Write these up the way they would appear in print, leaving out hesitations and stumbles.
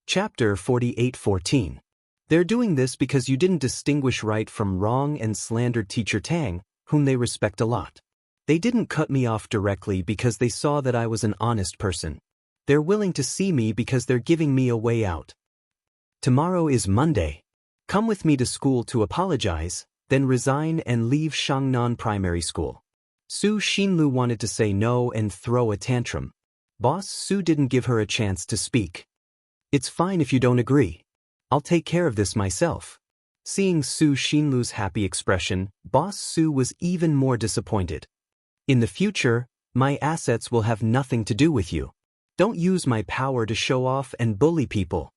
Chapter 48:14. They're doing this because you didn't distinguish right from wrong and slandered Teacher Tang, whom they respect a lot. They didn't cut me off directly because they saw that I was an honest person. They're willing to see me because they're giving me a way out. Tomorrow is Monday. Come with me to school to apologize, then resign and leave Shangnan Primary School. Su Xinlu wanted to say no and throw a tantrum. Boss Su didn't give her a chance to speak. It's fine if you don't agree. I'll take care of this myself. Seeing Su Xinlu's happy expression, Boss Su was even more disappointed. In the future, my assets will have nothing to do with you. Don't use my power to show off and bully people.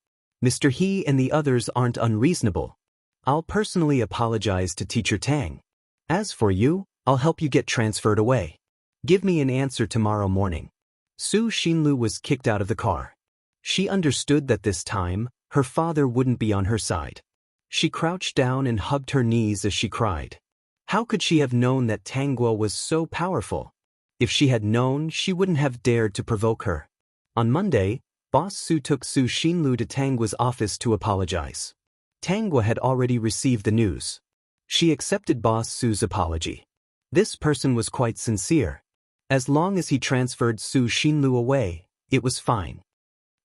Mr. He and the others aren't unreasonable. I'll personally apologize to Teacher Tang. As for you, I'll help you get transferred away. Give me an answer tomorrow morning. Su Xinlu was kicked out of the car. She understood that this time, her father wouldn't be on her side. She crouched down and hugged her knees as she cried. How could she have known that Tang Guo was so powerful? If she had known, she wouldn't have dared to provoke her. On Monday, Boss Su took Su Xinlu to Tang Guo's office to apologize. Tang Guo had already received the news. She accepted Boss Su's apology. This person was quite sincere. As long as he transferred Su Xinlu away, it was fine.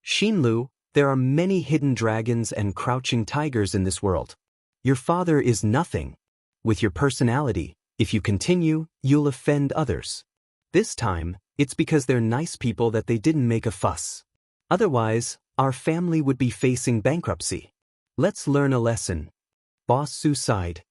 Xinlu, there are many hidden dragons and crouching tigers in this world. Your father is nothing. With your personality, if you continue, you'll offend others. This time, it's because they're nice people that they didn't make a fuss. Otherwise, our family would be facing bankruptcy. Let's learn a lesson. Boss Su sighed.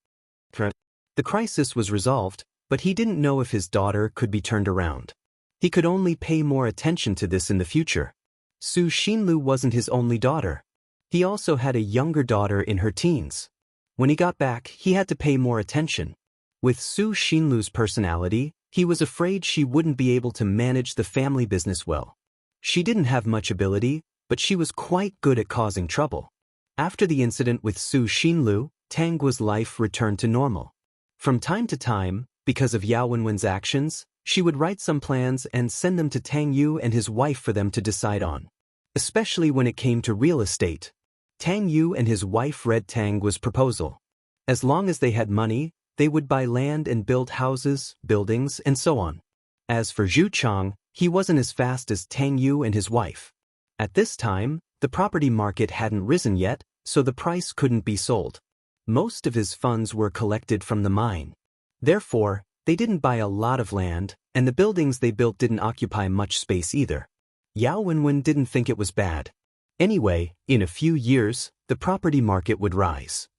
The crisis was resolved, but he didn't know if his daughter could be turned around. He could only pay more attention to this in the future. Su Xinlu wasn't his only daughter. He also had a younger daughter in her teens. When he got back, he had to pay more attention. With Su Xinlu's personality, he was afraid she wouldn't be able to manage the family business well. She didn't have much ability, but she was quite good at causing trouble. After the incident with Su Xinlu, Tang Guo's life returned to normal. From time to time, because of Yao Wenwen's actions, she would write some plans and send them to Tang Yu and his wife for them to decide on. Especially when it came to real estate. Tang Yu and his wife read Tang Guo's proposal. As long as they had money, they would buy land and build houses, buildings, and so on. As for Zhu Chang, he wasn't as fast as Tang Yu and his wife. At this time, the property market hadn't risen yet, so the price couldn't be sold. Most of his funds were collected from the mine. Therefore, they didn't buy a lot of land, and the buildings they built didn't occupy much space either. Yao Wenwen didn't think it was bad. Anyway, in a few years, the property market would rise.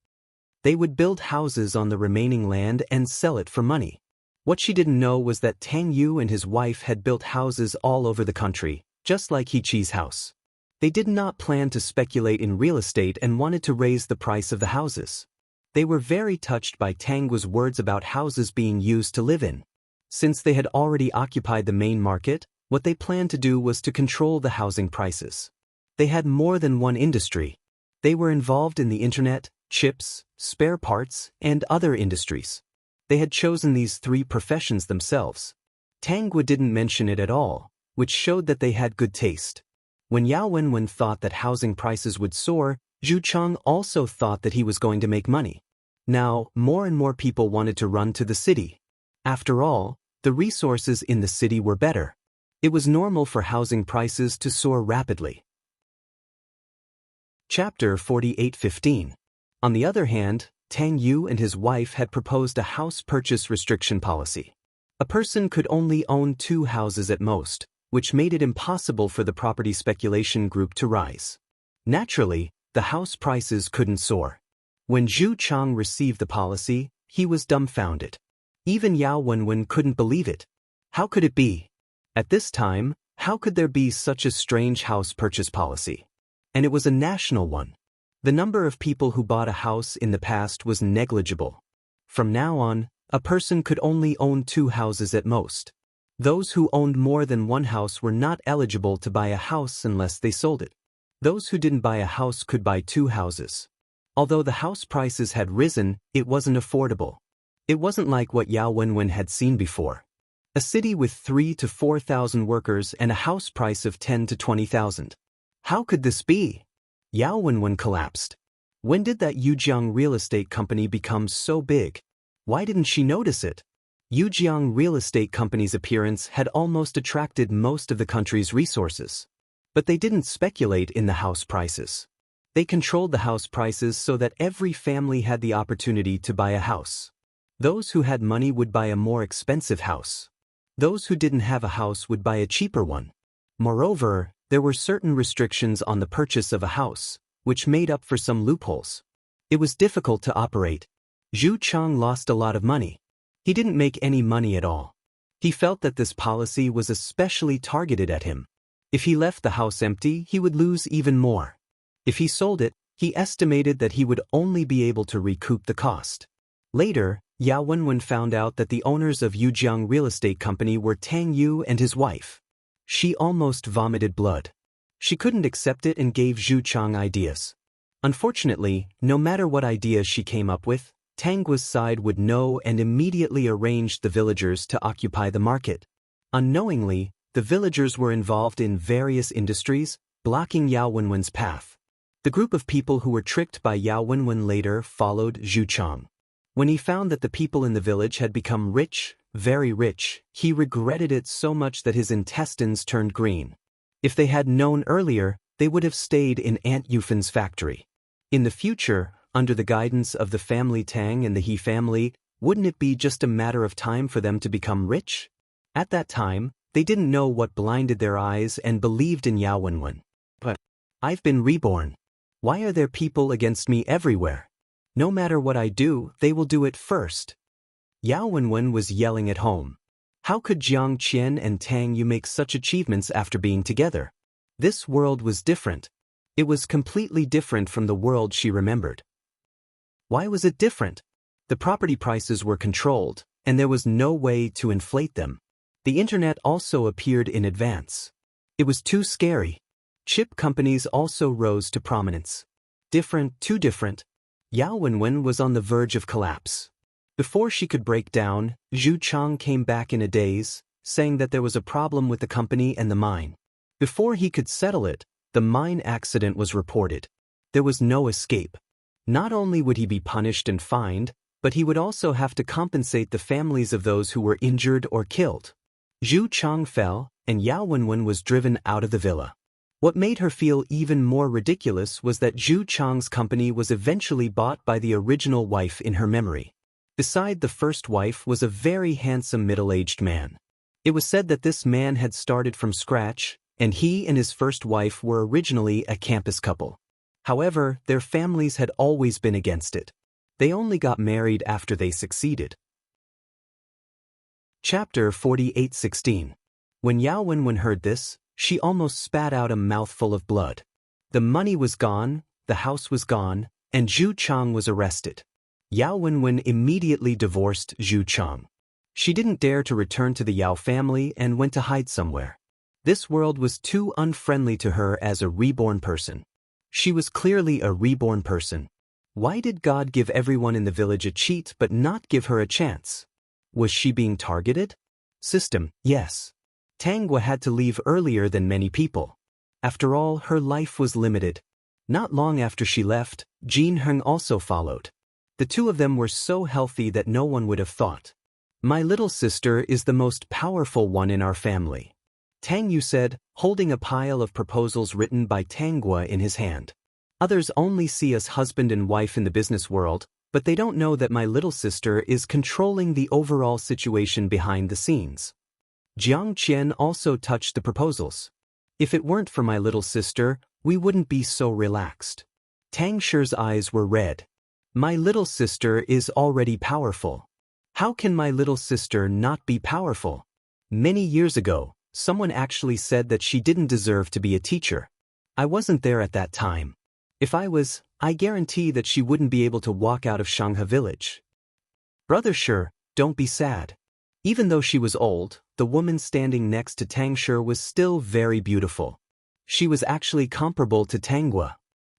They would build houses on the remaining land and sell it for money. What she didn't know was that Tang Yu and his wife had built houses all over the country, just like He Chi's house. They did not plan to speculate in real estate and wanted to raise the price of the houses. They were very touched by Tang Guo's words about houses being used to live in. Since they had already occupied the main market, what they planned to do was to control the housing prices. They had more than one industry. They were involved in the internet, chips, spare parts, and other industries. They had chosen these three professions themselves. Tang Guo didn't mention it at all, which showed that they had good taste. When Yao Wenwen thought that housing prices would soar, Zhu Chang also thought that he was going to make money. Now, more and more people wanted to run to the city. After all, the resources in the city were better. It was normal for housing prices to soar rapidly. Chapter 48:15. On the other hand, Tang Yu and his wife had proposed a house purchase restriction policy. A person could only own 2 houses at most, which made it impossible for the property speculation group to rise. Naturally, the house prices couldn't soar. When Zhu Chang received the policy, he was dumbfounded. Even Yao Wenwen couldn't believe it. How could it be? At this time, how could there be such a strange house purchase policy? And it was a national one. The number of people who bought a house in the past was negligible. From now on, a person could only own 2 houses at most. Those who owned more than one house were not eligible to buy a house unless they sold it. Those who didn't buy a house could buy 2 houses. Although the house prices had risen, it wasn't affordable. It wasn't like what Yao Wenwen had seen before. A city with 3,000 to 4,000 workers and a house price of 10,000 to 20,000. How could this be? Yao Wenwen collapsed. When did that Yujiang real estate company become so big? Why didn't she notice it? Yujiang Real Estate Company's appearance had almost attracted most of the country's resources. But they didn't speculate in the house prices. They controlled the house prices so that every family had the opportunity to buy a house. Those who had money would buy a more expensive house. Those who didn't have a house would buy a cheaper one. Moreover, there were certain restrictions on the purchase of a house, which made up for some loopholes. It was difficult to operate. Zhu Chang lost a lot of money. He didn't make any money at all. He felt that this policy was especially targeted at him. If he left the house empty, he would lose even more. If he sold it, he estimated that he would only be able to recoup the cost. Later, Yao Wenwen found out that the owners of Yujiang Real Estate Company were Tang Yu and his wife. She almost vomited blood. She couldn't accept it and gave Zhu Chang ideas. Unfortunately, no matter what ideas she came up with, Tang Guo's side would know and immediately arranged the villagers to occupy the market. Unknowingly, the villagers were involved in various industries, blocking Yao Wenwen's path. The group of people who were tricked by Yao Wenwen later followed Zhu Chang. When he found that the people in the village had become rich, very rich, he regretted it so much that his intestines turned green. If they had known earlier, they would have stayed in Aunt Yufan's factory. In the future, under the guidance of the family Tang and the He family, wouldn't it be just a matter of time for them to become rich? At that time, they didn't know what blinded their eyes and believed in Yao Wenwen. But I've been reborn. Why are there people against me everywhere? No matter what I do, they will do it first. Yao Wenwen was yelling at home. How could Jiang Qian and Tang Yu make such achievements after being together? This world was different. It was completely different from the world she remembered. Why was it different? The property prices were controlled, and there was no way to inflate them. The internet also appeared in advance. It was too scary. Chip companies also rose to prominence. Different, too different. Yao Wenwen was on the verge of collapse. Before she could break down, Zhu Chang came back in a daze, saying that there was a problem with the company and the mine. Before he could settle it, the mine accident was reported. There was no escape. Not only would he be punished and fined, but he would also have to compensate the families of those who were injured or killed. Zhu Chang fell, and Yao Wenwen was driven out of the villa. What made her feel even more ridiculous was that Zhu Chang's company was eventually bought by the original wife in her memory. Beside the first wife was a very handsome middle-aged man. It was said that this man had started from scratch, and he and his first wife were originally a campus couple. However, their families had always been against it. They only got married after they succeeded. Chapter 48:16. When Yao Wenwen heard this, she almost spat out a mouthful of blood. The money was gone, the house was gone, and Zhu Chang was arrested. Yao Wenwen immediately divorced Zhu Chang. She didn't dare to return to the Yao family and went to hide somewhere. This world was too unfriendly to her as a reborn person. She was clearly a reborn person. Why did God give everyone in the village a cheat but not give her a chance? Was she being targeted? System, yes. Tang Guo had to leave earlier than many people. After all, her life was limited. Not long after she left, Jin Heng also followed. The two of them were so healthy that no one would have thought. My little sister is the most powerful one in our family. Tang Yu said, holding a pile of proposals written by Tang Guo in his hand. Others only see us husband and wife in the business world, but they don't know that my little sister is controlling the overall situation behind the scenes. Jiang Qian also touched the proposals. If it weren't for my little sister, we wouldn't be so relaxed. Tang Shi's eyes were red. My little sister is already powerful. How can my little sister not be powerful? Many years ago, someone actually said that she didn't deserve to be a teacher. I wasn't there at that time. If I was, I guarantee that she wouldn't be able to walk out of Shanghe village. Brother Shi, don't be sad. Even though she was old, the woman standing next to Tang Shi was still very beautiful. She was actually comparable to Tang Guo.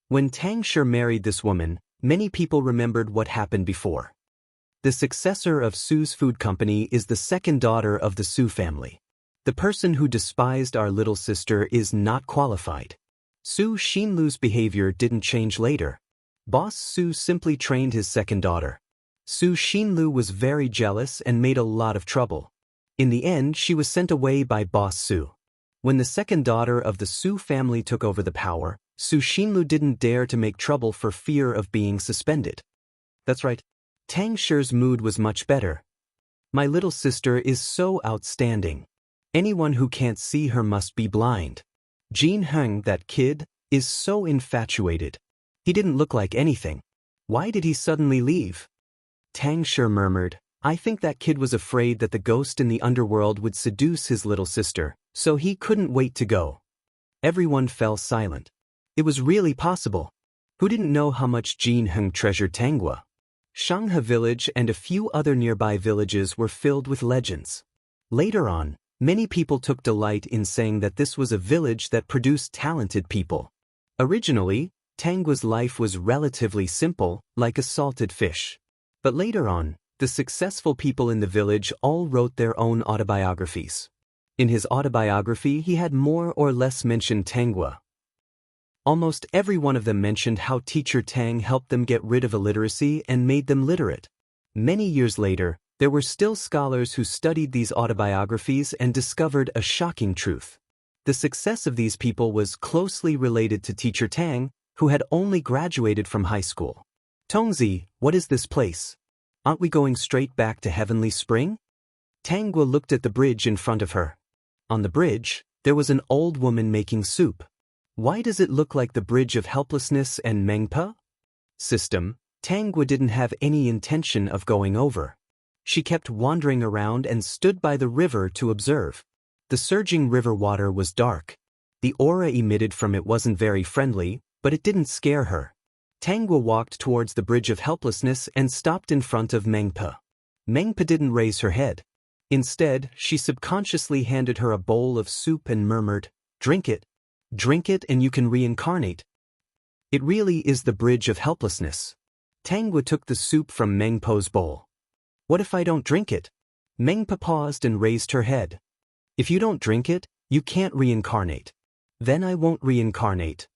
When Tang Shi married this woman, many people remembered what happened before. The successor of Su's food company is the second daughter of the Su family. The person who despised our little sister is not qualified. Su Xinlu's behavior didn't change later. Boss Su simply trained his second daughter. Su Xinlu was very jealous and made a lot of trouble. In the end, she was sent away by Boss Su. When the second daughter of the Su family took over the power, Su Xinlu didn't dare to make trouble for fear of being suspended. That's right. Tang Shi's mood was much better. My little sister is so outstanding. Anyone who can't see her must be blind. Jin Heng, that kid, is so infatuated. He didn't look like anything. Why did he suddenly leave? Tang Shi murmured, I think that kid was afraid that the ghost in the underworld would seduce his little sister, so he couldn't wait to go. Everyone fell silent. It was really possible. Who didn't know how much Jin Heng treasured Tanghua? Shanghe village and a few other nearby villages were filled with legends. Later on, many people took delight in saying that this was a village that produced talented people. Originally, Tanghua's life was relatively simple, like a salted fish. But later on, the successful people in the village all wrote their own autobiographies. In his autobiography, he had more or less mentioned Tanghua. Almost every one of them mentioned how teacher Tang helped them get rid of illiteracy and made them literate. Many years later, there were still scholars who studied these autobiographies and discovered a shocking truth. The success of these people was closely related to teacher Tang, who had only graduated from high school. Tongzi, what is this place? Aren't we going straight back to Heavenly Spring? Tanghua looked at the bridge in front of her. On the bridge, there was an old woman making soup. Why does it look like the Bridge of Helplessness and Mengpa? System, Tanghua didn't have any intention of going over. She kept wandering around and stood by the river to observe. The surging river water was dark. The aura emitted from it wasn't very friendly, but it didn't scare her. Tanghua walked towards the Bridge of Helplessness and stopped in front of Mengpa. Mengpa didn't raise her head. Instead, she subconsciously handed her a bowl of soup and murmured, Drink it. Drink it and you can reincarnate. It really is the Bridge of Helplessness. Tanghua took the soup from Mengpa's bowl. What if I don't drink it? Mengpa paused and raised her head. If you don't drink it, you can't reincarnate. Then I won't reincarnate.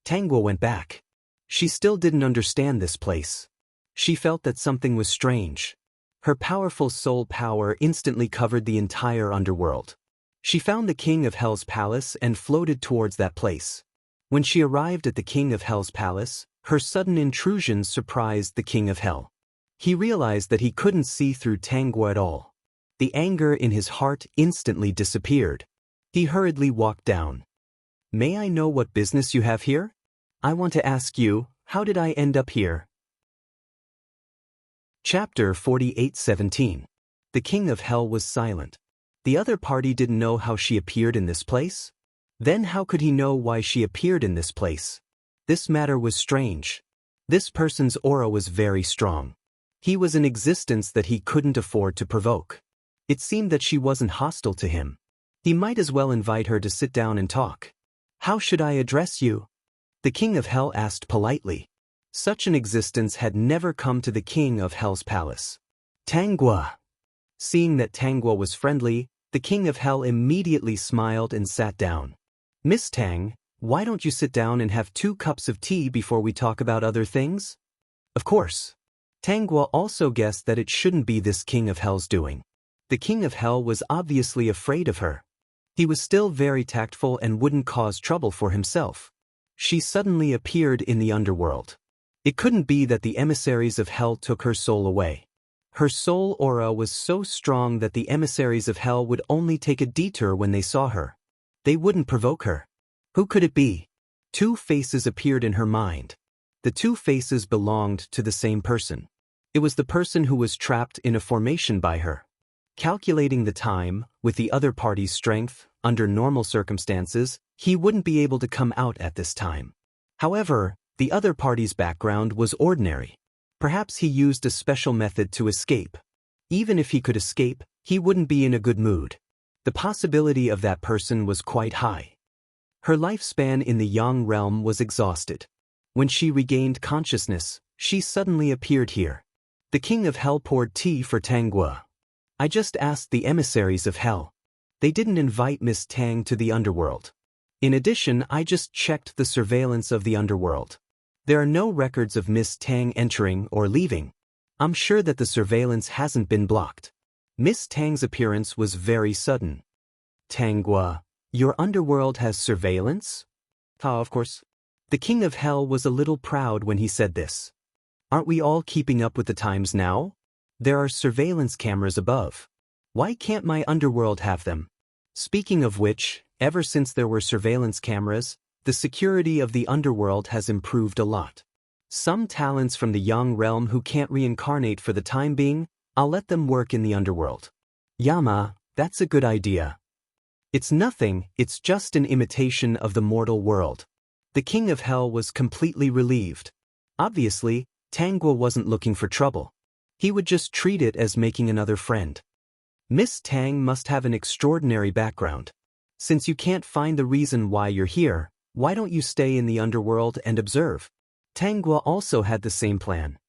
Tanghua went back. She still didn't understand this place. She felt that something was strange. Her powerful soul power instantly covered the entire underworld. She found the King of Hell's palace and floated towards that place. When she arrived at the King of Hell's palace, her sudden intrusion surprised the King of Hell. He realized that he couldn't see through Tanghua at all. The anger in his heart instantly disappeared. He hurriedly walked down. May I know what business you have here? I want to ask you, how did I end up here? Chapter 48:17. The King of Hell was silent. The other party didn't know how she appeared in this place? Then how could he know why she appeared in this place? This matter was strange. This person's aura was very strong. He was an existence that he couldn't afford to provoke. It seemed that she wasn't hostile to him. He might as well invite her to sit down and talk. How should I address you? The King of Hell asked politely. Such an existence had never come to the King of Hell's palace. Tanghua. Seeing that Tanghua was friendly, the King of Hell immediately smiled and sat down. Miss Tang, why don't you sit down and have 2 cups of tea before we talk about other things? Of course. Tanghua also guessed that it shouldn't be this King of Hell's doing. The King of Hell was obviously afraid of her. He was still very tactful and wouldn't cause trouble for himself. She suddenly appeared in the underworld. It couldn't be that the emissaries of Hell took her soul away. Her soul aura was so strong that the emissaries of Hell would only take a detour when they saw her. They wouldn't provoke her. Who could it be? 2 faces appeared in her mind. The 2 faces belonged to the same person. It was the person who was trapped in a formation by her. Calculating the time, with the other party's strength, under normal circumstances, he wouldn't be able to come out at this time. However, the other party's background was ordinary. Perhaps he used a special method to escape. Even if he could escape, he wouldn't be in a good mood. The possibility of that person was quite high. Her lifespan in the Yang realm was exhausted. When she regained consciousness, she suddenly appeared here. The King of Hell poured tea for Tanghua. I just asked the emissaries of Hell. They didn't invite Miss Tang to the underworld. In addition, I just checked the surveillance of the underworld. There are no records of Miss Tang entering or leaving. I'm sure that the surveillance hasn't been blocked. Miss Tang's appearance was very sudden. Tangua, your underworld has surveillance? Of course. The King of Hell was a little proud when he said this. Aren't we all keeping up with the times now? There are surveillance cameras above. Why can't my underworld have them? Speaking of which, ever since there were surveillance cameras, the security of the underworld has improved a lot. Some talents from the Yang realm who can't reincarnate for the time being, I'll let them work in the underworld. Yama, that's a good idea. It's nothing, it's just an imitation of the mortal world. The King of Hell was completely relieved. Obviously, Tangua wasn't looking for trouble. He would just treat it as making another friend. Miss Tang must have an extraordinary background. Since you can't find the reason why you're here, why don't you stay in the underworld and observe? Tangua also had the same plan.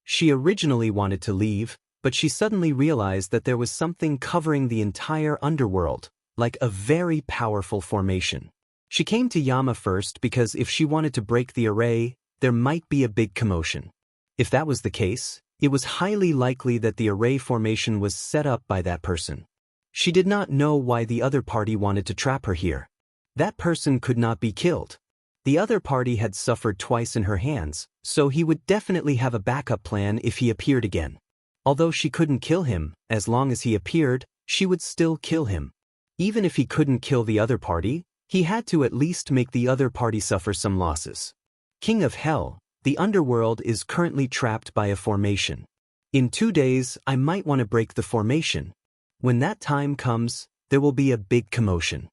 She originally wanted to leave, but she suddenly realized that there was something covering the entire underworld, like a very powerful formation. She came to Yama first because if she wanted to break the array, there might be a big commotion. If that was the case, it was highly likely that the array formation was set up by that person. She did not know why the other party wanted to trap her here. That person could not be killed. The other party had suffered twice in her hands, so he would definitely have a backup plan if he appeared again. Although she couldn't kill him, as long as he appeared, she would still kill him. Even if he couldn't kill the other party, he had to at least make the other party suffer some losses. King of Hell, the underworld is currently trapped by a formation. In 2 days, I might want to break the formation. When that time comes, there will be a big commotion.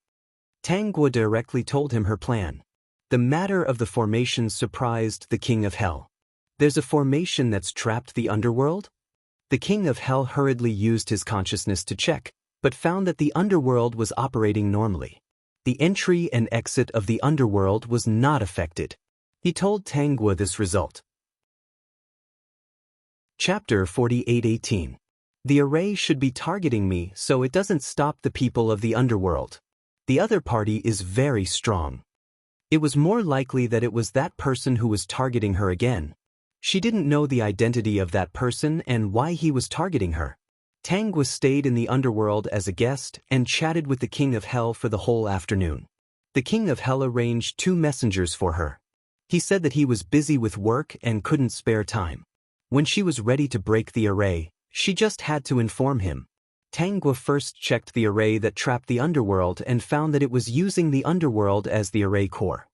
Tangua directly told him her plan. The matter of the formation surprised the King of Hell. There's a formation that's trapped the underworld? The King of Hell hurriedly used his consciousness to check, but found that the underworld was operating normally. The entry and exit of the underworld was not affected. He told Tangua this result. Chapter 48:18. The array should be targeting me so it doesn't stop the people of the underworld. The other party is very strong. It was more likely that it was that person who was targeting her again. She didn't know the identity of that person and why he was targeting her. Tangua stayed in the underworld as a guest and chatted with the King of Hell for the whole afternoon. The King of Hell arranged 2 messengers for her. He said that he was busy with work and couldn't spare time. When she was ready to break the array, she just had to inform him. Tangua first checked the array that trapped the underworld and found that it was using the underworld as the array core.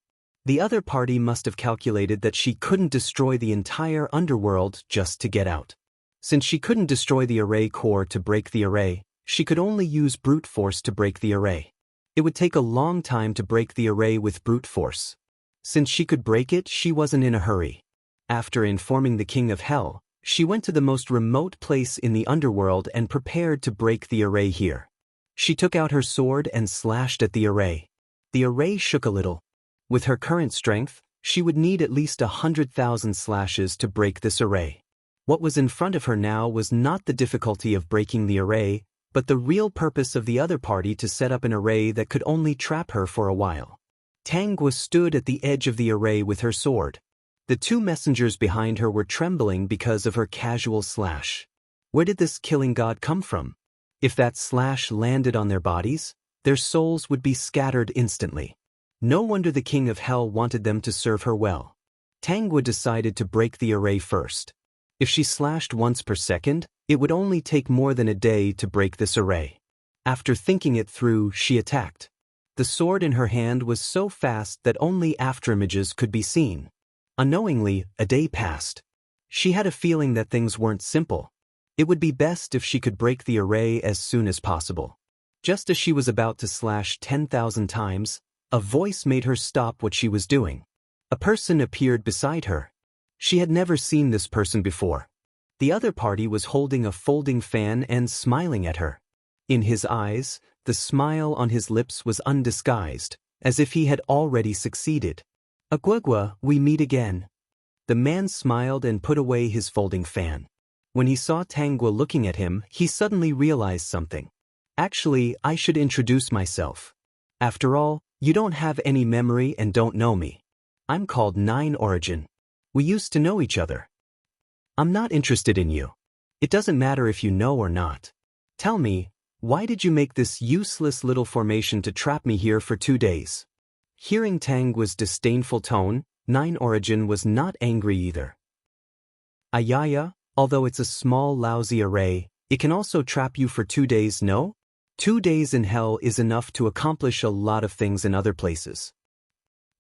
The other party must have calculated that she couldn't destroy the entire underworld just to get out. Since she couldn't destroy the array core to break the array, she could only use brute force to break the array. It would take a long time to break the array with brute force. Since she could break it, she wasn't in a hurry. After informing the King of Hell, she went to the most remote place in the underworld and prepared to break the array here. She took out her sword and slashed at the array. The array shook a little. With her current strength, she would need at least 100,000 slashes to break this array. What was in front of her now was not the difficulty of breaking the array, but the real purpose of the other party to set up an array that could only trap her for a while. Tangua stood at the edge of the array with her sword. The 2 messengers behind her were trembling because of her casual slash. Where did this killing god come from? If that slash landed on their bodies, their souls would be scattered instantly. No wonder the King of Hell wanted them to serve her well. Tangua decided to break the array first. If she slashed once per second, it would only take more than a day to break this array. After thinking it through, she attacked. The sword in her hand was so fast that only afterimages could be seen. Unknowingly, a day passed. She had a feeling that things weren't simple. It would be best if she could break the array as soon as possible. Just as she was about to slash 10,000 times, a voice made her stop what she was doing. A person appeared beside her. She had never seen this person before. The other party was holding a folding fan and smiling at her. In his eyes, the smile on his lips was undisguised, as if he had already succeeded. Agwagwa, we meet again. The man smiled and put away his folding fan. When he saw Tangua looking at him, he suddenly realized something. Actually, I should introduce myself. After all, You don't have any memory and don't know me. I'm called Nine Origin. We used to know each other. I'm not interested in you. It doesn't matter if you know or not. Tell me, why did you make this useless little formation to trap me here for 2 days? Hearing Tangua's disdainful tone, Nine Origin was not angry either. Ayaya, although it's a small lousy array, it can also trap you for 2 days, no? 2 days in hell is enough to accomplish a lot of things in other places.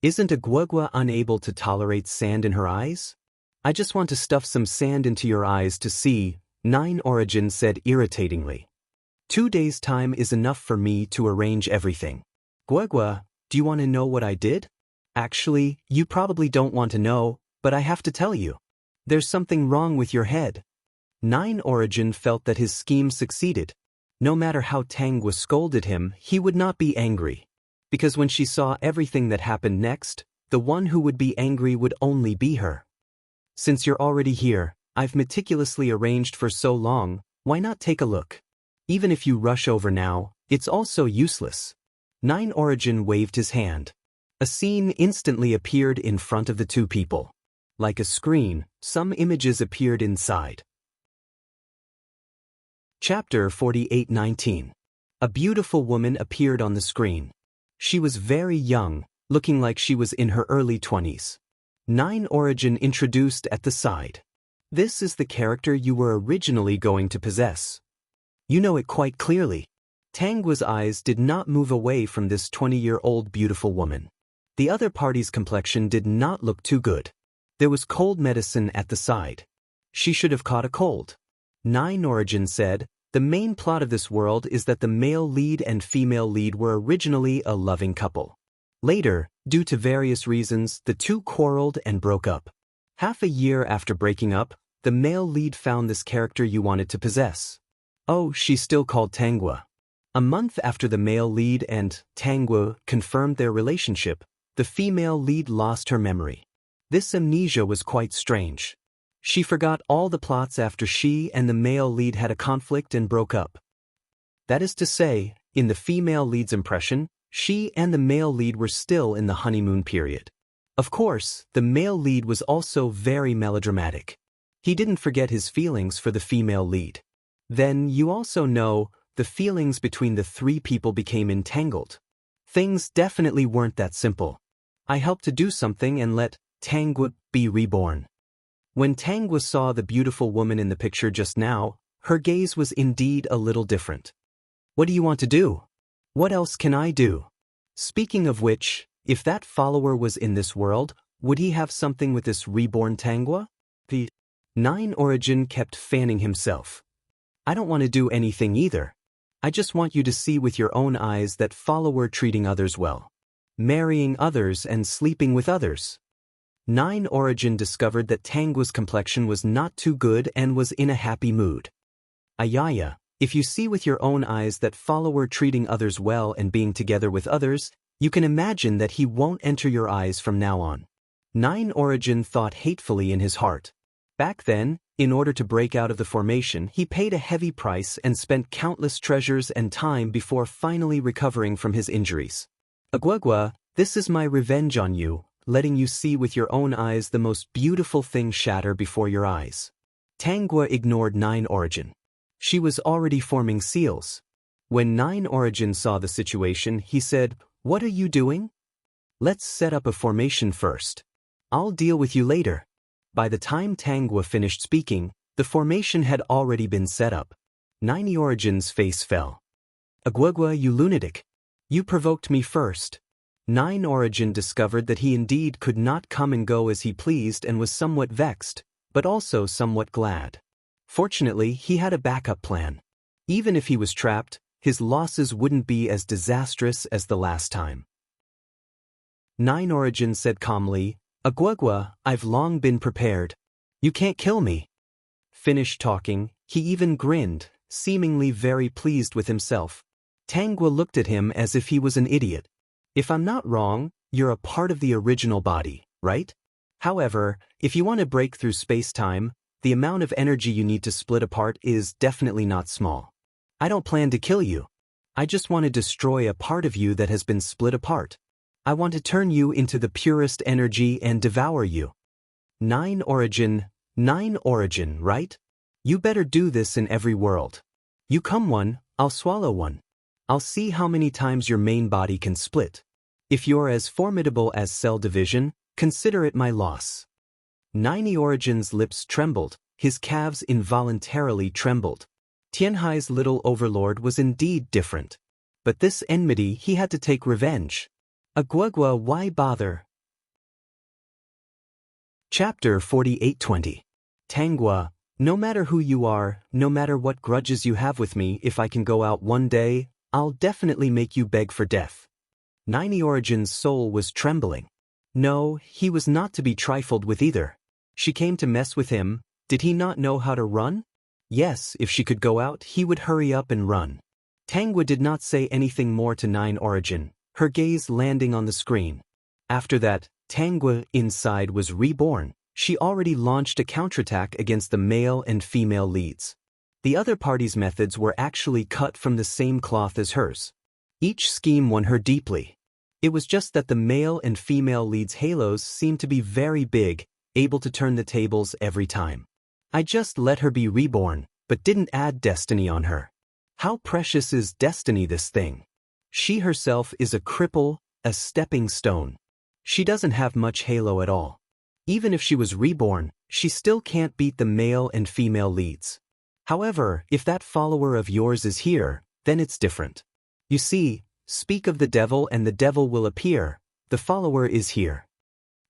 Isn't a Guagua unable to tolerate sand in her eyes? I just want to stuff some sand into your eyes to see, Nine Origin said irritatingly. 2 days' time is enough for me to arrange everything. Guagua, do you want to know what I did? Actually, you probably don't want to know, but I have to tell you. There's something wrong with your head. Nine Origin felt that his scheme succeeded. No matter how Tangua scolded him, he would not be angry. Because when she saw everything that happened next, the one who would be angry would only be her. Since you're already here, I've meticulously arranged for so long, why not take a look? Even if you rush over now, it's also useless. Nine Origin waved his hand. A scene instantly appeared in front of the two people. Like a screen, some images appeared inside. Chapter 48:19. A beautiful woman appeared on the screen. She was very young, looking like she was in her early 20s. Nine Origin introduced at the side. This is the character you were originally going to possess. You know it quite clearly. Tangua's eyes did not move away from this 20-year-old beautiful woman. The other party's complexion did not look too good. There was cold medicine at the side. She should have caught a cold. Nine Origin said, the main plot of this world is that the male lead and female lead were originally a loving couple. Later, due to various reasons, the two quarreled and broke up. Half a year after breaking up, the male lead found this character you wanted to possess. Oh, she's still called Tangua. A month after the male lead and Tangua confirmed their relationship, the female lead lost her memory. This amnesia was quite strange. She forgot all the plots after she and the male lead had a conflict and broke up. That is to say, in the female lead's impression, she and the male lead were still in the honeymoon period. Of course, the male lead was also very melodramatic. He didn't forget his feelings for the female lead. Then, you also know, the feelings between the three people became entangled. Things definitely weren't that simple. I helped to do something and let Tangua be reborn. When Tangua saw the beautiful woman in the picture just now, her gaze was indeed a little different. What do you want to do? What else can I do? Speaking of which, if that follower was in this world, would he have something with this reborn Tangua? The Nine Origin kept fanning himself. I don't want to do anything either. I just want you to see with your own eyes that follower treating others well. Marrying others and sleeping with others. Nine Origin discovered that Tangua's complexion was not too good and was in a happy mood. Ayaya, if you see with your own eyes that follower treating others well and being together with others, you can imagine that he won't enter your eyes from now on. Nine Origin thought hatefully in his heart. Back then, in order to break out of the formation, he paid a heavy price and spent countless treasures and time before finally recovering from his injuries. Aguagua, this is my revenge on you, letting you see with your own eyes the most beautiful thing shatter before your eyes. Tangua ignored Nine Origin. She was already forming seals. When Nine Origin saw the situation, he said, "What are you doing? Let's set up a formation first. I'll deal with you later." By the time Tangua finished speaking, the formation had already been set up. Nine Origin's face fell. "Aguagua, you lunatic. You provoked me first." Nine Origin discovered that he indeed could not come and go as he pleased and was somewhat vexed, but also somewhat glad. Fortunately, he had a backup plan. Even if he was trapped, his losses wouldn't be as disastrous as the last time. Nine Origin said calmly, "Aguagua, I've long been prepared. You can't kill me." Finished talking, he even grinned, seemingly very pleased with himself. Tangua looked at him as if he was an idiot. If I'm not wrong, you're a part of the original body, right? However, if you want to break through space-time, the amount of energy you need to split apart is definitely not small. I don't plan to kill you. I just want to destroy a part of you that has been split apart. I want to turn you into the purest energy and devour you. 9 origin, right? You better do this in every world. You come one, I'll swallow one. I'll see how many times your main body can split. If you're as formidable as cell division, consider it my loss. 9 Origin's lips trembled, his calves involuntarily trembled. Tianhai's little overlord was indeed different. But this enmity he had to take revenge. Agwagwa, why bother? Chapter 48:20. Tangwa, no matter who you are, no matter what grudges you have with me, if I can go out one day, I'll definitely make you beg for death. 9 Origin's soul was trembling. No, he was not to be trifled with either. She came to mess with him. Did he not know how to run? Yes, if she could go out, he would hurry up and run. Tangwa did not say anything more to 9 Origin, her gaze landing on the screen. After that, Tangwa inside was reborn. She already launched a counterattack against the male and female leads. The other party's methods were actually cut from the same cloth as hers. Each scheme won her deeply. It was just that the male and female leads' halos seemed to be very big, able to turn the tables every time. I just let her be reborn, but didn't add destiny on her. How precious is destiny, this thing? She herself is a cripple, a stepping stone. She doesn't have much halo at all. Even if she was reborn, she still can't beat the male and female leads. However, if that follower of yours is here, then it's different. You see, speak of the devil and the devil will appear. The follower is here.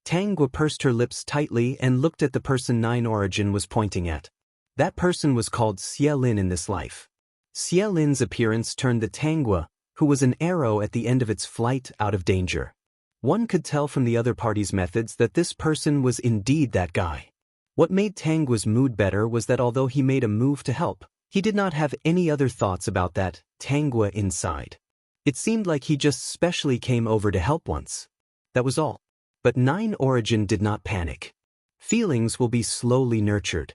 Tangwa pursed her lips tightly and looked at the person 9 Origin was pointing at. That person was called Xie Lin in this life. Xie Lin's appearance turned the Tangwa, who was an arrow at the end of its flight, out of danger. One could tell from the other party's methods that this person was indeed that guy. What made Tangwa's mood better was that although he made a move to help, he did not have any other thoughts about that Tangwa inside. It seemed like he just specially came over to help once. That was all. But 9 Origin did not panic. Feelings will be slowly nurtured.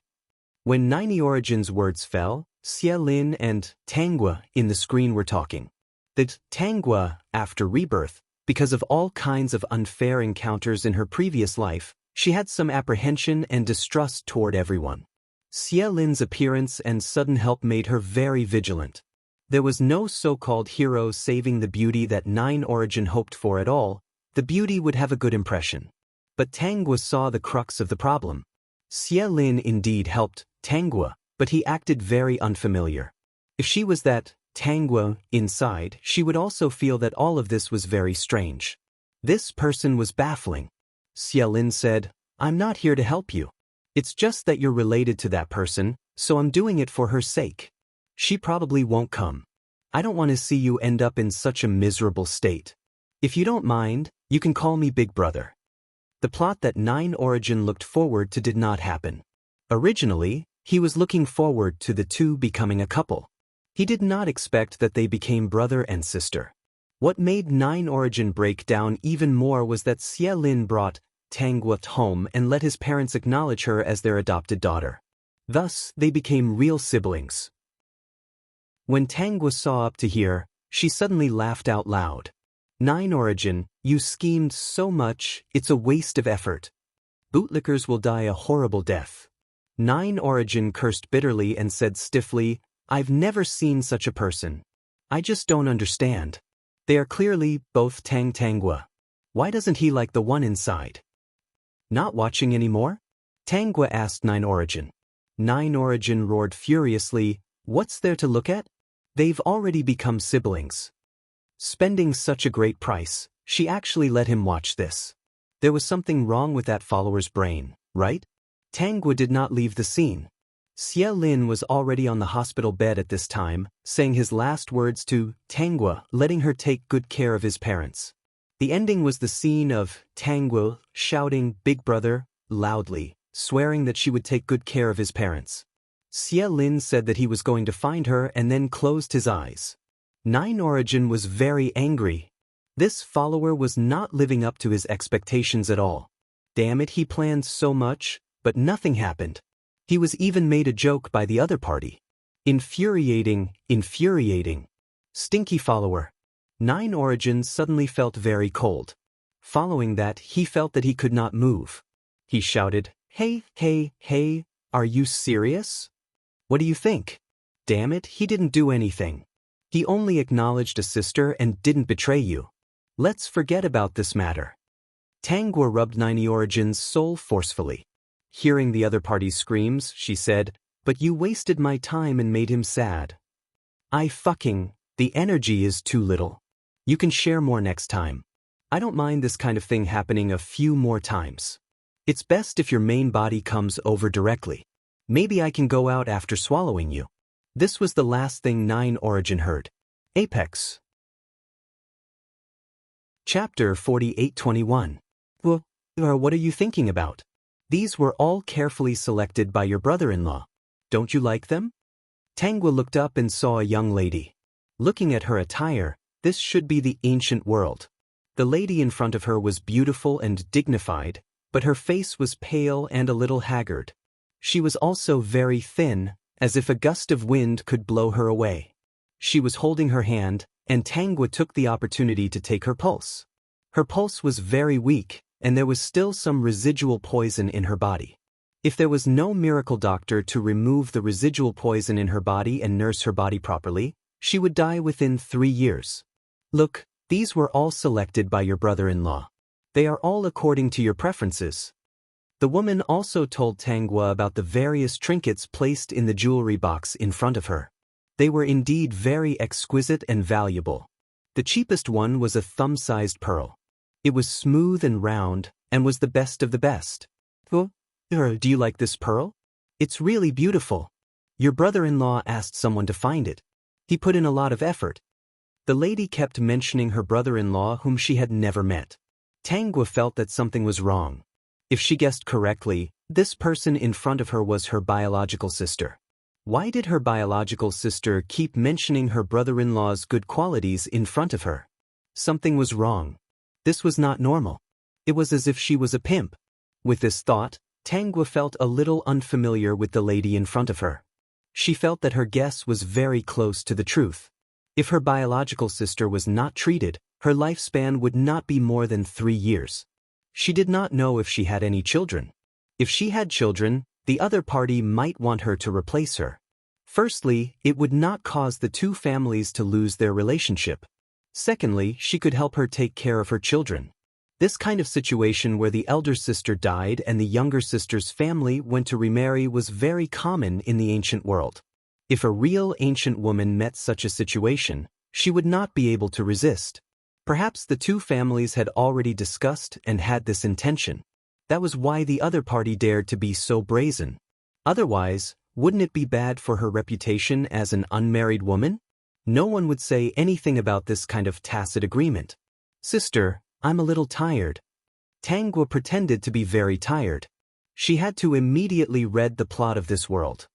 When 9 Origin's words fell, Xie Lin and Tangwa in the screen were talking. That Tangwa, after rebirth, because of all kinds of unfair encounters in her previous life, she had some apprehension and distrust toward everyone. Xie Lin's appearance and sudden help made her very vigilant. There was no so-called hero saving the beauty that 9 Origin hoped for at all. The beauty would have a good impression. But Tangwa saw the crux of the problem. Xie Lin indeed helped Tangwa, but he acted very unfamiliar. If she was that Tangwa inside, she would also feel that all of this was very strange. This person was baffling. Xie Lin said, I'm not here to help you. It's just that you're related to that person, so I'm doing it for her sake. She probably won't come. I don't want to see you end up in such a miserable state. If you don't mind, you can call me Big Brother. The plot that 9 Origin looked forward to did not happen. Originally, he was looking forward to the two becoming a couple. He did not expect that they became brother and sister. What made 9 Origin break down even more was that Xie Lin brought Tangwa home and let his parents acknowledge her as their adopted daughter. Thus, they became real siblings. When Tangwa saw up to here, she suddenly laughed out loud. 9 Origin, you schemed so much, it's a waste of effort. Bootlickers will die a horrible death. 9 Origin cursed bitterly and said stiffly, I've never seen such a person. I just don't understand. They are clearly both Tangwa. Why doesn't he like the one inside? Not watching anymore? Tangwa asked 9 Origin. 9 Origin roared furiously, what's there to look at? They've already become siblings. Spending such a great price, she actually let him watch this. There was something wrong with that follower's brain, right? Tangwa did not leave the scene. Xie Lin was already on the hospital bed at this time, saying his last words to Tangwa, letting her take good care of his parents. The ending was the scene of Tangwa shouting Big Brother loudly, swearing that she would take good care of his parents. Xie Lin said that he was going to find her and then closed his eyes. 9 Origin was very angry. This follower was not living up to his expectations at all. Damn it, he planned so much, but nothing happened. He was even made a joke by the other party. Infuriating. Stinky follower. 9 Origin suddenly felt very cold. Following that, he felt that he could not move. He shouted, "Hey, hey, hey, are you serious? What do you think? Damn it, he didn't do anything. He only acknowledged a sister and didn't betray you. Let's forget about this matter." Tangwa rubbed Nini Origin's soul forcefully. Hearing the other party's screams, she said, "But you wasted my time and made him sad. The energy is too little. You can share more next time. I don't mind this kind of thing happening a few more times. It's best if your main body comes over directly. Maybe I can go out after swallowing you." This was the last thing Nine Origin heard. Apex. Chapter 48:21. What are you thinking about? These were all carefully selected by your brother-in-law. Don't you like them? Tangwa looked up and saw a young lady. Looking at her attire, this should be the ancient world. The lady in front of her was beautiful and dignified, but her face was pale and a little haggard. She was also very thin, as if a gust of wind could blow her away. She was holding her hand, and Tangwa took the opportunity to take her pulse. Her pulse was very weak, and there was still some residual poison in her body. If there was no miracle doctor to remove the residual poison in her body and nurse her body properly, she would die within 3 years. Look, these were all selected by your brother-in-law. They are all according to your preferences. The woman also told Tangwa about the various trinkets placed in the jewelry box in front of her. They were indeed very exquisite and valuable. The cheapest one was a thumb-sized pearl. It was smooth and round, and was the best of the best. Do you like this pearl? It's really beautiful. Your brother-in-law asked someone to find it. He put in a lot of effort. The lady kept mentioning her brother-in-law whom she had never met. Tangwa felt that something was wrong. If she guessed correctly, this person in front of her was her biological sister. Why did her biological sister keep mentioning her brother-in-law's good qualities in front of her? Something was wrong. This was not normal. It was as if she was a pimp. With this thought, Tangwa felt a little unfamiliar with the lady in front of her. She felt that her guess was very close to the truth. If her biological sister was not treated, her lifespan would not be more than 3 years. She did not know if she had any children. If she had children, the other party might want her to replace her. Firstly, it would not cause the two families to lose their relationship. Secondly, she could help her take care of her children. This kind of situation where the elder sister died and the younger sister's family went to remarry was very common in the ancient world. If a real ancient woman met such a situation, she would not be able to resist. Perhaps the two families had already discussed and had this intention. That was why the other party dared to be so brazen. Otherwise, wouldn't it be bad for her reputation as an unmarried woman? No one would say anything about this kind of tacit agreement. "Sister, I'm a little tired." Tangwa pretended to be very tired. She had to immediately read the plot of this world.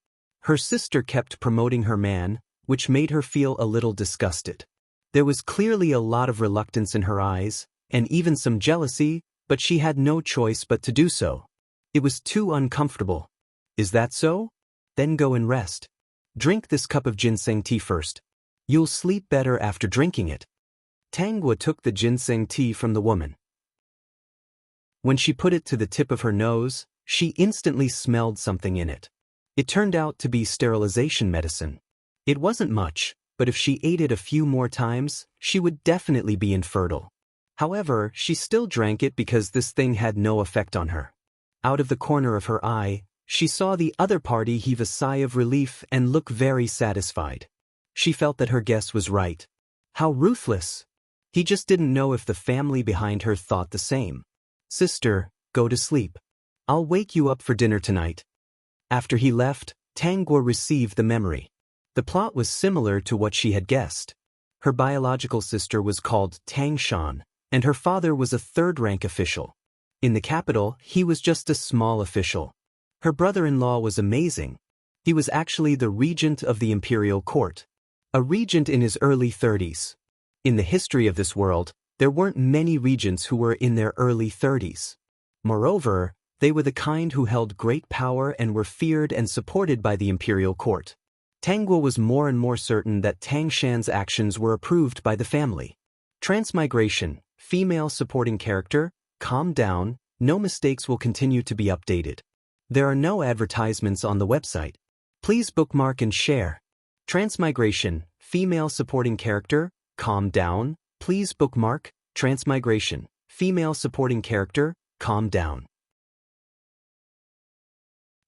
Her sister kept promoting her man, which made her feel a little disgusted. There was clearly a lot of reluctance in her eyes, and even some jealousy, but she had no choice but to do so. It was too uncomfortable. "Is that so? Then go and rest. Drink this cup of ginseng tea first. You'll sleep better after drinking it." Tangwa took the ginseng tea from the woman. When she put it to the tip of her nose, she instantly smelled something in it. It turned out to be sterilization medicine. It wasn't much, but if she ate it a few more times, she would definitely be infertile. However, she still drank it because this thing had no effect on her. Out of the corner of her eye, she saw the other party heave a sigh of relief and look very satisfied. She felt that her guess was right. How ruthless! He just didn't know if the family behind her thought the same. "Sister, go to sleep. I'll wake you up for dinner tonight." After he left, Tangwa received the memory. The plot was similar to what she had guessed. Her biological sister was called Tangshan, and her father was a third-rank official. In the capital, he was just a small official. Her brother-in-law was amazing. He was actually the regent of the imperial court. A regent in his early 30s. In the history of this world, there weren't many regents who were in their early 30s. Moreover, they were the kind who held great power and were feared and supported by the imperial court. Tangwa was more and more certain that Tangshan's actions were approved by the family. Transmigration, female supporting character, calm down, no mistakes will continue to be updated. There are no advertisements on the website. Please bookmark and share. Transmigration, female supporting character, calm down, please bookmark, transmigration, female supporting character, calm down.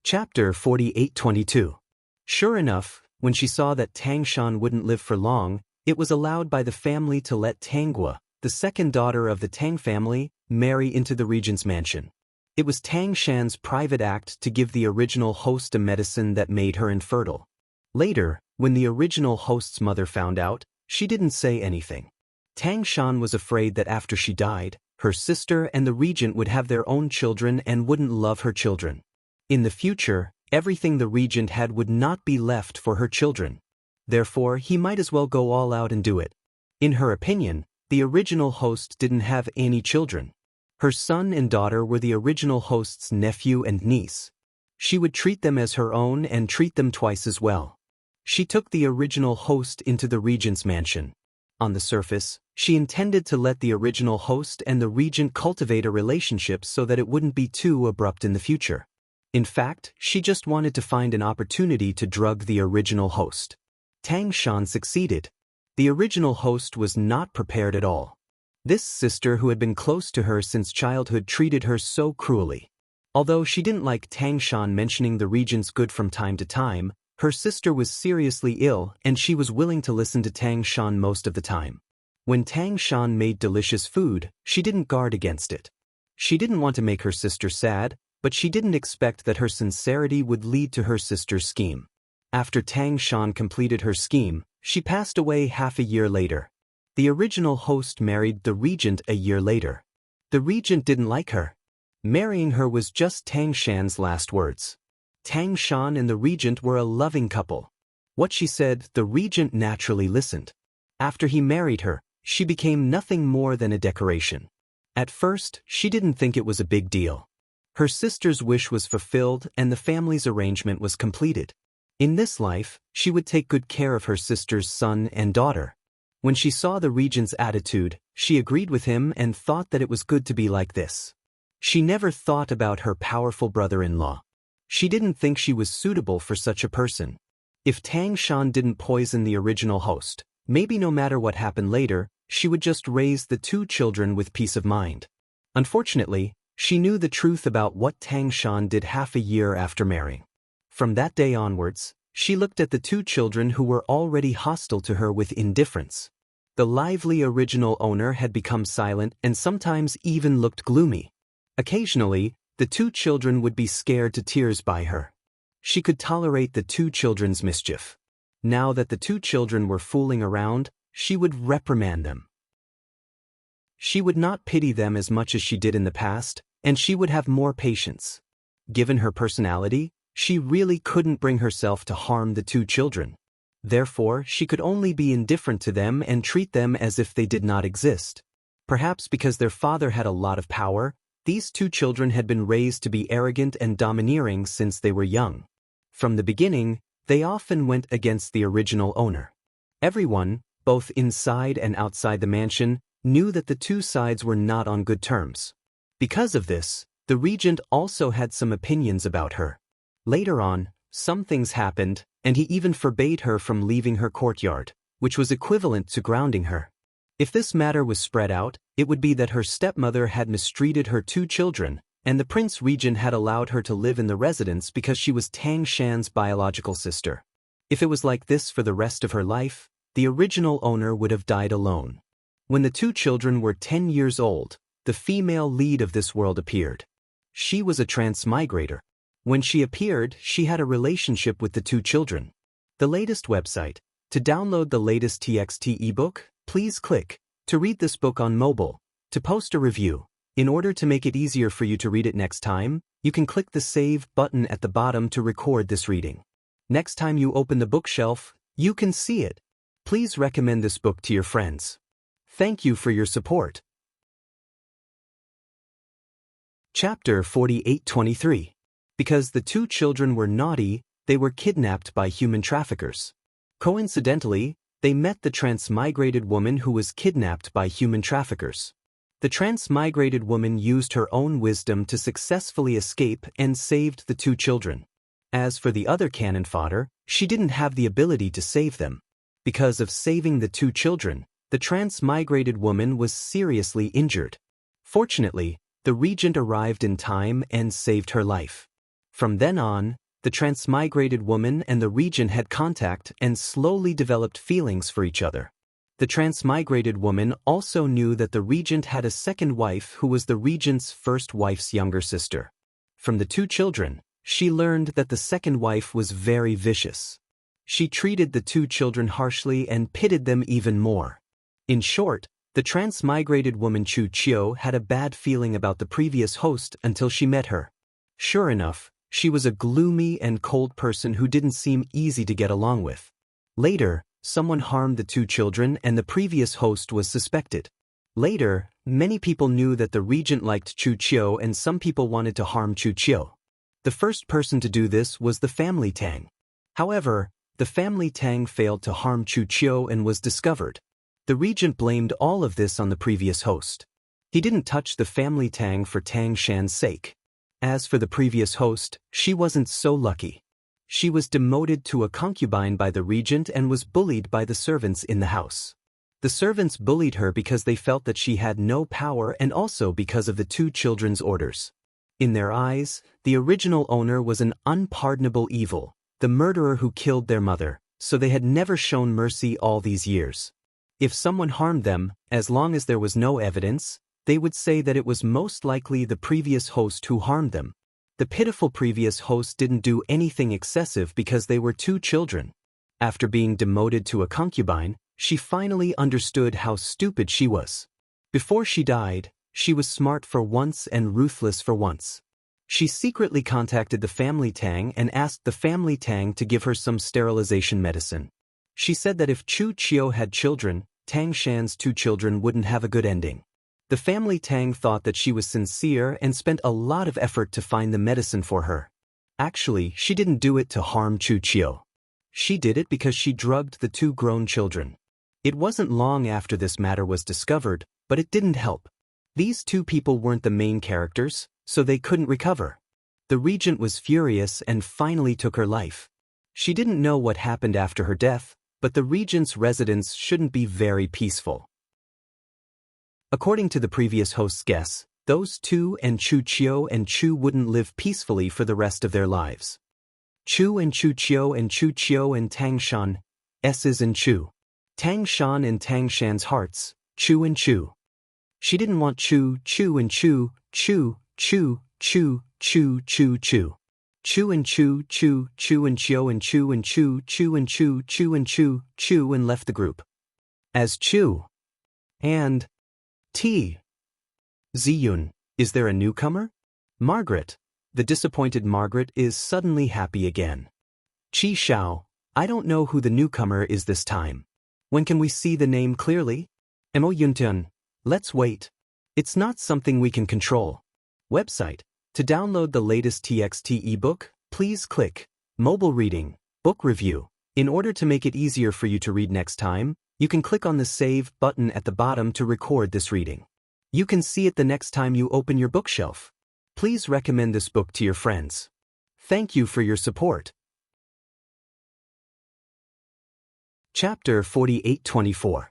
Chapter 48:22. Sure enough, when she saw that Tang Shan wouldn't live for long, it was allowed by the family to let Tanghua, the second daughter of the Tang family, marry into the regent's mansion. It was Tang Shan's private act to give the original host a medicine that made her infertile. Later, when the original host's mother found out, she didn't say anything. Tang Shan was afraid that after she died, her sister and the regent would have their own children and wouldn't love her children. In the future, everything the regent had would not be left for her children. Therefore, he might as well go all out and do it. In her opinion, the original host didn't have any children. Her son and daughter were the original host's nephew and niece. She would treat them as her own and treat them twice as well. She took the original host into the regent's mansion. On the surface, she intended to let the original host and the regent cultivate a relationship so that it wouldn't be too abrupt in the future. In fact, she just wanted to find an opportunity to drug the original host. Tang Shan succeeded. The original host was not prepared at all. This sister who had been close to her since childhood treated her so cruelly. Although she didn't like Tang Shan mentioning the regent's good from time to time, her sister was seriously ill and she was willing to listen to Tang Shan most of the time. When Tang Shan made delicious food, she didn't guard against it. She didn't want to make her sister sad, but she didn't expect that her sincerity would lead to her sister's scheme. After Tang Shan completed her scheme, she passed away half a year later. The original host married the regent a year later. The regent didn't like her. Marrying her was just Tang Shan's last words. Tang Shan and the regent were a loving couple. What she said, the regent naturally listened. After he married her, she became nothing more than a decoration. At first, she didn't think it was a big deal. Her sister's wish was fulfilled and the family's arrangement was completed. In this life, she would take good care of her sister's son and daughter. When she saw the regent's attitude, she agreed with him and thought that it was good to be like this. She never thought about her powerful brother-in-law. She didn't think she was suitable for such a person. If Tang Shan didn't poison the original host, maybe no matter what happened later, she would just raise the two children with peace of mind. Unfortunately, she knew the truth about what Tang Shan did half a year after marrying. From that day onwards, she looked at the two children who were already hostile to her with indifference. The lively original owner had become silent and sometimes even looked gloomy. Occasionally, the two children would be scared to tears by her. She could tolerate the two children's mischief. Now that the two children were fooling around, she would reprimand them. She would not pity them as much as she did in the past, and she would have more patience. Given her personality, she really couldn't bring herself to harm the two children. Therefore, she could only be indifferent to them and treat them as if they did not exist. Perhaps because their father had a lot of power, these two children had been raised to be arrogant and domineering since they were young. From the beginning, they often went against the original owner. Everyone, both inside and outside the mansion, knew that the two sides were not on good terms. Because of this, the regent also had some opinions about her. Later on, some things happened, and he even forbade her from leaving her courtyard, which was equivalent to grounding her. If this matter was spread out, it would be that her stepmother had mistreated her two children, and the prince regent had allowed her to live in the residence because she was Tang Shan's biological sister. If it was like this for the rest of her life, the original owner would have died alone. When the two children were 10 years old, the female lead of this world appeared. She was a transmigrator. When she appeared, she had a relationship with the two children. The latest website. To download the latest TXT ebook, please click. To read this book on mobile. To post a review. In order to make it easier for you to read it next time, you can click the Save button at the bottom to record this reading. Next time you open the bookshelf, you can see it. Please recommend this book to your friends. Thank you for your support. Chapter 48:23. Because the two children were naughty, they were kidnapped by human traffickers. Coincidentally, they met the transmigrated woman who was kidnapped by human traffickers. The transmigrated woman used her own wisdom to successfully escape and saved the two children. As for the other cannon fodder, she didn't have the ability to save them. Because of saving the two children, the transmigrated woman was seriously injured. Fortunately, the regent arrived in time and saved her life. From then on, the transmigrated woman and the regent had contact and slowly developed feelings for each other. The transmigrated woman also knew that the regent had a second wife who was the regent's first wife's younger sister. From the two children, she learned that the second wife was very vicious. She treated the two children harshly and pitted them even more. In short, the transmigrated woman Chu Chiu had a bad feeling about the previous host until she met her. Sure enough, she was a gloomy and cold person who didn't seem easy to get along with. Later, someone harmed the two children and the previous host was suspected. Later, many people knew that the regent liked Chu Chiu and some people wanted to harm Chu Chiu. The first person to do this was the family Tang. However, the family Tang failed to harm Chu Chiu and was discovered. The regent blamed all of this on the previous host. He didn't touch the family Tang for Tang Shan's sake. As for the previous host, she wasn't so lucky. She was demoted to a concubine by the regent and was bullied by the servants in the house. The servants bullied her because they felt that she had no power and also because of the two children's orders. In their eyes, the original owner was an unpardonable evil, the murderer who killed their mother, so they had never shown mercy all these years. If someone harmed them, as long as there was no evidence, they would say that it was most likely the previous host who harmed them. The pitiful previous host didn't do anything excessive because they were two children. After being demoted to a concubine, she finally understood how stupid she was. Before she died, she was smart for once and ruthless for once. She secretly contacted the family Tang and asked the family Tang to give her some sterilization medicine. She said that if Chu Chiu had children, Tang Shan's two children wouldn't have a good ending. The family Tang thought that she was sincere and spent a lot of effort to find the medicine for her. Actually, she didn't do it to harm Chu Chiu. She did it because she drugged the two grown children. It wasn't long after this matter was discovered, but it didn't help. These two people weren't the main characters, so they couldn't recover. The regent was furious and finally took her life. She didn't know what happened after her death, but the regent's residence shouldn't be very peaceful. According to the previous host's guess, those two and Chu Chiu and Chu wouldn't live peacefully for the rest of their lives. Chu and Chu Chiu and Chu Chiu and Tang Shan, S's and Chu. Tang Shan and Tang Shan's hearts, Chu and Chu. She didn't want Chu, Chu and Chu, Chu, Chu, Chu, Chu, Chu, Chu. Chu and Chu, Chu, Chu and Chiu and Chu and Chu, Chu and Chu, Chu and Chu, Chu and left the group. As Chu. And T. Ziyun, is there a newcomer? Margaret, the disappointed Margaret, is suddenly happy again. Qi Xiao, I don't know who the newcomer is this time. When can we see the name clearly? Mo Yuntun, let's wait. It's not something we can control. Website, to download the latest TXT ebook, please click Mobile Reading, Book Review. In order to make it easier for you to read next time, you can click on the Save button at the bottom to record this reading. You can see it the next time you open your bookshelf. Please recommend this book to your friends. Thank you for your support. Chapter 48-24.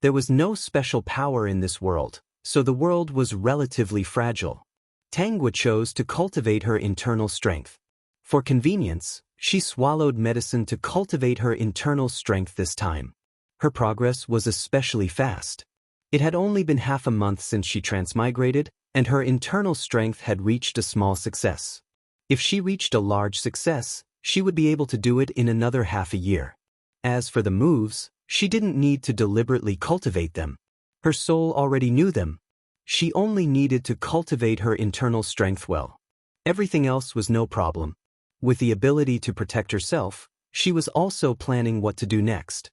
There was no special power in this world, so the world was relatively fragile. Tangwa chose to cultivate her internal strength. For convenience, she swallowed medicine to cultivate her internal strength this time. Her progress was especially fast. It had only been half a month since she transmigrated, and her internal strength had reached a small success. If she reached a large success, she would be able to do it in another half a year. As for the moves, she didn't need to deliberately cultivate them. Her soul already knew them. She only needed to cultivate her internal strength well. Everything else was no problem. With the ability to protect herself, she was also planning what to do next.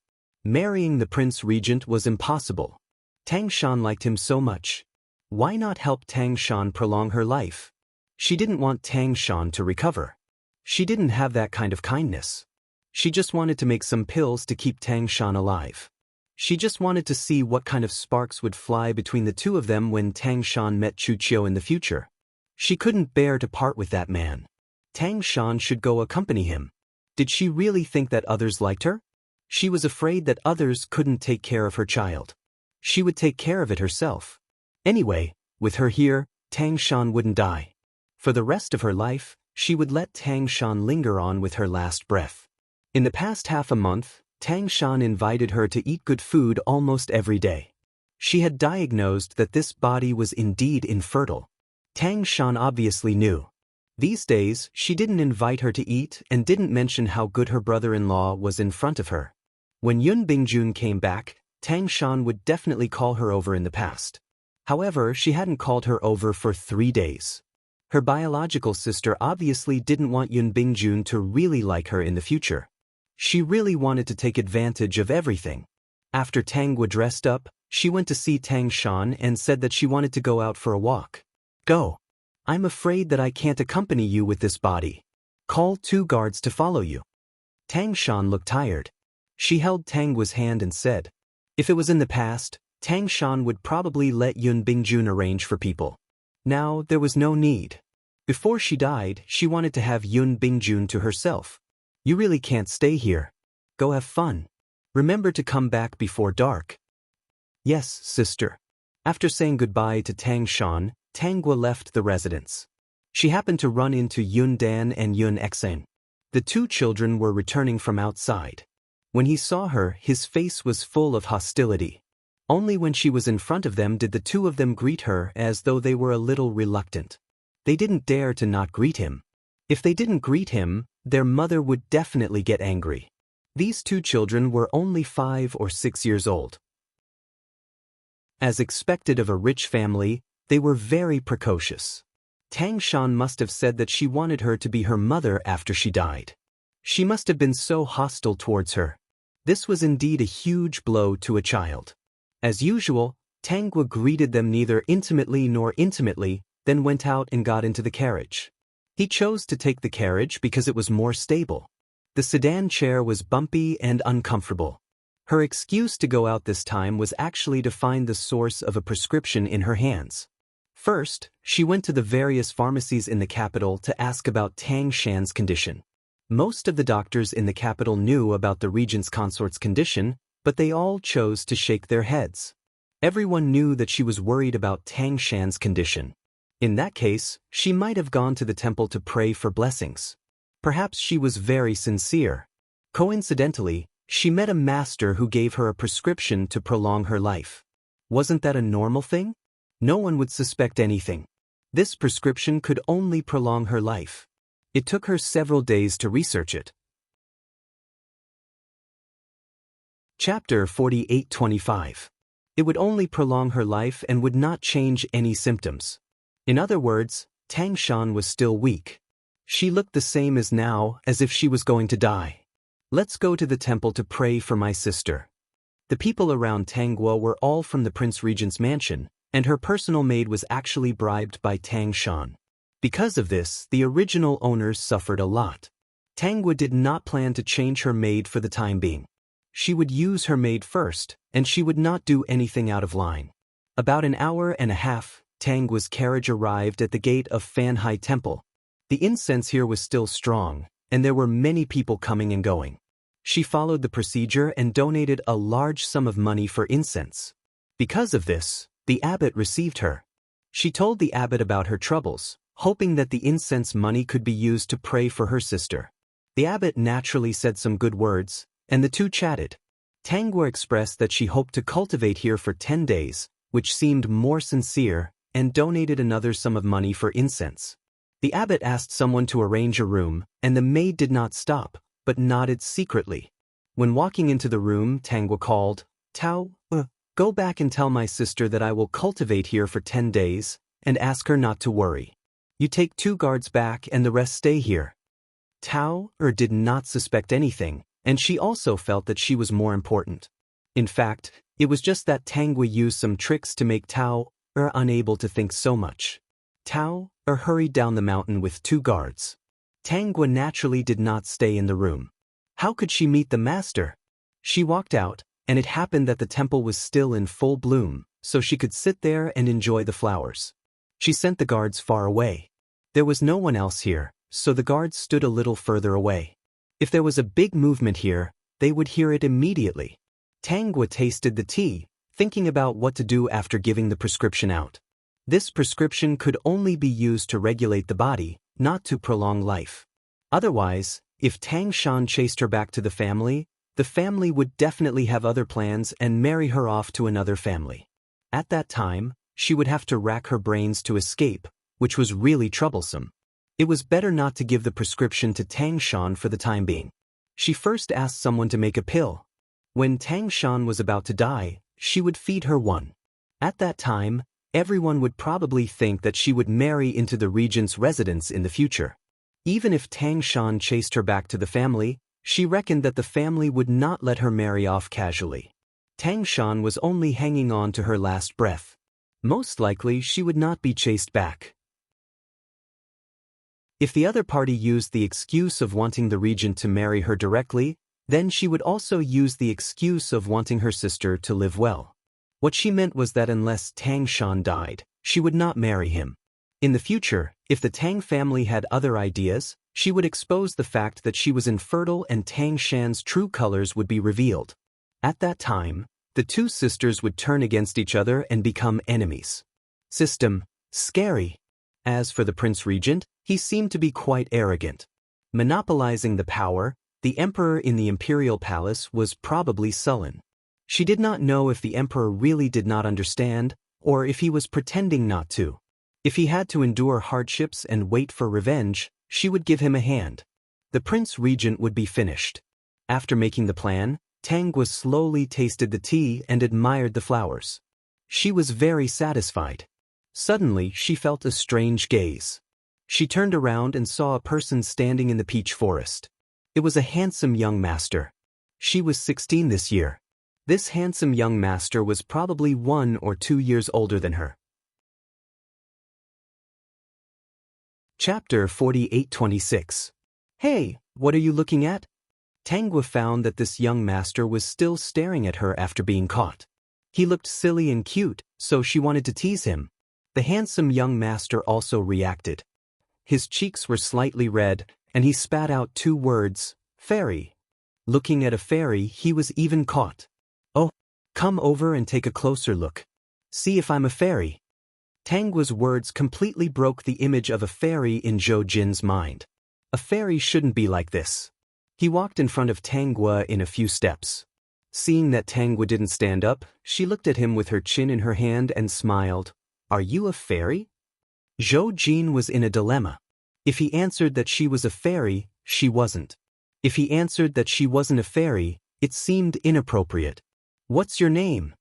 Marrying the Prince Regent was impossible. Tang Shan liked him so much. Why not help Tang Shan prolong her life? She didn't want Tang Shan to recover. She didn't have that kind of kindness. She just wanted to make some pills to keep Tang Shan alive. She just wanted to see what kind of sparks would fly between the two of them when Tang Shan met Chu Qiu in the future. She couldn't bear to part with that man. Tang Shan should go accompany him. Did she really think that others liked her? She was afraid that others couldn't take care of her child. She would take care of it herself. Anyway, with her here, Tang Shan wouldn't die. For the rest of her life, she would let Tang Shan linger on with her last breath. In the past half a month, Tang Shan invited her to eat good food almost every day. She had diagnosed that this body was indeed infertile. Tang Shan obviously knew. These days, she didn't invite her to eat and didn't mention how good her brother-in-law was in front of her. When Yun Bingjun came back, Tang Shan would definitely call her over in the past. However, she hadn't called her over for 3 days. Her biological sister obviously didn't want Yun Bingjun to really like her in the future. She really wanted to take advantage of everything. After Tangwa dressed up, she went to see Tang Shan and said that she wanted to go out for a walk. Go. I'm afraid that I can't accompany you with this body. Call 2 guards to follow you. Tang Shan looked tired. She held Tangwa's hand and said, if it was in the past, Tang Shan would probably let Yun Bingjun arrange for people. Now, there was no need. Before she died, she wanted to have Yun Bingjun to herself. You really can't stay here. Go have fun. Remember to come back before dark. Yes, sister. After saying goodbye to Tang Shan, Tangwa left the residence. She happened to run into Yun Dan and Yun Xen. The 2 children were returning from outside. When he saw her, his face was full of hostility. Only when she was in front of them did the 2 of them greet her as though they were a little reluctant. They didn't dare to not greet him. If they didn't greet him, their mother would definitely get angry. These 2 children were only 5 or 6 years old. As expected of a rich family, they were very precocious. Tang Shan must have said that she wanted her to be her mother after she died. She must have been so hostile towards her. This was indeed a huge blow to a child. As usual, Tangwa greeted them neither intimately nor intimately, then went out and got into the carriage. He chose to take the carriage because it was more stable. The sedan chair was bumpy and uncomfortable. Her excuse to go out this time was actually to find the source of a prescription in her hands. First, she went to the various pharmacies in the capital to ask about Tang Shan's condition. Most of the doctors in the capital knew about the regent's consort's condition, but they all chose to shake their heads. Everyone knew that she was worried about Tang Shan's condition. In that case, she might have gone to the temple to pray for blessings. Perhaps she was very sincere. Coincidentally, she met a master who gave her a prescription to prolong her life. Wasn't that a normal thing? No one would suspect anything. This prescription could only prolong her life. It took her several days to research it. Chapter 48-25. It would only prolong her life and would not change any symptoms. In other words, Tang Shan was still weak. She looked the same as now, as if she was going to die. Let's go to the temple to pray for my sister. The people around Tangwa were all from the Prince Regent's mansion, and her personal maid was actually bribed by Tang Shan. Because of this, the original owners suffered a lot. Tangwa did not plan to change her maid for the time being. She would use her maid first, and she would not do anything out of line. About an hour and a half, Tangwa's carriage arrived at the gate of Fanhai Temple. The incense here was still strong, and there were many people coming and going. She followed the procedure and donated a large sum of money for incense. Because of this, the abbot received her. She told the abbot about her troubles, hoping that the incense money could be used to pray for her sister. The abbot naturally said some good words, and the 2 chatted. Tangwa expressed that she hoped to cultivate here for 10 days, which seemed more sincere, and donated another sum of money for incense. The abbot asked someone to arrange a room, and the maid did not stop, but nodded secretly. When walking into the room, Tangwa called, Tao, go back and tell my sister that I will cultivate here for 10 days, and ask her not to worry. You take 2 guards back and the rest stay here. Tao did not suspect anything, and she also felt that she was more important. In fact, it was just that Tangwa used some tricks to make Tao unable to think so much. Tao hurried down the mountain with 2 guards. Tangwa naturally did not stay in the room. How could she meet the master? She walked out, and it happened that the temple was still in full bloom, so she could sit there and enjoy the flowers. She sent the guards far away. There was no one else here, so the guards stood a little further away. If there was a big movement here, they would hear it immediately. Tangwa tasted the tea, thinking about what to do after giving the prescription out. This prescription could only be used to regulate the body, not to prolong life. Otherwise, if Tang Shan chased her back to the family would definitely have other plans and marry her off to another family. At that time, she would have to rack her brains to escape, which was really troublesome. It was better not to give the prescription to Tang Shan for the time being. She first asked someone to make a pill. When Tang Shan was about to die, she would feed her one. At that time, everyone would probably think that she would marry into the regent's residence in the future. Even if Tang Shan chased her back to the family, she reckoned that the family would not let her marry off casually. Tang Shan was only hanging on to her last breath. Most likely she would not be chased back. If the other party used the excuse of wanting the regent to marry her directly, then she would also use the excuse of wanting her sister to live well. What she meant was that unless Tang Shan died, she would not marry him. In the future, if the Tang family had other ideas, she would expose the fact that she was infertile and Tang Shan's true colors would be revealed. At that time, the two sisters would turn against each other and become enemies. System, scary. As for the Prince Regent, he seemed to be quite arrogant. Monopolizing the power, the emperor in the imperial palace was probably sullen. She did not know if the emperor really did not understand, or if he was pretending not to. If he had to endure hardships and wait for revenge, she would give him a hand. The Prince Regent would be finished. After making the plan, Tangwa slowly tasted the tea and admired the flowers. She was very satisfied. Suddenly, she felt a strange gaze. She turned around and saw a person standing in the peach forest. It was a handsome young master. She was 16 this year. This handsome young master was probably 1 or 2 years older than her. Chapter 48-26. Hey, what are you looking at? Tangwa found that this young master was still staring at her after being caught. He looked silly and cute, so she wanted to tease him. The handsome young master also reacted. His cheeks were slightly red, and he spat out 2 words, fairy. Looking at a fairy, he was even caught. Oh, come over and take a closer look. See if I'm a fairy. Tangwa's words completely broke the image of a fairy in Zhou Jin's mind. A fairy shouldn't be like this. He walked in front of Tangwa in a few steps. Seeing that Tangwa didn't stand up, she looked at him with her chin in her hand and smiled. Are you a fairy? Zhou Jin was in a dilemma. If he answered that she was a fairy, she wasn't. If he answered that she wasn't a fairy, it seemed inappropriate. What's your name?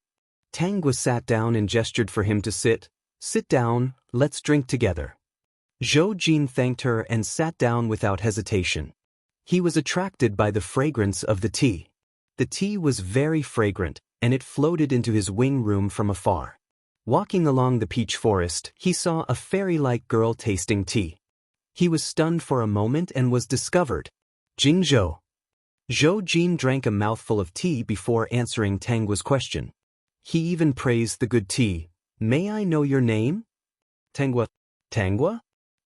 Tangwa sat down and gestured for him to sit. Sit down, let's drink together. Zhou Jin thanked her and sat down without hesitation. He was attracted by the fragrance of the tea. The tea was very fragrant, and it floated into his wing room from afar. Walking along the peach forest, he saw a fairy-like girl tasting tea. He was stunned for a moment and was discovered. Jingzhou. Zhou Jin drank a mouthful of tea before answering Tangwa's question. He even praised the good tea. May I know your name? Tangwa. Tangwa?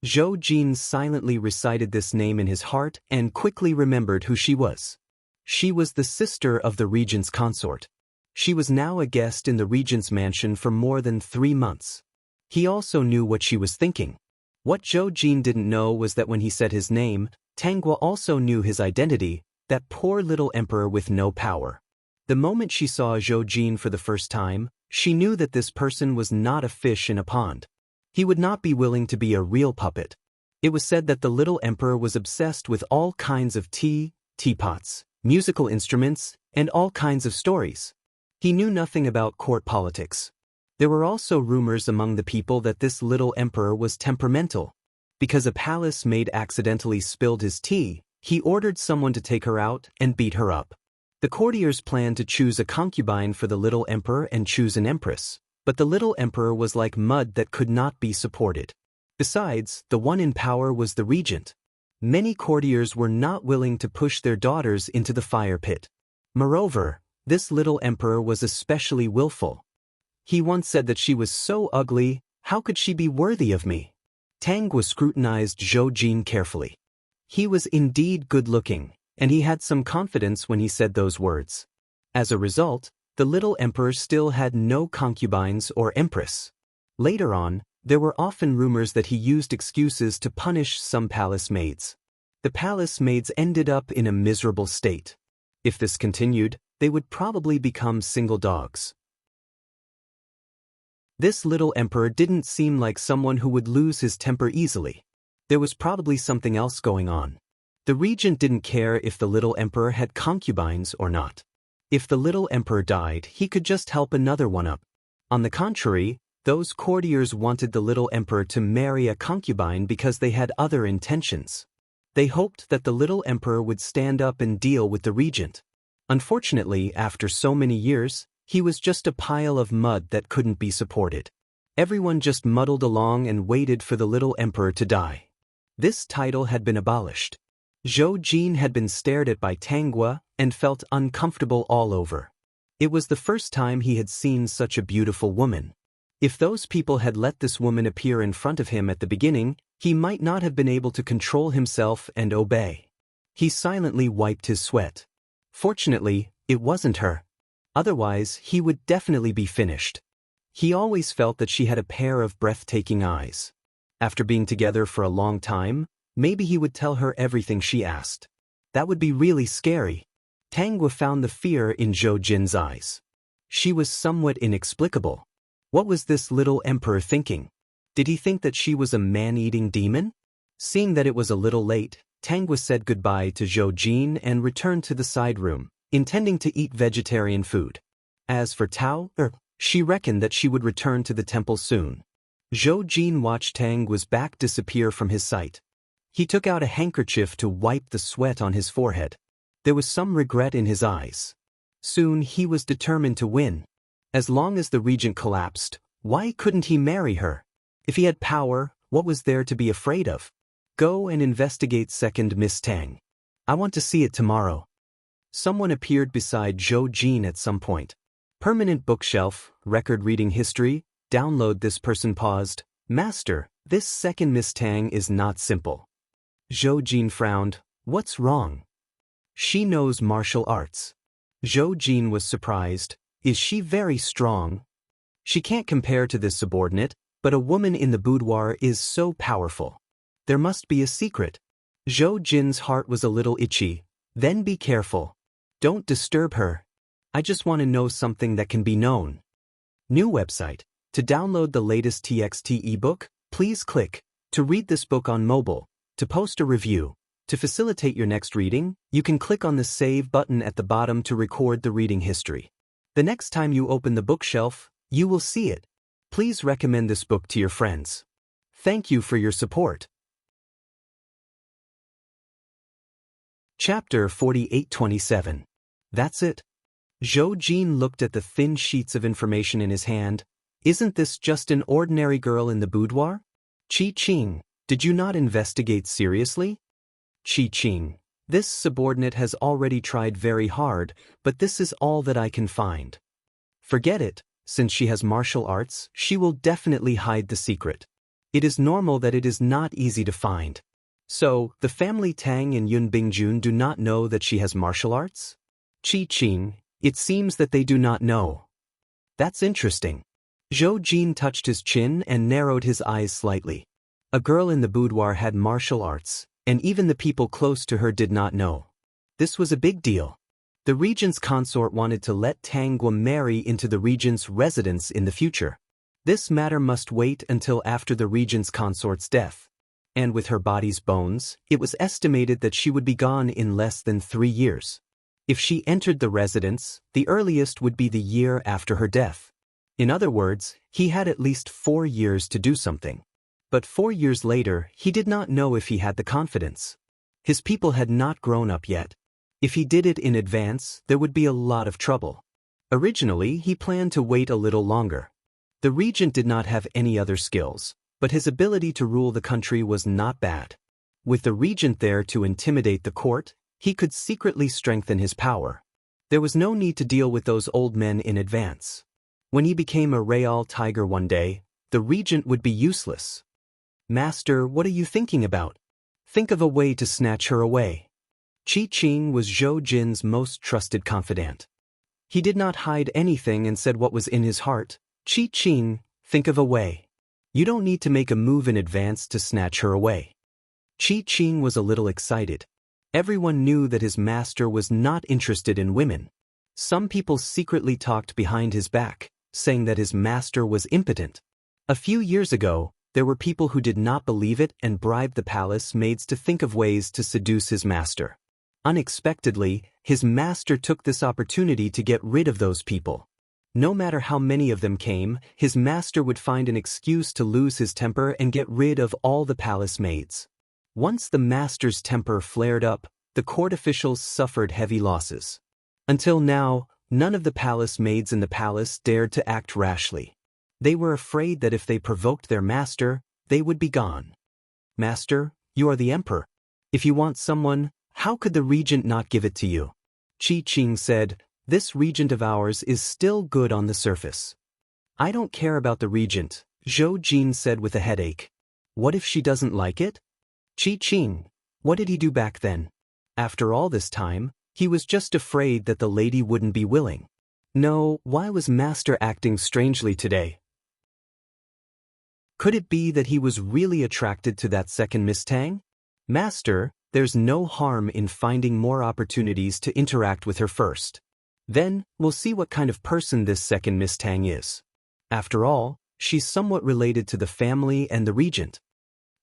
Zhou Jin silently recited this name in his heart and quickly remembered who she was. She was the sister of the regent's consort. She was now a guest in the regent's mansion for more than 3 months. He also knew what she was thinking. What Zhou Jin didn't know was that when he said his name, Tangwa also knew his identity, that poor little emperor with no power. The moment she saw Zhou Jin for the first time, she knew that this person was not a fish in a pond. He would not be willing to be a real puppet. It was said that the little emperor was obsessed with all kinds of tea, teapots, musical instruments, and all kinds of stories. He knew nothing about court politics. There were also rumors among the people that this little emperor was temperamental. Because a palace maid accidentally spilled his tea, he ordered someone to take her out and beat her up. The courtiers planned to choose a concubine for the little emperor and choose an empress, but the little emperor was like mud that could not be supported. Besides, the one in power was the regent. Many courtiers were not willing to push their daughters into the fire pit. Moreover, This little emperor was especially willful. He once said that she was so ugly, how could she be worthy of me? Tangwa scrutinized Zhou Jin carefully. He was indeed good-looking, and he had some confidence when he said those words. As a result, the little emperor still had no concubines or empress. Later on, there were often rumors that he used excuses to punish some palace maids. The palace maids ended up in a miserable state. If this continued, they would probably become single dogs. This little emperor didn't seem like someone who would lose his temper easily. There was probably something else going on. The regent didn't care if the little emperor had concubines or not. If the little emperor died, he could just help another one up. On the contrary, those courtiers wanted the little emperor to marry a concubine because they had other intentions. They hoped that the little emperor would stand up and deal with the regent. Unfortunately, after so many years, he was just a pile of mud that couldn't be supported. Everyone just muddled along and waited for the little emperor to die. This title had been abolished. Zhou Jin had been stared at by Tangwa and felt uncomfortable all over. It was the first time he had seen such a beautiful woman. If those people had let this woman appear in front of him at the beginning, he might not have been able to control himself and obey. He silently wiped his sweat. Fortunately, it wasn't her. Otherwise, he would definitely be finished. He always felt that she had a pair of breathtaking eyes. After being together for a long time, maybe he would tell her everything she asked. That would be really scary. Tangwa found the fear in Zhou Jin's eyes. She was somewhat inexplicable. What was this little emperor thinking? Did he think that she was a man-eating demon? Seeing that it was a little late, Tangwa said goodbye to Zhou Jin and returned to the side room, intending to eat vegetarian food. As for she reckoned that she would return to the temple soon. Zhou Jin watched Tangwa's back disappear from his sight. He took out a handkerchief to wipe the sweat on his forehead. There was some regret in his eyes. Soon he was determined to win. As long as the regent collapsed, why couldn't he marry her? If he had power, what was there to be afraid of? Go and investigate second Miss Tang. I want to see it tomorrow. Someone appeared beside Zhou Jin at some point. Permanent bookshelf, record reading history, download. This person paused. Master, this second Miss Tang is not simple. Zhou Jin frowned. What's wrong? She knows martial arts. Zhou Jin was surprised. Is she very strong? She can't compare to this subordinate, but a woman in the boudoir is so powerful. There must be a secret. Zhou Jin's heart was a little itchy. Then be careful. Don't disturb her. I just want to know something that can be known. New website. To download the latest TXT ebook, please click. To read this book on mobile. To post a review. To facilitate your next reading, you can click on the Save button at the bottom to record the reading history. The next time you open the bookshelf, you will see it. Please recommend this book to your friends. Thank you for your support. Chapter 4827. That's it. Zhou Jin looked at the thin sheets of information in his hand. Isn't this just an ordinary girl in the boudoir? Qi Qing, did you not investigate seriously? Qi Qing, this subordinate has already tried very hard, but this is all that I can find. Forget it, since she has martial arts, she will definitely hide the secret. It is normal that it is not easy to find. So, the family Tang and Yun Bingjun do not know that she has martial arts? Qi Qing, it seems that they do not know. That's interesting. Zhou Jin touched his chin and narrowed his eyes slightly. A girl in the boudoir had martial arts, and even the people close to her did not know. This was a big deal. The regent's consort wanted to let Tangwa marry into the regent's residence in the future. This matter must wait until after the regent's consort's death. And with her body's bones, it was estimated that she would be gone in less than 3 years. If she entered the residence, the earliest would be the year after her death. In other words, he had at least 4 years to do something. But 4 years later, he did not know if he had the confidence. His people had not grown up yet. If he did it in advance, there would be a lot of trouble. Originally, he planned to wait a little longer. The regent did not have any other skills, but his ability to rule the country was not bad. With the regent there to intimidate the court, he could secretly strengthen his power. There was no need to deal with those old men in advance. When he became a real tiger one day, the regent would be useless. Master, what are you thinking about? Think of a way to snatch her away. Qi Qing was Zhou Jin's most trusted confidant. He did not hide anything and said what was in his heart. Qi Qing, think of a way. You don't need to make a move in advance to snatch her away. Qi Qing was a little excited. Everyone knew that his master was not interested in women. Some people secretly talked behind his back, saying that his master was impotent. A few years ago, there were people who did not believe it and bribed the palace maids to think of ways to seduce his master. Unexpectedly, his master took this opportunity to get rid of those people. No matter how many of them came, his master would find an excuse to lose his temper and get rid of all the palace maids. Once the master's temper flared up, the court officials suffered heavy losses. Until now, none of the palace maids in the palace dared to act rashly. They were afraid that if they provoked their master, they would be gone. Master, you are the emperor. If you want someone, how could the regent not give it to you? Qi Qing said, this regent of ours is still good on the surface. I don't care about the regent, Zhou Jin said with a headache. What if she doesn't like it? Qi Qing, what did he do back then? After all this time, he was just afraid that the lady wouldn't be willing. No, why was Master acting strangely today? Could it be that he was really attracted to that second Miss Tang? Master, there's no harm in finding more opportunities to interact with her first. Then, we'll see what kind of person this second Miss Tang is. After all, she's somewhat related to the family and the regent.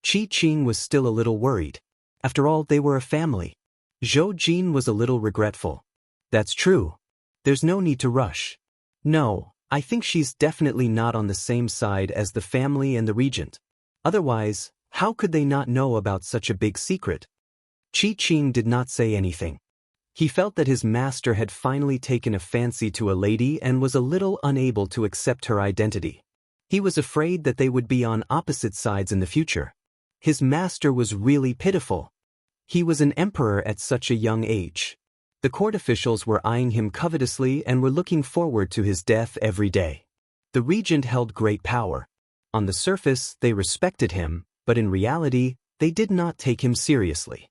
Qi Qing was still a little worried. After all, they were a family. Zhou Jin was a little regretful. That's true. There's no need to rush. No, I think she's definitely not on the same side as the family and the regent. Otherwise, how could they not know about such a big secret? Qi Qing did not say anything. He felt that his master had finally taken a fancy to a lady and was a little unable to accept her identity. He was afraid that they would be on opposite sides in the future. His master was really pitiful. He was an emperor at such a young age. The court officials were eyeing him covetously and were looking forward to his death every day. The regent held great power. On the surface, they respected him, but in reality, they did not take him seriously.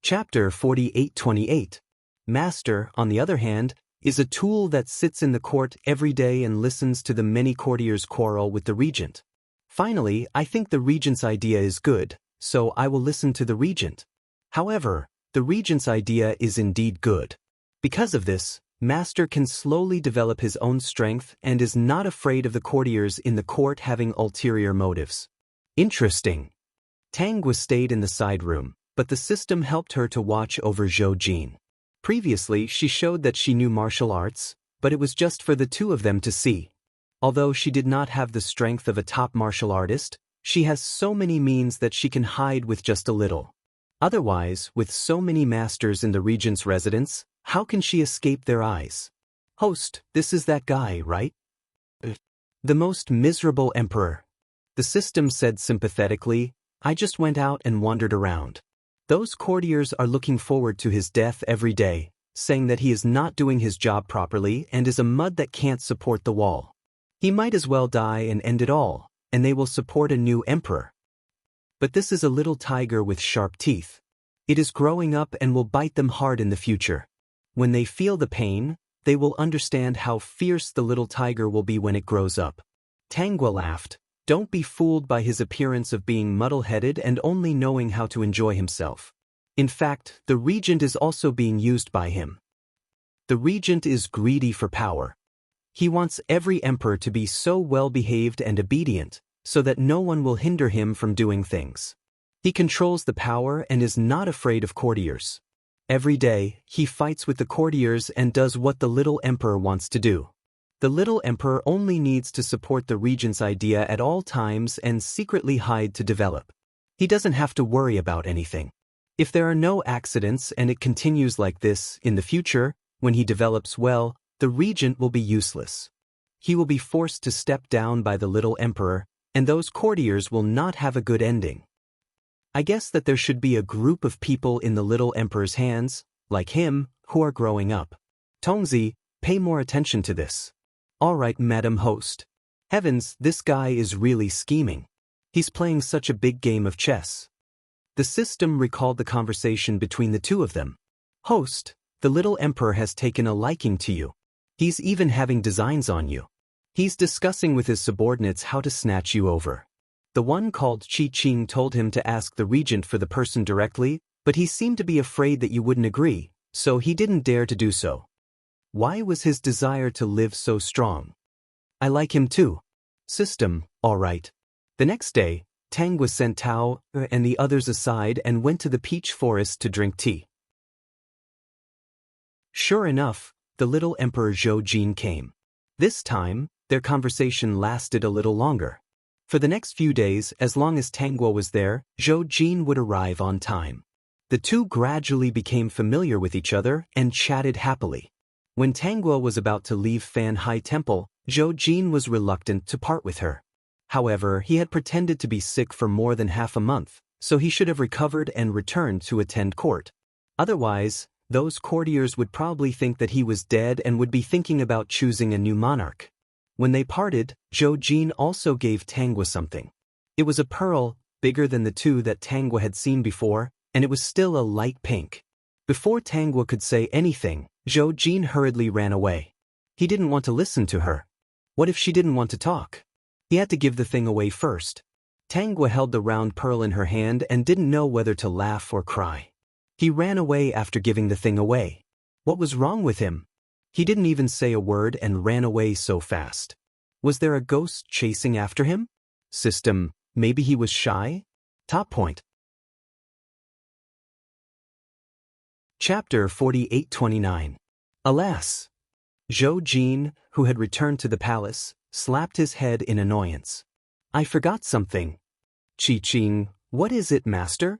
Chapter 48:28. Master, on the other hand, is a tool that sits in the court every day and listens to the many courtiers quarrel with the regent. Finally, I think the regent's idea is good, so I will listen to the regent. However, the regent's idea is indeed good. Because of this, Master can slowly develop his own strength and is not afraid of the courtiers in the court having ulterior motives. Interesting. Tang was stayed in the side room, but the system helped her to watch over Zhou Jin. Previously, she showed that she knew martial arts, but it was just for the two of them to see. Although she did not have the strength of a top martial artist, she has so many means that she can hide with just a little. Otherwise, with so many masters in the regent's residence, how can she escape their eyes? Host, this is that guy, right? The most miserable emperor. The system said sympathetically, I just went out and wandered around. Those courtiers are looking forward to his death every day, saying that he is not doing his job properly and is a mud that can't support the wall. He might as well die and end it all, and they will support a new emperor. But this is a little tiger with sharp teeth. It is growing up and will bite them hard in the future. When they feel the pain, they will understand how fierce the little tiger will be when it grows up. Tangua laughed. Don't be fooled by his appearance of being muddle-headed and only knowing how to enjoy himself. In fact, the regent is also being used by him. The regent is greedy for power. He wants every emperor to be so well-behaved and obedient, so that no one will hinder him from doing things. He controls the power and is not afraid of courtiers. Every day, he fights with the courtiers and does what the little emperor wants to do. The little emperor only needs to support the regent's idea at all times and secretly hide to develop. He doesn't have to worry about anything. If there are no accidents and it continues like this in the future, when he develops well, the regent will be useless. He will be forced to step down by the little emperor, and those courtiers will not have a good ending. I guess that there should be a group of people in the little emperor's hands, like him, who are growing up. Tongzi, pay more attention to this. All right, Madam Host. Heavens, this guy is really scheming. He's playing such a big game of chess. The system recalled the conversation between the two of them. Host, the little emperor has taken a liking to you. He's even having designs on you. He's discussing with his subordinates how to snatch you over. The one called Qi told him to ask the regent for the person directly, but he seemed to be afraid that you wouldn't agree, so he didn't dare to do so. Why was his desire to live so strong? I like him too. System, all right. The next day, Tang was sent Tao and the others aside and went to the peach forest to drink tea. Sure enough, the little Emperor Zhou Jin came. This time, their conversation lasted a little longer. For the next few days, as long as Tangguo was there, Zhou Jin would arrive on time. The two gradually became familiar with each other and chatted happily. When Tangguo was about to leave Fan Hai Temple, Zhou Jin was reluctant to part with her. However, he had pretended to be sick for more than half a month, so he should have recovered and returned to attend court. Otherwise, those courtiers would probably think that he was dead and would be thinking about choosing a new monarch. When they parted, Zhou Jin also gave Tangguo something. It was a pearl, bigger than the two that Tangguo had seen before, and it was still a light pink. Before Tangguo could say anything, Zhou Jin hurriedly ran away. He didn't want to listen to her. What if she didn't want to talk? He had to give the thing away first. Tangguo held the round pearl in her hand and didn't know whether to laugh or cry. He ran away after giving the thing away. What was wrong with him? He didn't even say a word and ran away so fast. Was there a ghost chasing after him? System, maybe he was shy? Top point. Chapter 48-29. Alas! Zhou Jin, who had returned to the palace, slapped his head in annoyance. I forgot something. Qi, what is it, master?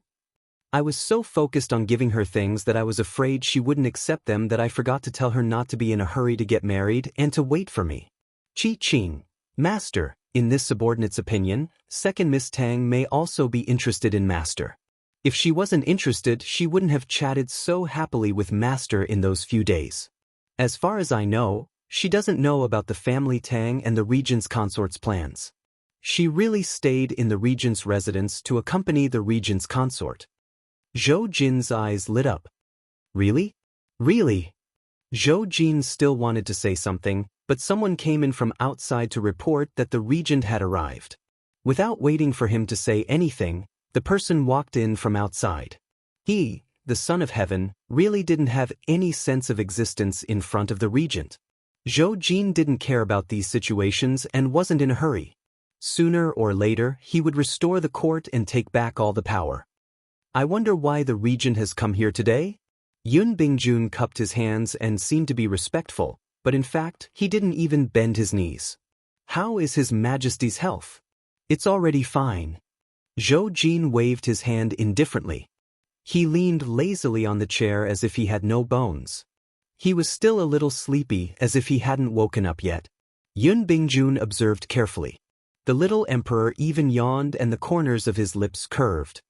I was so focused on giving her things that I was afraid she wouldn't accept them that I forgot to tell her not to be in a hurry to get married and to wait for me. Qi, master, in this subordinate's opinion, second Miss Tang may also be interested in master. If she wasn't interested, she wouldn't have chatted so happily with master in those few days. As far as I know, she doesn't know about the family Tang and the regent's consort's plans. She really stayed in the regent's residence to accompany the regent's consort. Zhou Jin's eyes lit up. Really? Really? Zhou Jin still wanted to say something, but someone came in from outside to report that the regent had arrived. Without waiting for him to say anything, the person walked in from outside. He, the son of heaven, really didn't have any sense of existence in front of the regent. Zhou Jin didn't care about these situations and wasn't in a hurry. Sooner or later, he would restore the court and take back all the power. I wonder why the regent has come here today? Yun Bingjun cupped his hands and seemed to be respectful, but in fact, he didn't even bend his knees. How is His Majesty's health? It's already fine. Zhou Jin waved his hand indifferently. He leaned lazily on the chair as if he had no bones. He was still a little sleepy, as if he hadn't woken up yet. Yun Bingjun observed carefully. The little emperor even yawned and the corners of his lips curved.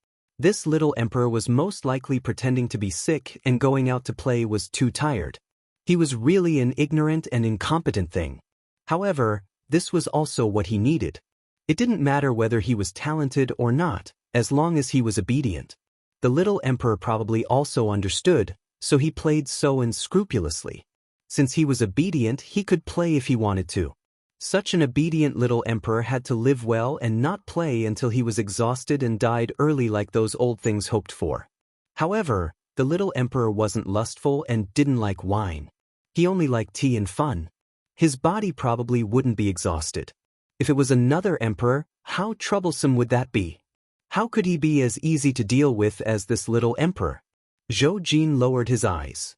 This little emperor was most likely pretending to be sick and going out to play was too tired. He was really an ignorant and incompetent thing. However, this was also what he needed. It didn't matter whether he was talented or not, as long as he was obedient. The little emperor probably also understood, so he played so unscrupulously. Since he was obedient, he could play if he wanted to. Such an obedient little emperor had to live well and not play until he was exhausted and died early like those old things hoped for. However, the little emperor wasn't lustful and didn't like wine. He only liked tea and fun. His body probably wouldn't be exhausted. If it was another emperor, how troublesome would that be? How could he be as easy to deal with as this little emperor? Zhou Jin lowered his eyes.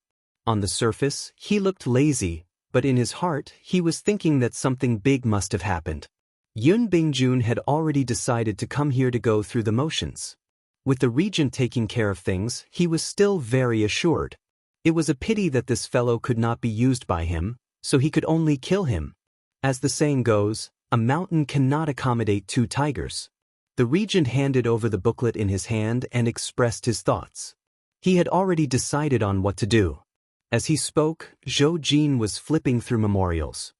On the surface, he looked lazy, but in his heart, he was thinking that something big must have happened. Yun Bingjun had already decided to come here to go through the motions. With the regent taking care of things, he was still very assured. It was a pity that this fellow could not be used by him, so he could only kill him. As the saying goes, a mountain cannot accommodate two tigers. The regent handed over the booklet in his hand and expressed his thoughts. He had already decided on what to do. As he spoke, Zhou Jin was flipping through memorials.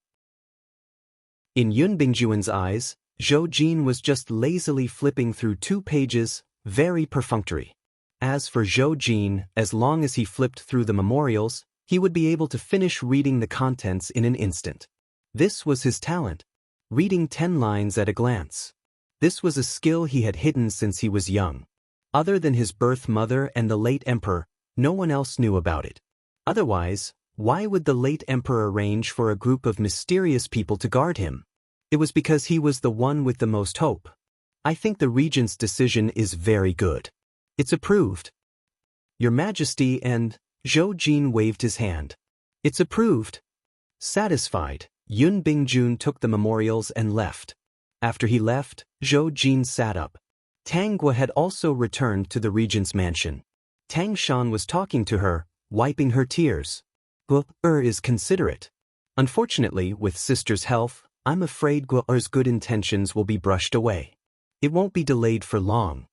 In Yun Bingjuan's eyes, Zhou Jin was just lazily flipping through 2 pages, very perfunctory. As for Zhou Jin, as long as he flipped through the memorials, he would be able to finish reading the contents in an instant. This was his talent. Reading 10 lines at a glance. This was a skill he had hidden since he was young. Other than his birth mother and the late emperor, no one else knew about it. Otherwise, why would the late emperor arrange for a group of mysterious people to guard him? It was because he was the one with the most hope. I think the regent's decision is very good. It's approved. Your Majesty, and Zhou Jin waved his hand. It's approved. Satisfied, Yun Bingjun took the memorials and left. After he left, Zhou Jin sat up. Tang Guo had also returned to the regent's mansion. Tang Shan was talking to her, wiping her tears. Guo is considerate. Unfortunately, with sister's health, I'm afraid Guo's good intentions will be brushed away. It won't be delayed for long.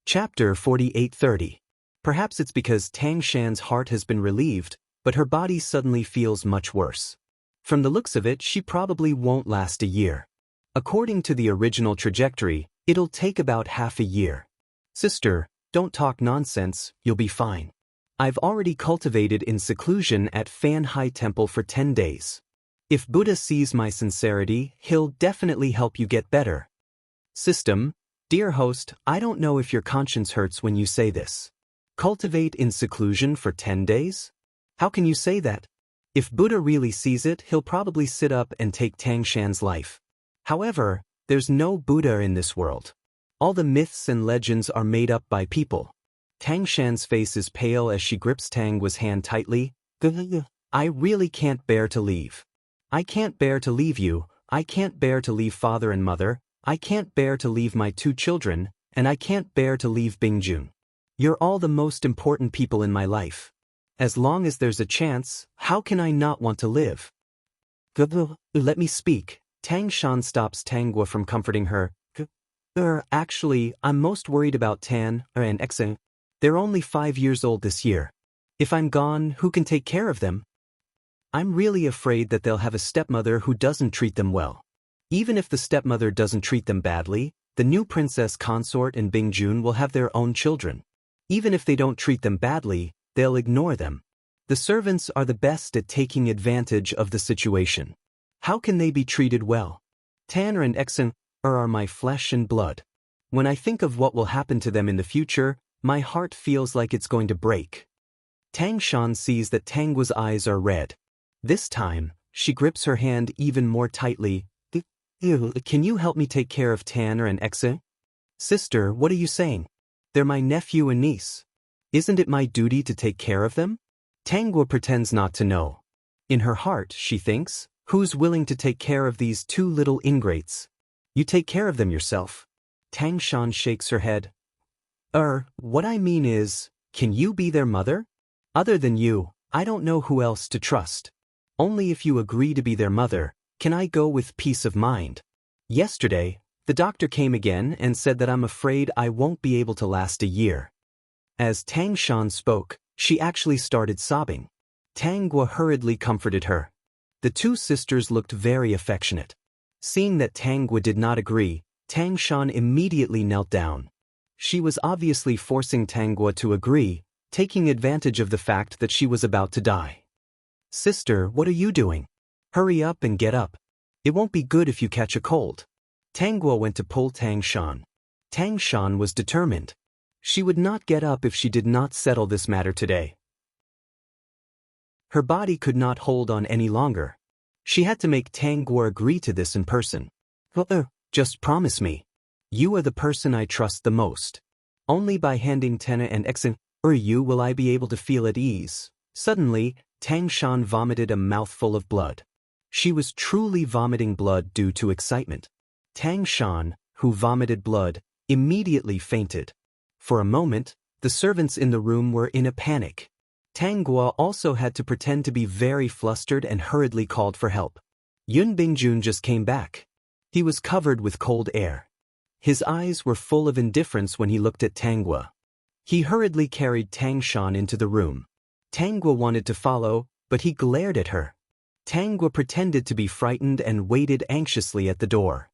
Chapter 48:30. Perhaps it's because Tang Shan's heart has been relieved, but her body suddenly feels much worse. From the looks of it, she probably won't last a year. According to the original trajectory, it'll take about half a year. Sister, don't talk nonsense, you'll be fine. I've already cultivated in seclusion at Fan Hai Temple for 10 days. If Buddha sees my sincerity, he'll definitely help you get better. System, dear host, I don't know if your conscience hurts when you say this. Cultivate in seclusion for 10 days? How can you say that? If Buddha really sees it, he'll probably sit up and take Tang Shan's life. However, there's no Buddha in this world. All the myths and legends are made up by people. Tang Shan's face is pale as she grips Tang Guo's hand tightly. I really can't bear to leave. I can't bear to leave you, I can't bear to leave father and mother, I can't bear to leave my 2 children, and I can't bear to leave Bingjun. You're all the most important people in my life. As long as there's a chance, how can I not want to live? Let me speak. Tang Shan stops Tang Guo from comforting her. Actually, I'm most worried about Tan and Exing. They're only 5 years old this year. If I'm gone, who can take care of them? I'm really afraid that they'll have a stepmother who doesn't treat them well. Even if the stepmother doesn't treat them badly, the new princess consort and Bingjun will have their own children. Even if they don't treat them badly, they'll ignore them. The servants are the best at taking advantage of the situation. How can they be treated well? Tanner and Exen are my flesh and blood. When I think of what will happen to them in the future, my heart feels like it's going to break. Tang Shan sees that Tang Guo's eyes are red. This time, she grips her hand even more tightly. Can you help me take care of Tanner and Exen? Sister, what are you saying? They're my nephew and niece. Isn't it my duty to take care of them? Tang Guo pretends not to know. In her heart, she thinks, who's willing to take care of these 2 little ingrates? You take care of them yourself. Tang Shan shakes her head. What I mean is, can you be their mother? Other than you, I don't know who else to trust. Only if you agree to be their mother, can I go with peace of mind. Yesterday, the doctor came again and said that I'm afraid I won't be able to last a year. As Tang Shan spoke, she actually started sobbing. Tang Guo hurriedly comforted her. The 2 sisters looked very affectionate. Seeing that Tang Guo did not agree, Tang Shan immediately knelt down. She was obviously forcing Tang Guo to agree, taking advantage of the fact that she was about to die. Sister, what are you doing? Hurry up and get up. It won't be good if you catch a cold. Tang Guo went to pull Tang Shan. Tang Shan was determined. She would not get up if she did not settle this matter today. Her body could not hold on any longer. She had to make Tang Guo agree to this in person. Just promise me. You are the person I trust the most. Only by handing Tena and Exen you will I be able to feel at ease. Suddenly, Tang Shan vomited a mouthful of blood. She was truly vomiting blood due to excitement. Tang Shan, who vomited blood, immediately fainted. For a moment, the servants in the room were in a panic. Tang Guo also had to pretend to be very flustered and hurriedly called for help. Yun Bingjun just came back. He was covered with cold air. His eyes were full of indifference when he looked at Tanggwa. He hurriedly carried Tangshan into the room. Tanggwa wanted to follow, but he glared at her. Tanggwa pretended to be frightened and waited anxiously at the door.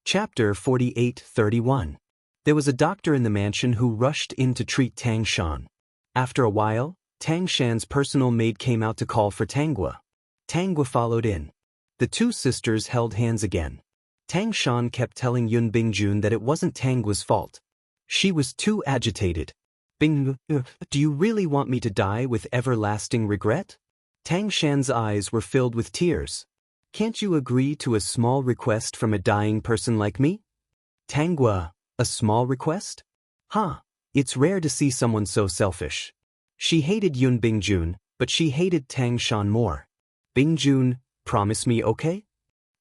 Chapter 48-31. There was a doctor in the mansion who rushed in to treat Tangshan. After a while, Tangshan's personal maid came out to call for Tanggwa. Tanggwa followed in. The two sisters held hands again. Tangshan kept telling Yun Bingjun that it wasn't Tanggwa's fault. She was too agitated. "Bing, do you really want me to die with everlasting regret?" Tangshan's eyes were filled with tears. "Can't you agree to a small request from a dying person like me?" Tanggwa, a small request? Huh, it's rare to see someone so selfish. She hated Yun Bingjun, but she hated Tangshan more. "Bingjun, promise me, okay?"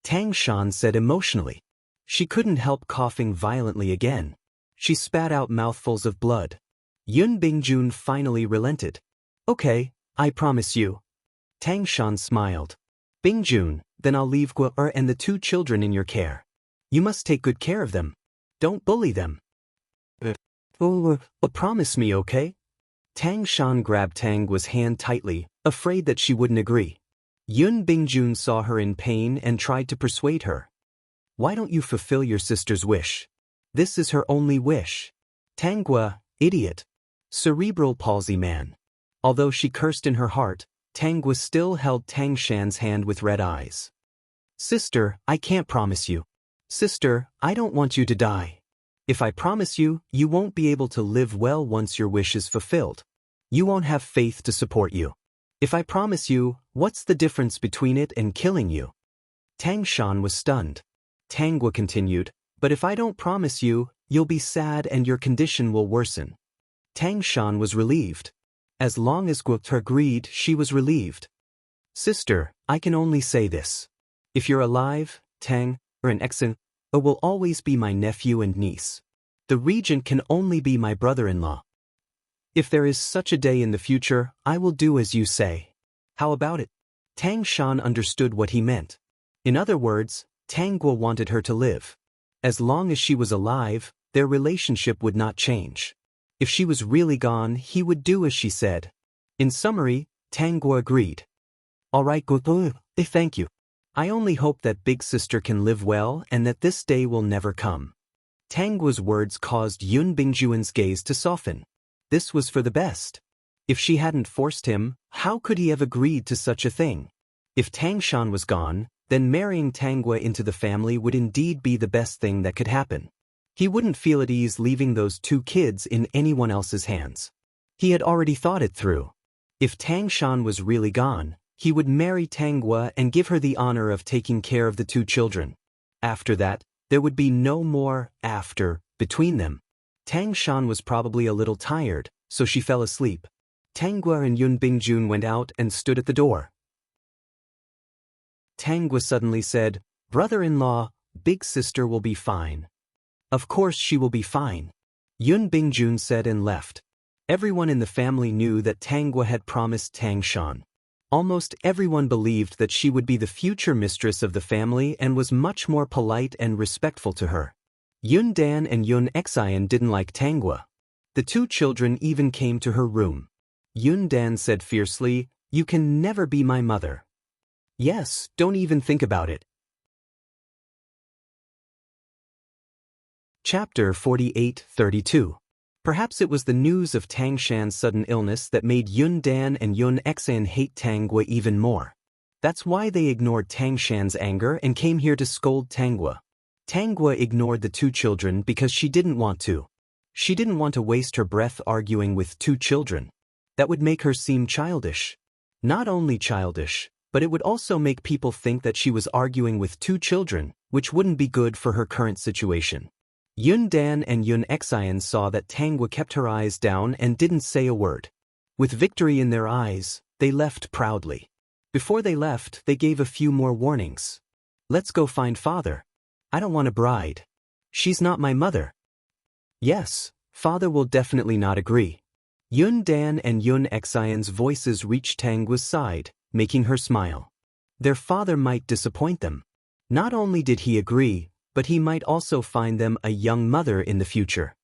Tangshan said emotionally. She couldn't help coughing violently again. She spat out mouthfuls of blood. Yun Bingjun finally relented. "Okay, I promise you." Tangshan smiled. "Bingjun, then I'll leave Gwa and the two children in your care. You must take good care of them. Don't bully them." Promise me, okay?" Tangshan grabbed Tanggwa's hand tightly, afraid that she wouldn't agree. Yun Bingjun saw her in pain and tried to persuade her. "Why don't you fulfill your sister's wish? This is her only wish." Tanggwa, idiot. Cerebral palsy man. Although she cursed in her heart, Tanggwa still held Tangshan's hand with red eyes. "Sister, I can't promise you. Sister, I don't want you to die. If I promise you, you won't be able to live well once your wish is fulfilled. You won't have faith to support you. If I promise you, what's the difference between it and killing you?" Tangshan was stunned. Tanggwa continued, "But if I don't promise you, you'll be sad and your condition will worsen." Tangshan was relieved. As long as Gwa agreed, she was relieved. "Sister, I can only say this. If you're alive, Tang, or an Exen, will always be my nephew and niece. The regent can only be my brother-in-law. If there is such a day in the future, I will do as you say. How about it?" Tangshan understood what he meant. In other words, Tanggwa wanted her to live. As long as she was alive, their relationship would not change. If she was really gone, he would do as she said. In summary, Tanggwa agreed. "All right, Gwa, thank you. I only hope that big sister can live well and that this day will never come." Tanggwa's words caused Yun Bingjun's gaze to soften. This was for the best. If she hadn't forced him, how could he have agreed to such a thing? If Tangshan was gone, then marrying Tanggwa into the family would indeed be the best thing that could happen. He wouldn't feel at ease leaving those two kids in anyone else's hands. He had already thought it through. If Tangshan was really gone, he would marry Tanggwa and give her the honor of taking care of the two children. After that, there would be no more after between them. Tangshan was probably a little tired, so she fell asleep. Tanggwa and Yun Bingjun went out and stood at the door. Tanggwa suddenly said, "Brother-in-law, big sister will be fine." "Of course she will be fine," Yun Bingjun said and left. Everyone in the family knew that Tanggwa had promised Tangshan. Almost everyone believed that she would be the future mistress of the family and was much more polite and respectful to her. Yun Dan and Yun Xian didn't like Tanggwa. The two children even came to her room. Yun Dan said fiercely, "You can never be my mother." "Yes, don't even think about it." Chapter 48-32. Perhaps it was the news of Tangshan's sudden illness that made Yun Dan and Yun Xian hate Tanggwa even more. That's why they ignored Tangshan's anger and came here to scold Tanggwa. Tanggwa ignored the two children because she didn't want to. She didn't want to waste her breath arguing with two children. That would make her seem childish. Not only childish, but it would also make people think that she was arguing with two children, which wouldn't be good for her current situation. Yun Dan and Yun Xian saw that Tanggwa kept her eyes down and didn't say a word. With victory in their eyes, they left proudly. Before they left, they gave a few more warnings. "Let's go find father. I don't want a bride. She's not my mother." "Yes, father will definitely not agree." Yun Dan and Yun Xian's voices reached Tanggwa's side, making her smile. Their father might disappoint them. Not only did he agree, but he might also find them a young mother in the future.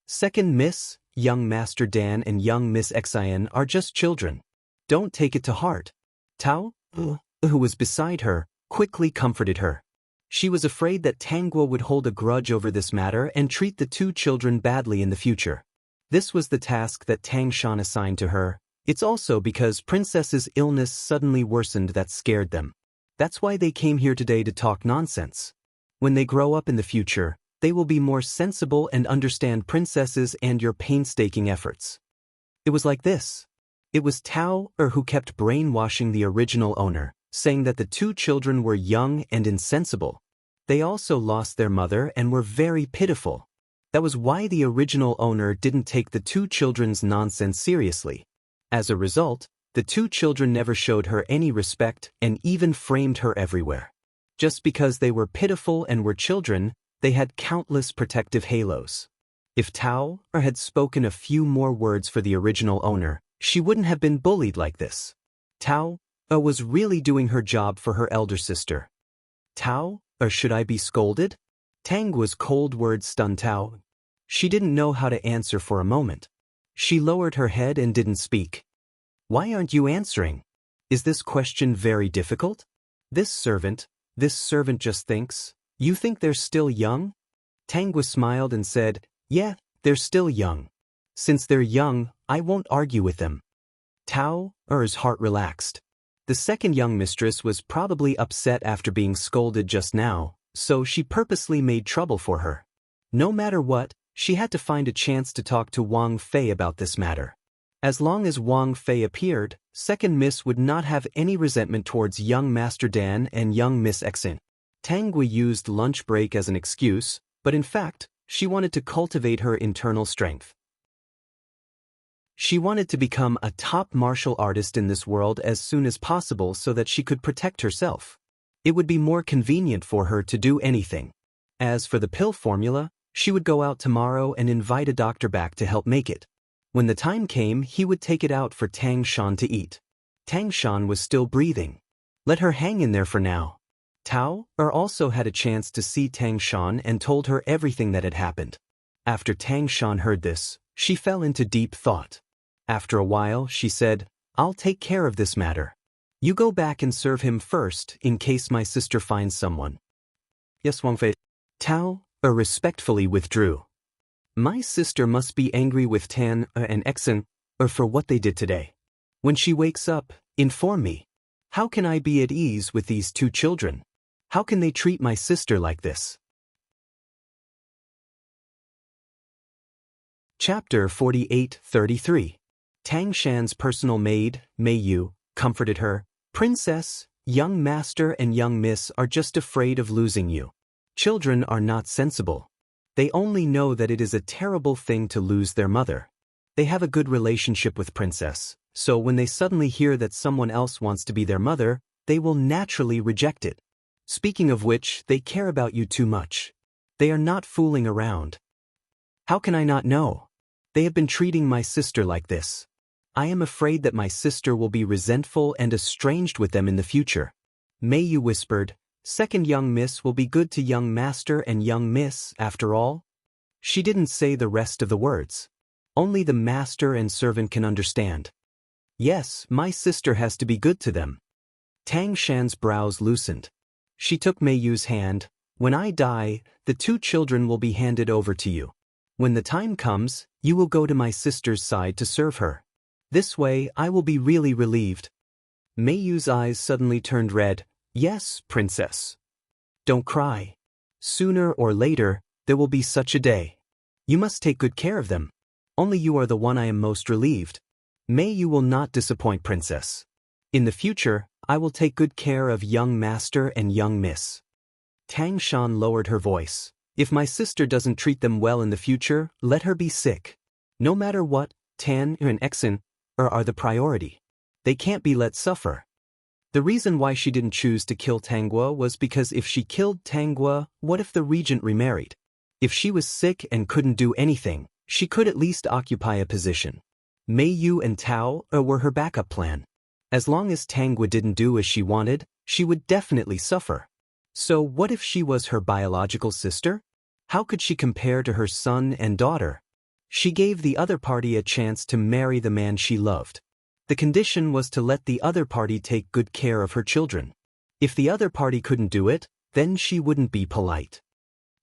Second Miss, young Master Dan and young Miss Xian are just children. Don't take it to heart. Tao, who was beside her, quickly comforted her. She was afraid that Tangguo would hold a grudge over this matter and treat the two children badly in the future. This was the task that Tang Shan assigned to her. It's also because Princess's illness suddenly worsened that scared them. That's why they came here today to talk nonsense. When they grow up in the future, they will be more sensible and understand Princesses and your painstaking efforts. It was like this. It was Tao who kept brainwashing the original owner, saying that the two children were young and insensible. They also lost their mother and were very pitiful. That was why the original owner didn't take the two children's nonsense seriously. As a result, the two children never showed her any respect and even framed her everywhere. Just because they were pitiful and were children, they had countless protective halos. If Tao had spoken a few more words for the original owner, she wouldn't have been bullied like this. Tao was really doing her job for her elder sister. Tao, or should I be scolded? Tangguo's cold words stunned Tao. She didn't know how to answer for a moment. She lowered her head and didn't speak. Why aren't you answering? Is this question very difficult? This servant just thinks, you think they're still young? Tangguo smiled and said, yeah, they're still young. Since they're young, I won't argue with them. Tao's heart relaxed. The second young mistress was probably upset after being scolded just now, so she purposely made trouble for her. No matter what, she had to find a chance to talk to Wang Fei about this matter. As long as Wang Fei appeared, second Miss would not have any resentment towards young Master Dan and young Miss Xian. Tangguo used lunch break as an excuse, but in fact, she wanted to cultivate her internal strength. She wanted to become a top martial artist in this world as soon as possible so that she could protect herself. It would be more convenient for her to do anything. As for the pill formula, she would go out tomorrow and invite a doctor back to help make it. When the time came, he would take it out for Tang Shan to eat. Tang Shan was still breathing. Let her hang in there for now. Tao also had a chance to see Tang Shan and told her everything that had happened. After Tang Shan heard this, she fell into deep thought. After a while, she said, I'll take care of this matter. You go back and serve him first in case my sister finds someone. Yes, Wang Fei. Tao respectfully withdrew. My sister must be angry with Tan and Xian for what they did today. When she wakes up, inform me. How can I be at ease with these two children? How can they treat my sister like this? Chapter 48-33. Tang Shan's personal maid, Mei Yu, comforted her. Princess, young master and young miss are just afraid of losing you. Children are not sensible. They only know that it is a terrible thing to lose their mother. They have a good relationship with Princess, so when they suddenly hear that someone else wants to be their mother, they will naturally reject it. Speaking of which, they care about you too much. They are not fooling around. How can I not know? They have been treating my sister like this. I am afraid that my sister will be resentful and estranged with them in the future. Mei Yu whispered, second young miss will be good to young master and young miss, after all. She didn't say the rest of the words. Only the master and servant can understand. Yes, my sister has to be good to them. Tang Shan's brows loosened. She took Mei Yu's hand. When I die, the two children will be handed over to you. When the time comes, you will go to my sister's side to serve her. This way, I will be really relieved. Mei Yu's eyes suddenly turned red. Yes, princess. Don't cry. Sooner or later, there will be such a day. You must take good care of them. Only you are the one I am most relieved. Mei Yu will not disappoint, princess. In the future, I will take good care of young master and young miss. Tang Shan lowered her voice. If my sister doesn't treat them well in the future, let her be sick. No matter what, Tan and Xian are the priority. They can't be let suffer. The reason why she didn't choose to kill Tangguo was because if she killed Tangguo, what if the regent remarried? If she was sick and couldn't do anything, she could at least occupy a position. Mei Yu and Tao were her backup plan. As long as Tangwa didn't do as she wanted, she would definitely suffer. So what if she was her biological sister? How could she compare to her son and daughter? She gave the other party a chance to marry the man she loved. The condition was to let the other party take good care of her children. If the other party couldn't do it, then she wouldn't be polite.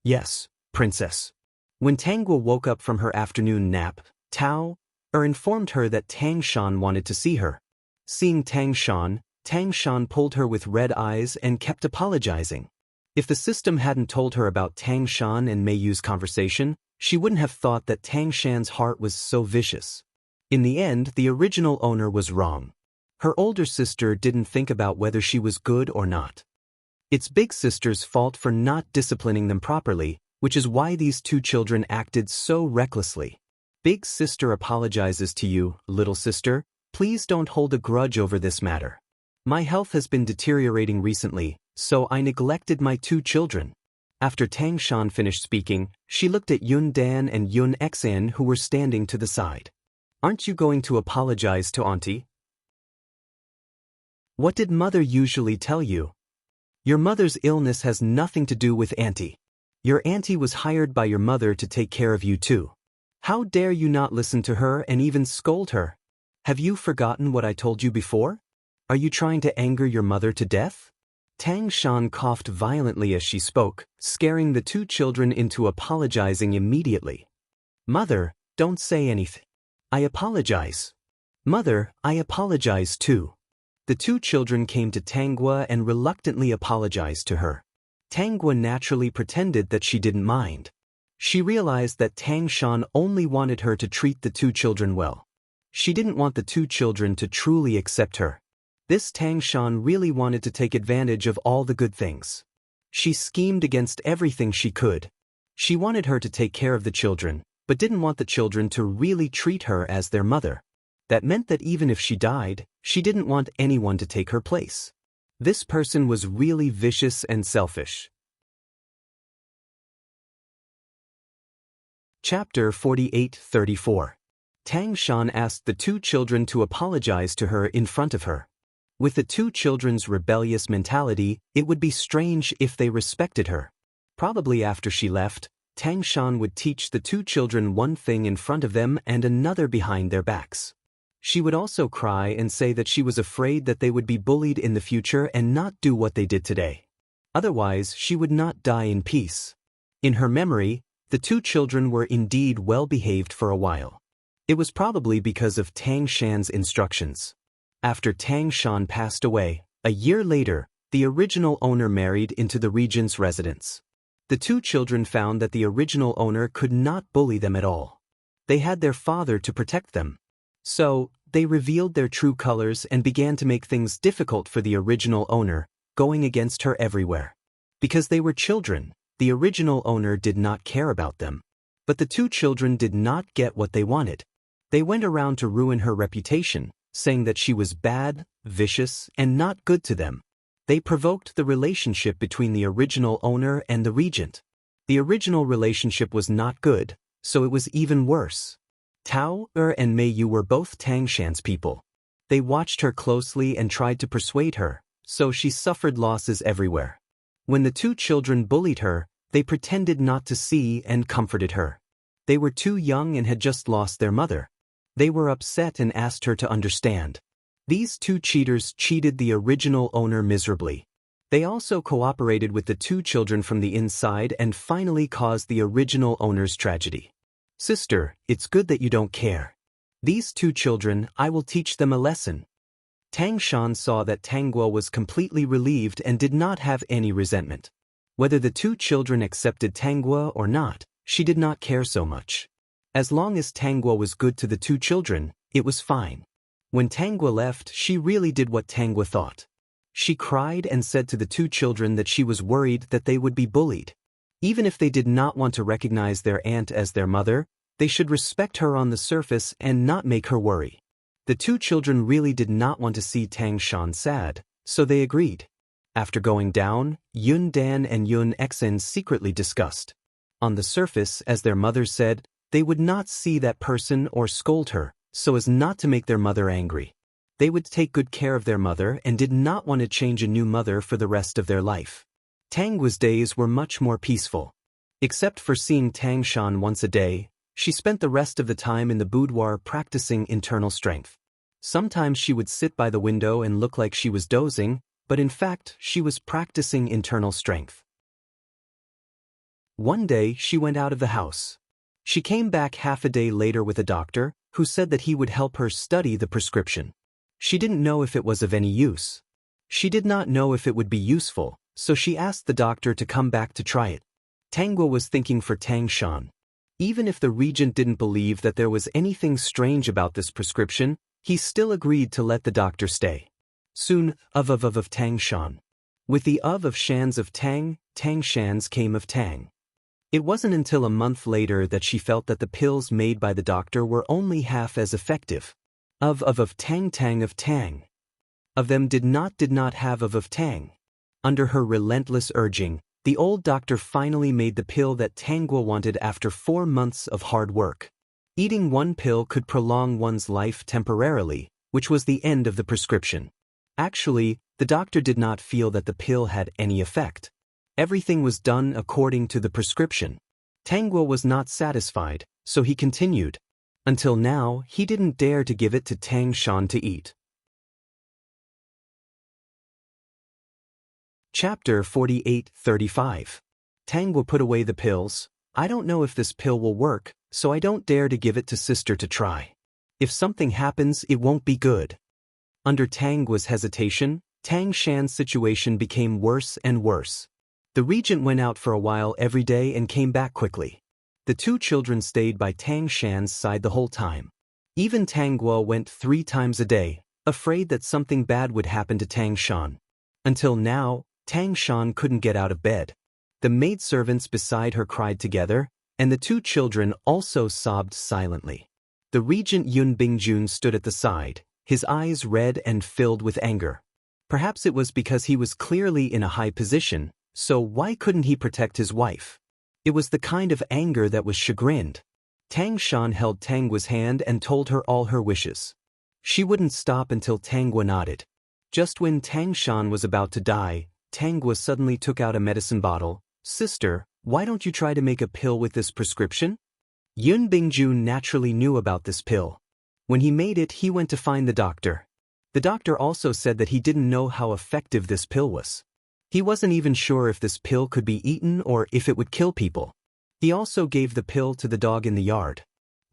Yes, princess. When Tangwa woke up from her afternoon nap, Tao informed her that Tang Shan wanted to see her. Seeing Tang Shan pulled her with red eyes and kept apologizing. If the system hadn't told her about Tang Shan and Mei Yu's conversation, she wouldn't have thought that Tang Shan's heart was so vicious. In the end, the original owner was wrong. Her older sister didn't think about whether she was good or not. It's big sister's fault for not disciplining them properly, which is why these two children acted so recklessly. Big sister apologizes to you, little sister. Please don't hold a grudge over this matter. My health has been deteriorating recently, so I neglected my two children. After Tang Shan finished speaking, she looked at Yun Dan and Yun Xan who were standing to the side. Aren't you going to apologize to Auntie? What did Mother usually tell you? Your mother's illness has nothing to do with Auntie. Your auntie was hired by your mother to take care of you too. How dare you not listen to her and even scold her? Have you forgotten what I told you before? Are you trying to anger your mother to death? Tang Shan coughed violently as she spoke, scaring the two children into apologizing immediately. Mother, don't say anything. I apologize. Mother, I apologize too. The two children came to Tangwa and reluctantly apologized to her. Tangwa naturally pretended that she didn't mind. She realized that Tang Shan only wanted her to treat the two children well. She didn't want the two children to truly accept her. This Tang Shan really wanted to take advantage of all the good things. She schemed against everything she could. She wanted her to take care of the children, but didn't want the children to really treat her as their mother. That meant that even if she died, she didn't want anyone to take her place. This person was really vicious and selfish. Chapter 48-34. Tang Shan asked the two children to apologize to her in front of her. With the two children's rebellious mentality, it would be strange if they respected her. Probably after she left, Tang Shan would teach the two children one thing in front of them and another behind their backs. She would also cry and say that she was afraid that they would be bullied in the future and not do what they did today. Otherwise, she would not die in peace. In her memory, the two children were indeed well behaved for a while. It was probably because of Tang Shan's instructions. After Tang Shan passed away, a year later, the original owner married into the regent's residence. The two children found that the original owner could not bully them at all. They had their father to protect them. So, they revealed their true colors and began to make things difficult for the original owner, going against her everywhere. Because they were children, the original owner did not care about them. But the two children did not get what they wanted. They went around to ruin her reputation, saying that she was bad, vicious, and not good to them. They provoked the relationship between the original owner and the regent. The original relationship was not good, so it was even worse. Tao and Mei Yu were both Tang Shan's people. They watched her closely and tried to persuade her, so she suffered losses everywhere. When the two children bullied her, they pretended not to see and comforted her. They were too young and had just lost their mother. They were upset and asked her to understand. These two cheaters cheated the original owner miserably. They also cooperated with the two children from the inside and finally caused the original owner's tragedy. Sister, it's good that you don't care. These two children, I will teach them a lesson. Tang Shan saw that Tangwa was completely relieved and did not have any resentment. Whether the two children accepted Tangwa or not, she did not care so much. As long as Tangwa was good to the two children, it was fine. When Tangwa left, she really did what Tangwa thought. She cried and said to the two children that she was worried that they would be bullied. Even if they did not want to recognize their aunt as their mother, they should respect her on the surface and not make her worry. The two children really did not want to see Tang Shan sad, so they agreed. After going down, Yun Dan and Yun Xen secretly discussed. On the surface, as their mother said, they would not see that person or scold her, so as not to make their mother angry. They would take good care of their mother and did not want to change a new mother for the rest of their life. Tanggua's days were much more peaceful. Except for seeing Tang Shan once a day, she spent the rest of the time in the boudoir practicing internal strength. Sometimes she would sit by the window and look like she was dozing, but in fact she was practicing internal strength. One day she went out of the house. She came back half a day later with a doctor, who said that he would help her study the prescription. She didn't know if it was of any use. She did not know if it would be useful, so she asked the doctor to come back to try it. Tanggua was thinking for Tang Shan. Even if the regent didn't believe that there was anything strange about this prescription, he still agreed to let the doctor stay. Soon, of Tang Shan. With the of Shans of Tang, Tang Shans came of Tang. It wasn't until a month later that she felt that the pills made by the doctor were only half as effective. Of Tang Tang of Tang. Of them did not have of Tang. Under her relentless urging, the old doctor finally made the pill that Tanggua wanted after 4 months of hard work. Eating one pill could prolong one's life temporarily, which was the end of the prescription. Actually, the doctor did not feel that the pill had any effect. Everything was done according to the prescription. Tanggua was not satisfied, so he continued. Until now, he didn't dare to give it to Tang Shan to eat. Chapter 48-35. Tanggua put away the pills. I don't know if this pill will work, so I don't dare to give it to sister to try. If something happens, it won't be good. Under Tanggua's hesitation, Tang Shan's situation became worse and worse. The regent went out for a while every day and came back quickly. The 2 children stayed by Tang Shan's side the whole time. Even Tanggua went 3 times a day, afraid that something bad would happen to Tang Shan. Until now, Tang Shan couldn't get out of bed. The maidservants beside her cried together, and the 2 children also sobbed silently. The regent Yun Bingjun stood at the side, his eyes red and filled with anger. Perhaps it was because he was clearly in a high position, so why couldn't he protect his wife? It was the kind of anger that was chagrined. Tang Shan held Tanggua's hand and told her all her wishes. She wouldn't stop until Tanggua nodded. Just when Tang Shan was about to die, Tanggua suddenly took out a medicine bottle. Sister, why don't you try to make a pill with this prescription? Yun Bingjun naturally knew about this pill. When he made it, he went to find the doctor. The doctor also said that he didn't know how effective this pill was. He wasn't even sure if this pill could be eaten or if it would kill people. He also gave the pill to the dog in the yard.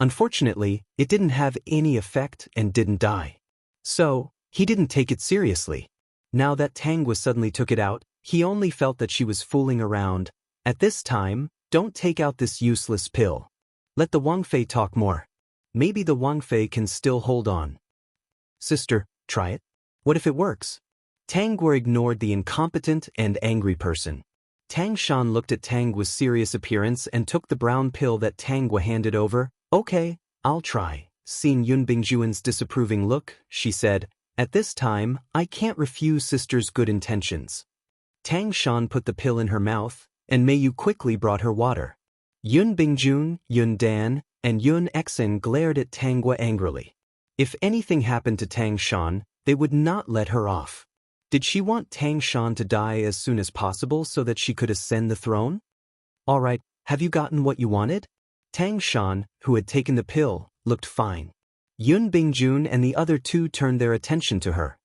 Unfortunately, it didn't have any effect and didn't die. So, he didn't take it seriously. Now that Tanggua suddenly took it out, he only felt that she was fooling around. At this time, don't take out this useless pill. Let the Wangfei talk more. Maybe the Wangfei can still hold on. Sister, try it. What if it works? Tanggua ignored the incompetent and angry person. Tang Shan looked at Tanggua's serious appearance and took the brown pill that Tanggua handed over. Okay, I'll try. Seeing Yun Bingjuan's disapproving look, she said, at this time, I can't refuse sister's good intentions. Tang Shan put the pill in her mouth, and Meiyu quickly brought her water. Yun Bingjun, Yun Dan, and Yun Exen glared at Tanggua angrily. If anything happened to Tang Shan, they would not let her off. Did she want Tang Shan to die as soon as possible so that she could ascend the throne? All right, have you gotten what you wanted? Tang Shan, who had taken the pill, looked fine. Yun Bingjun and the other 2 turned their attention to her.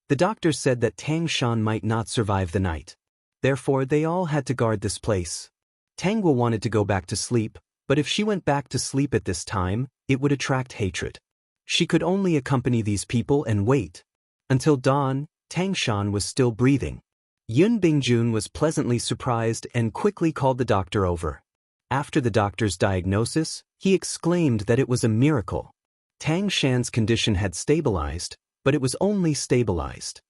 The doctor said that Tang Shan might not survive the night. Therefore, they all had to guard this place. Tanggua wanted to go back to sleep, but if she went back to sleep at this time, it would attract hatred. She could only accompany these people and wait. Until dawn, Tang Shan was still breathing. Yun Bingjun was pleasantly surprised and quickly called the doctor over. After the doctor's diagnosis, he exclaimed that it was a miracle. Tang Shan's condition had stabilized, but it was only stabilized.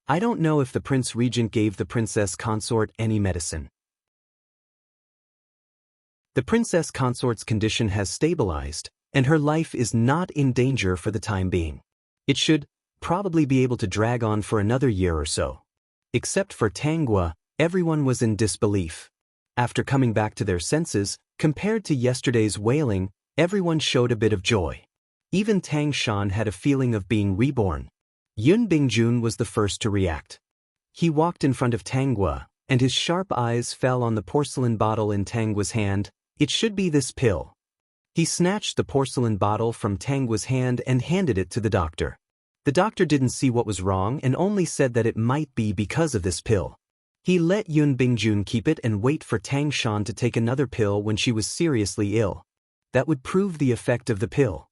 I don't know if the Prince Regent gave the Princess Consort any medicine. The Princess Consort's condition has stabilized, and her life is not in danger for the time being. It should probably be able to drag on for another year or so. Except for Tanggua, everyone was in disbelief. After coming back to their senses, compared to yesterday's wailing, everyone showed a bit of joy. Even Tang Shan had a feeling of being reborn. Yun Bingjun was the first to react. He walked in front of Tanghua, and his sharp eyes fell on the porcelain bottle in Tanghua's hand. It should be this pill. He snatched the porcelain bottle from Tanghua's hand and handed it to the doctor. The doctor didn't see what was wrong and only said that it might be because of this pill. He let Yun Bingjun keep it and wait for Tang Shan to take another pill when she was seriously ill. That would prove the effect of the pill.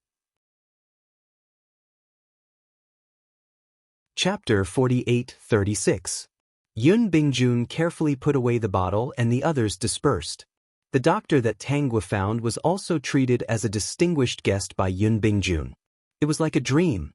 Chapter 48-36. Yun Bingjun carefully put away the bottle and the others dispersed. The doctor that Tanghua found was also treated as a distinguished guest by Yun Bingjun. It was like a dream.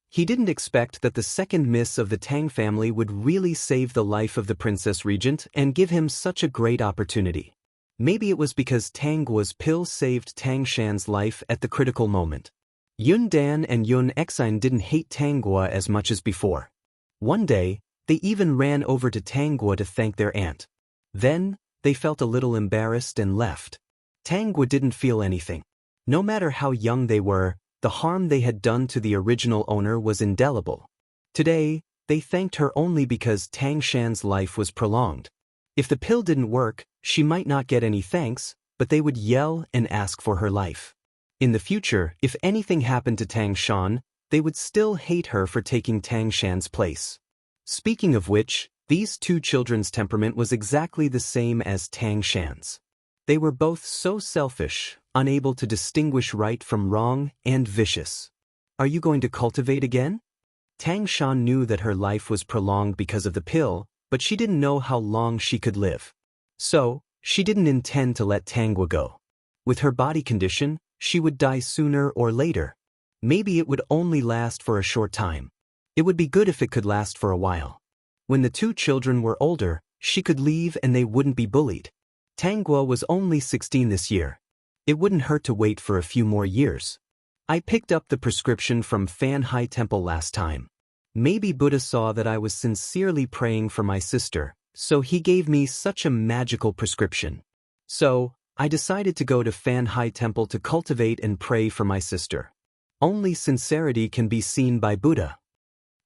He didn't expect that the second miss of the Tang family would really save the life of the princess regent and give him such a great opportunity. Maybe it was because Tanghua's pill saved Tang Shan's life at the critical moment. Yun Dan and Yun Exine didn't hate Tanghua as much as before. One day, they even ran over to Tanghua to thank their aunt. Then, they felt a little embarrassed and left. Tanghua didn't feel anything. No matter how young they were, the harm they had done to the original owner was indelible. Today, they thanked her only because Tang Shan's life was prolonged. If the pill didn't work, she might not get any thanks, but they would yell and ask for her life. In the future, if anything happened to Tang Shan, they would still hate her for taking Tang Shan's place. Speaking of which, these two children's temperament was exactly the same as Tang Shan's. They were both so selfish, unable to distinguish right from wrong, and vicious. Are you going to cultivate again? Tang Shan knew that her life was prolonged because of the pill, but she didn't know how long she could live. So, she didn't intend to let Tanghua go. With her body condition, she would die sooner or later. Maybe it would only last for a short time. It would be good if it could last for a while. When the two children were older, she could leave and they wouldn't be bullied. Tanghua was only 16 this year. It wouldn't hurt to wait for a few more years. I picked up the prescription from Fan Hai Temple last time. Maybe Buddha saw that I was sincerely praying for my sister, so he gave me such a magical prescription. So, I decided to go to Fan Hai Temple to cultivate and pray for my sister. Only sincerity can be seen by Buddha.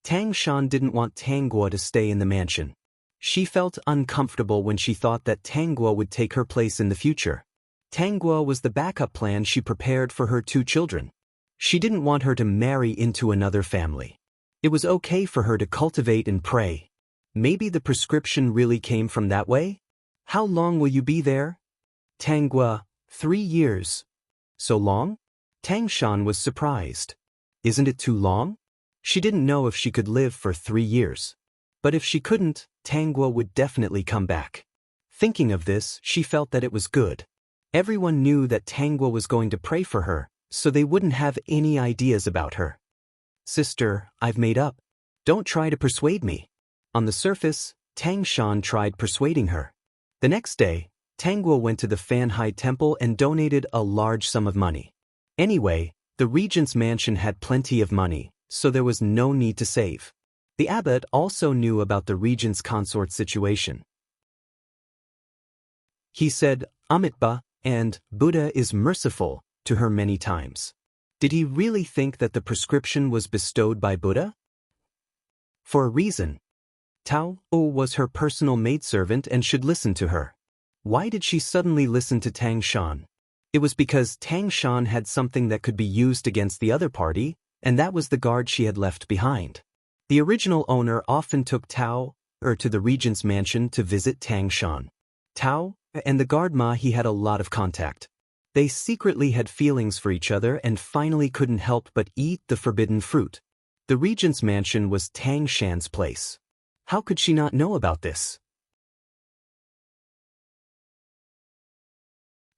Tang Shan didn't want Tanghua to stay in the mansion. She felt uncomfortable when she thought that Tanghua would take her place in the future. Tanghua was the backup plan she prepared for her two children. She didn't want her to marry into another family. It was okay for her to cultivate and pray. Maybe the prescription really came from that way? How long will you be there? Tanghua, 3 years. So long? Tang Shan was surprised. Isn't it too long? She didn't know if she could live for 3 years. But if she couldn't, Tanghua would definitely come back. Thinking of this, she felt that it was good. Everyone knew that Tanghua was going to pray for her, so they wouldn't have any ideas about her. Sister, I've made up. Don't try to persuade me. On the surface, Tang Shan tried persuading her. The next day, Tanghua went to the Fan Hai Temple and donated a large sum of money. Anyway, the regent's mansion had plenty of money, so there was no need to save. The abbot also knew about the regent's consort situation. He said, Amitabha, and Buddha is merciful, to her many times. Did he really think that the prescription was bestowed by Buddha? For a reason. Tao was her personal maidservant and should listen to her. Why did she suddenly listen to Tang Shan? It was because Tang Shan had something that could be used against the other party, and that was the guard she had left behind. The original owner often took Tao to the regent's mansion to visit Tang Shan. Tao and the guard Ma he had a lot of contact. They secretly had feelings for each other and finally couldn't help but eat the forbidden fruit. The regent's mansion was Tang Shan's place. How could she not know about this?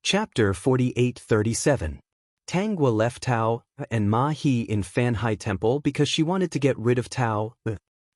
Chapter 48-37. Tanghua left Tao and Ma He in Fan Hai Temple because she wanted to get rid of Tao.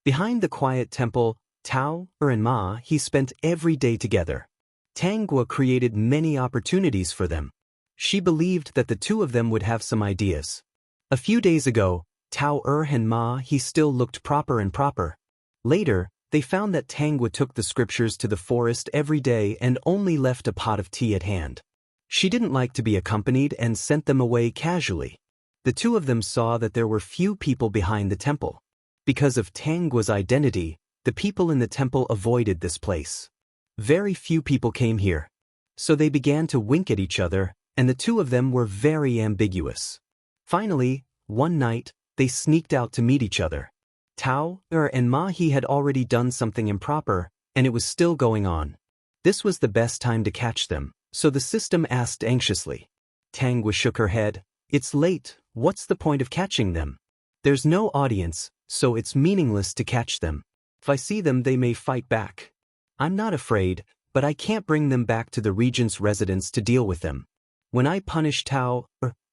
Behind the quiet temple, Tao and Ma He spent every day together. Tanghua created many opportunities for them. She believed that the two of them would have some ideas. A few days ago, Tao and Ma He still looked proper and proper. Later, they found that Tanghua took the scriptures to the forest every day and only left a pot of tea at hand. She didn't like to be accompanied and sent them away casually. The two of them saw that there were few people behind the temple. Because of Tang's identity, the people in the temple avoided this place. Very few people came here. So they began to wink at each other, and the two of them were very ambiguous. Finally, one night, they sneaked out to meet each other. Tao and Mahi had already done something improper, and it was still going on. This was the best time to catch them, so the system asked anxiously. Tang shook her head. It's late, what's the point of catching them? There's no audience, so it's meaningless to catch them. If I see them, they may fight back. I'm not afraid, but I can't bring them back to the regent's residence to deal with them. When I punish Tao,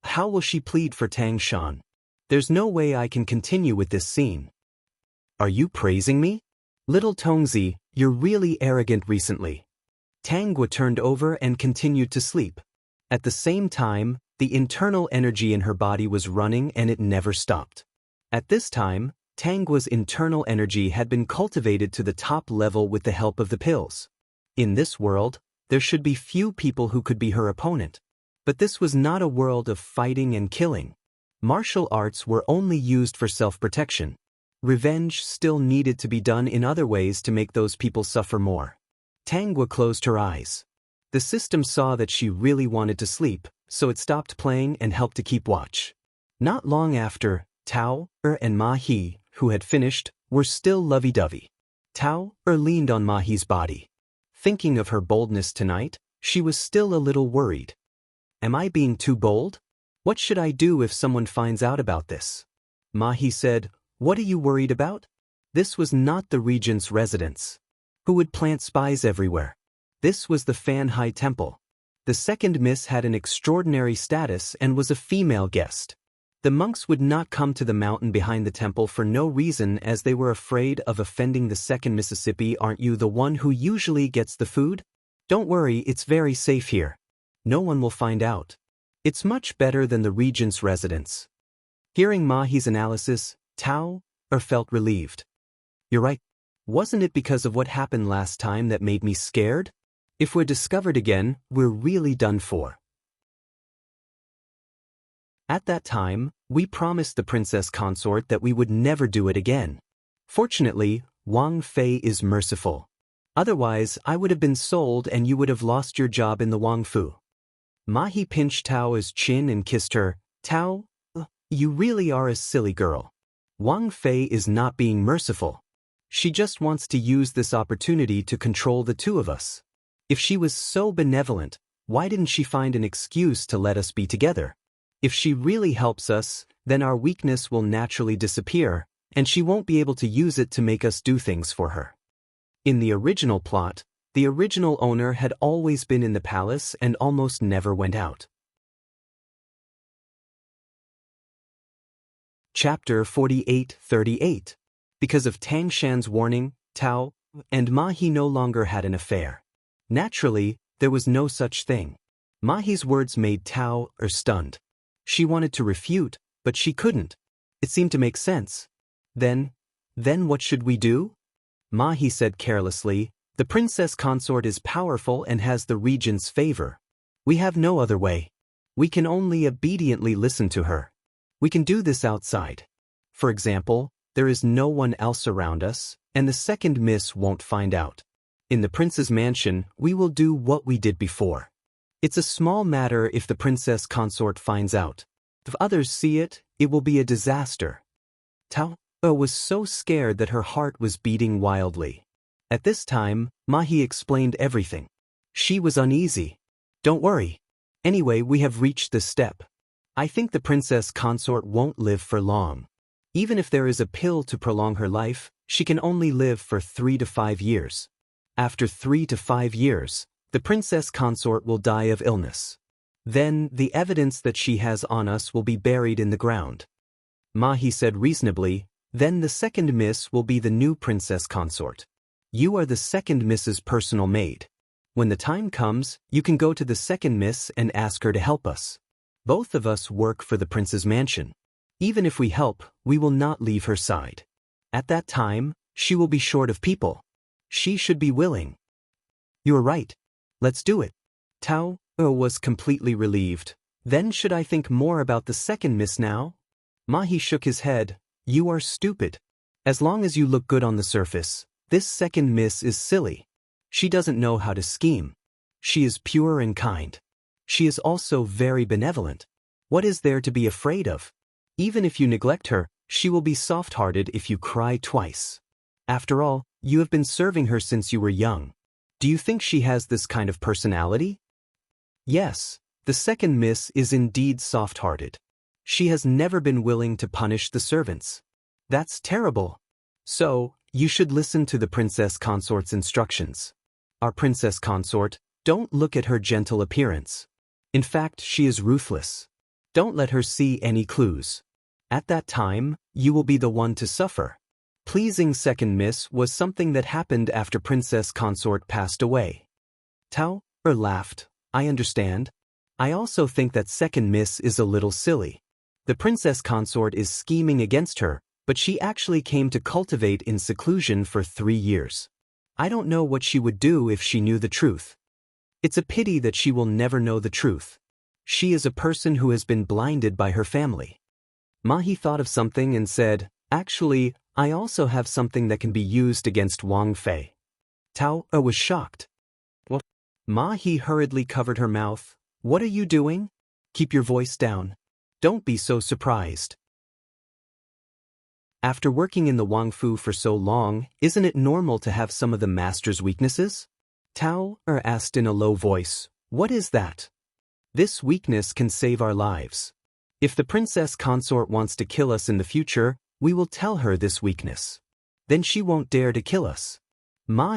how will she plead for Tang Shan? There's no way I can continue with this scene. Are you praising me? Little Tongzi, you're really arrogant recently. Tangwa turned over and continued to sleep. At the same time, the internal energy in her body was running and it never stopped. At this time, Tangwa's internal energy had been cultivated to the top level with the help of the pills. In this world, there should be few people who could be her opponent. But this was not a world of fighting and killing. Martial arts were only used for self-protection. Revenge still needed to be done in other ways to make those people suffer more. Tangwa closed her eyes. The system saw that she really wanted to sleep, so it stopped playing and helped to keep watch. Not long after, Tao and Mahi, who had finished, were still lovey-dovey. Tao leaned on Mahi's body. Thinking of her boldness tonight, she was still a little worried. Am I being too bold? What should I do if someone finds out about this? Mahi said, What are you worried about? This was not the regent's residence. Who would plant spies everywhere? This was the Fan Hai Temple. The second miss had an extraordinary status and was a female guest. The monks would not come to the mountain behind the temple for no reason, as they were afraid of offending the second Mississippi. Aren't you the one who usually gets the food? Don't worry, it's very safe here. No one will find out. It's much better than the regent's residence. Hearing Mahi's analysis, Tao felt relieved. You're right. Wasn't it because of what happened last time that made me scared? If we're discovered again, we're really done for. At that time, we promised the princess consort that we would never do it again. Fortunately, Wang Fei is merciful. Otherwise, I would have been sold and you would have lost your job in the Wang Fu. Mahi pinched Tao's chin and kissed her. Tao, you really are a silly girl. Wang Fei is not being merciful. She just wants to use this opportunity to control the two of us. If she was so benevolent, why didn't she find an excuse to let us be together? If she really helps us, then our weakness will naturally disappear, and she won't be able to use it to make us do things for her. In the original plot, the original owner had always been in the palace and almost never went out. Chapter 48-38. Because of Tang Shan's warning, Tao and Mahi no longer had an affair. Naturally, there was no such thing. Mahi's words made Tao stunned. She wanted to refute, but she couldn't. It seemed to make sense. Then what should we do? Mahi said carelessly, the princess consort is powerful and has the regent's favor. We have no other way. We can only obediently listen to her. We can do this outside. For example, there is no one else around us, and the second miss won't find out. In the prince's mansion, we will do what we did before. It's a small matter if the princess consort finds out. If others see it, it will be a disaster. Tao was so scared that her heart was beating wildly. At this time, Mahi explained everything. She was uneasy. Don't worry. Anyway, we have reached this step. I think the princess consort won't live for long. Even if there is a pill to prolong her life, she can only live for 3 to 5 years. After 3 to 5 years, the princess consort will die of illness. Then, the evidence that she has on us will be buried in the ground. Mahi said reasonably, then the second miss will be the new princess consort. You are the second miss's personal maid. When the time comes, you can go to the second miss and ask her to help us. Both of us work for the prince's mansion. Even if we help, we will not leave her side. At that time, she will be short of people. She should be willing. You are right. Let's do it. Tao was completely relieved. Then should I think more about the second miss now? Mahi shook his head. You are stupid. As long as you look good on the surface, this second miss is silly. She doesn't know how to scheme. She is pure and kind. She is also very benevolent. What is there to be afraid of? Even if you neglect her, she will be soft-hearted if you cry twice. After all, you have been serving her since you were young. Do you think she has this kind of personality? Yes, the second miss is indeed soft-hearted. She has never been willing to punish the servants. That's terrible. So, you should listen to the princess consort's instructions. Our princess consort, don't look at her gentle appearance. In fact, she is ruthless. Don't let her see any clues. At that time, you will be the one to suffer. Pleasing second miss was something that happened after princess consort passed away. Tao laughed. I understand. I also think that second miss is a little silly. The princess consort is scheming against her, but she actually came to cultivate in seclusion for 3 years. I don't know what she would do if she knew the truth. It's a pity that she will never know the truth. She is a person who has been blinded by her family. Mahi thought of something and said, actually, I also have something that can be used against Wang Fei. Tao was shocked. What? Mahi hurriedly covered her mouth. What are you doing? Keep your voice down. Don't be so surprised. After working in the Wang Fu for so long, isn't it normal to have some of the master's weaknesses? Tao asked in a low voice. What is that? This weakness can save our lives. If the princess consort wants to kill us in the future, we will tell her this weakness. Then she won't dare to kill us.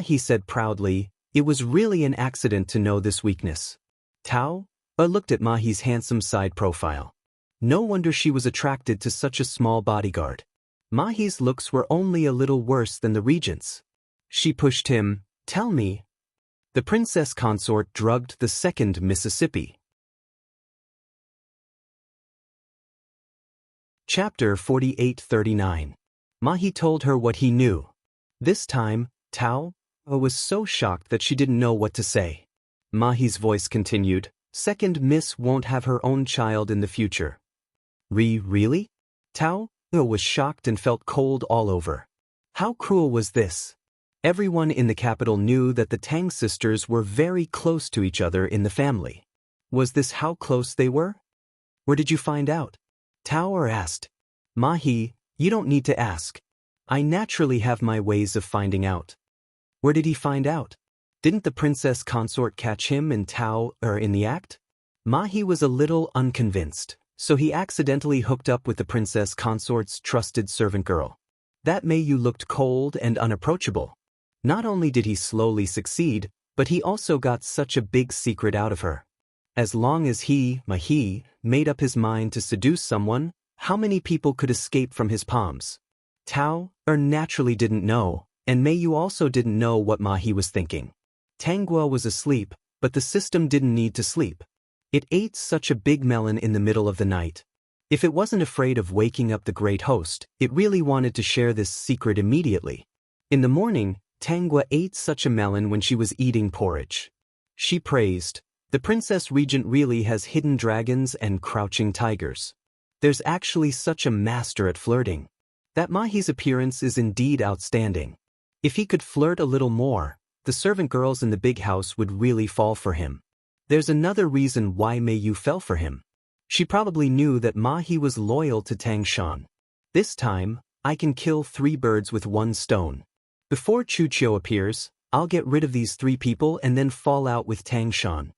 He said proudly, it was really an accident to know this weakness. Tao looked at Mahi's handsome side profile. No wonder she was attracted to such a small bodyguard. Mahi's looks were only a little worse than the regent's. She pushed him. Tell me. The princess consort drugged the second Mississippi. Chapter 4839. Mahi told her what he knew. This time, Tao was so shocked that she didn't know what to say. Mahi's voice continued, second miss won't have her own child in the future. Really? Tao was shocked and felt cold all over. How cruel was this? Everyone in the capital knew that the Tang sisters were very close to each other in the family. Was this how close they were? Where did you find out? Tao asked. Mahi, you don't need to ask. I naturally have my ways of finding out. Where did he find out? Didn't the princess consort catch him and Tao in the act? Mahi was a little unconvinced, so he accidentally hooked up with the princess consort's trusted servant girl. That Mayu looked cold and unapproachable. Not only did he slowly succeed, but he also got such a big secret out of her. As long as Mahi, made up his mind to seduce someone, how many people could escape from his palms? Tao naturally didn't know, and Mayu also didn't know what Mahi was thinking. Tanguo was asleep, but the system didn't need to sleep. It ate such a big melon in the middle of the night. If it wasn't afraid of waking up the great host, it really wanted to share this secret immediately. In the morning, Tanguo ate such a melon when she was eating porridge. She praised, the princess regent really has hidden dragons and crouching tigers. There's actually such a master at flirting. That Mahi's appearance is indeed outstanding. If he could flirt a little more, the servant girls in the big house would really fall for him. There's another reason why Mayu fell for him. She probably knew that Mahi was loyal to Tang Shan. This time, I can kill 3 birds with 1 stone. Before Chu Qiu appears, I'll get rid of these 3 people and then fall out with Tang Shan.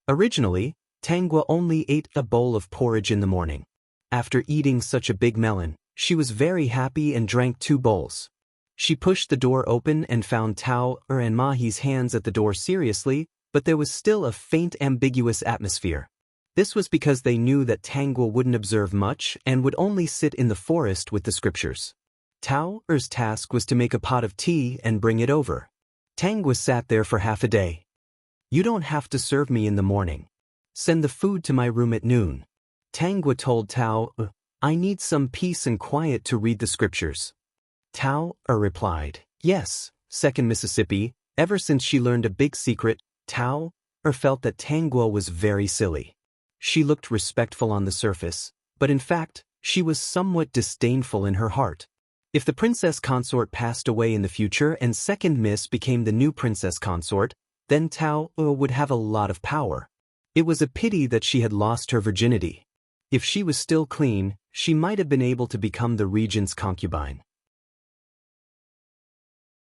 Originally, Tanguo only ate a bowl of porridge in the morning. After eating such a big melon, she was very happy and drank 2 bowls. She pushed the door open and found Tao and Mahi's hands at the door seriously, but there was still a faint ambiguous atmosphere. This was because they knew that Tanguo wouldn't observe much and would only sit in the forest with the scriptures. Tao's task was to make a pot of tea and bring it over. Tanguo sat there for half a day. You don't have to serve me in the morning. Send the food to my room at noon. Tanguo told Tao, I need some peace and quiet to read the scriptures. Tao replied, yes, second Mississippi. Ever since she learned a big secret, Tao felt that Tanguo was very silly. She looked respectful on the surface, but in fact, she was somewhat disdainful in her heart. If the princess consort passed away in the future and second miss became the new princess consort, then Tao would have a lot of power. It was a pity that she had lost her virginity. If she was still clean, she might have been able to become the regent's concubine.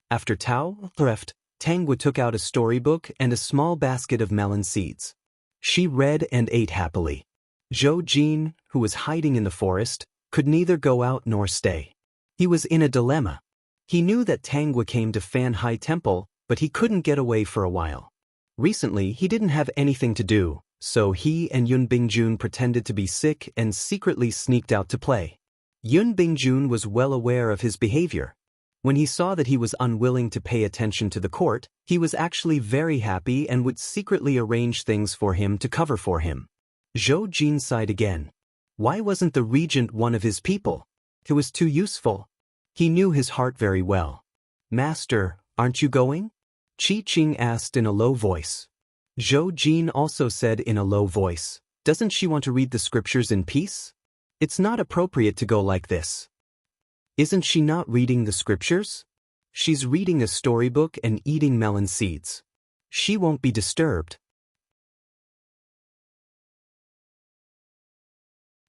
After Tao left, Tangwa took out a storybook and a small basket of melon seeds. She read and ate happily. Zhou Jin, who was hiding in the forest, could neither go out nor stay. He was in a dilemma. He knew that Tangwa came to Fan Hai Temple, but he couldn't get away for a while. Recently, he didn't have anything to do, so he and Yun Bingjun pretended to be sick and secretly sneaked out to play. Yun Bingjun was well aware of his behavior. When he saw that he was unwilling to pay attention to the court, he was actually very happy and would secretly arrange things for him to cover for him. Zhou Jin sighed again. Why wasn't the regent one of his people? It was too useful. He knew his heart very well. Master, aren't you going? Qi Qing asked in a low voice. Zhou Jin also said in a low voice, doesn't she want to read the scriptures in peace? It's not appropriate to go like this. Isn't she not reading the scriptures? She's reading a storybook and eating melon seeds. She won't be disturbed.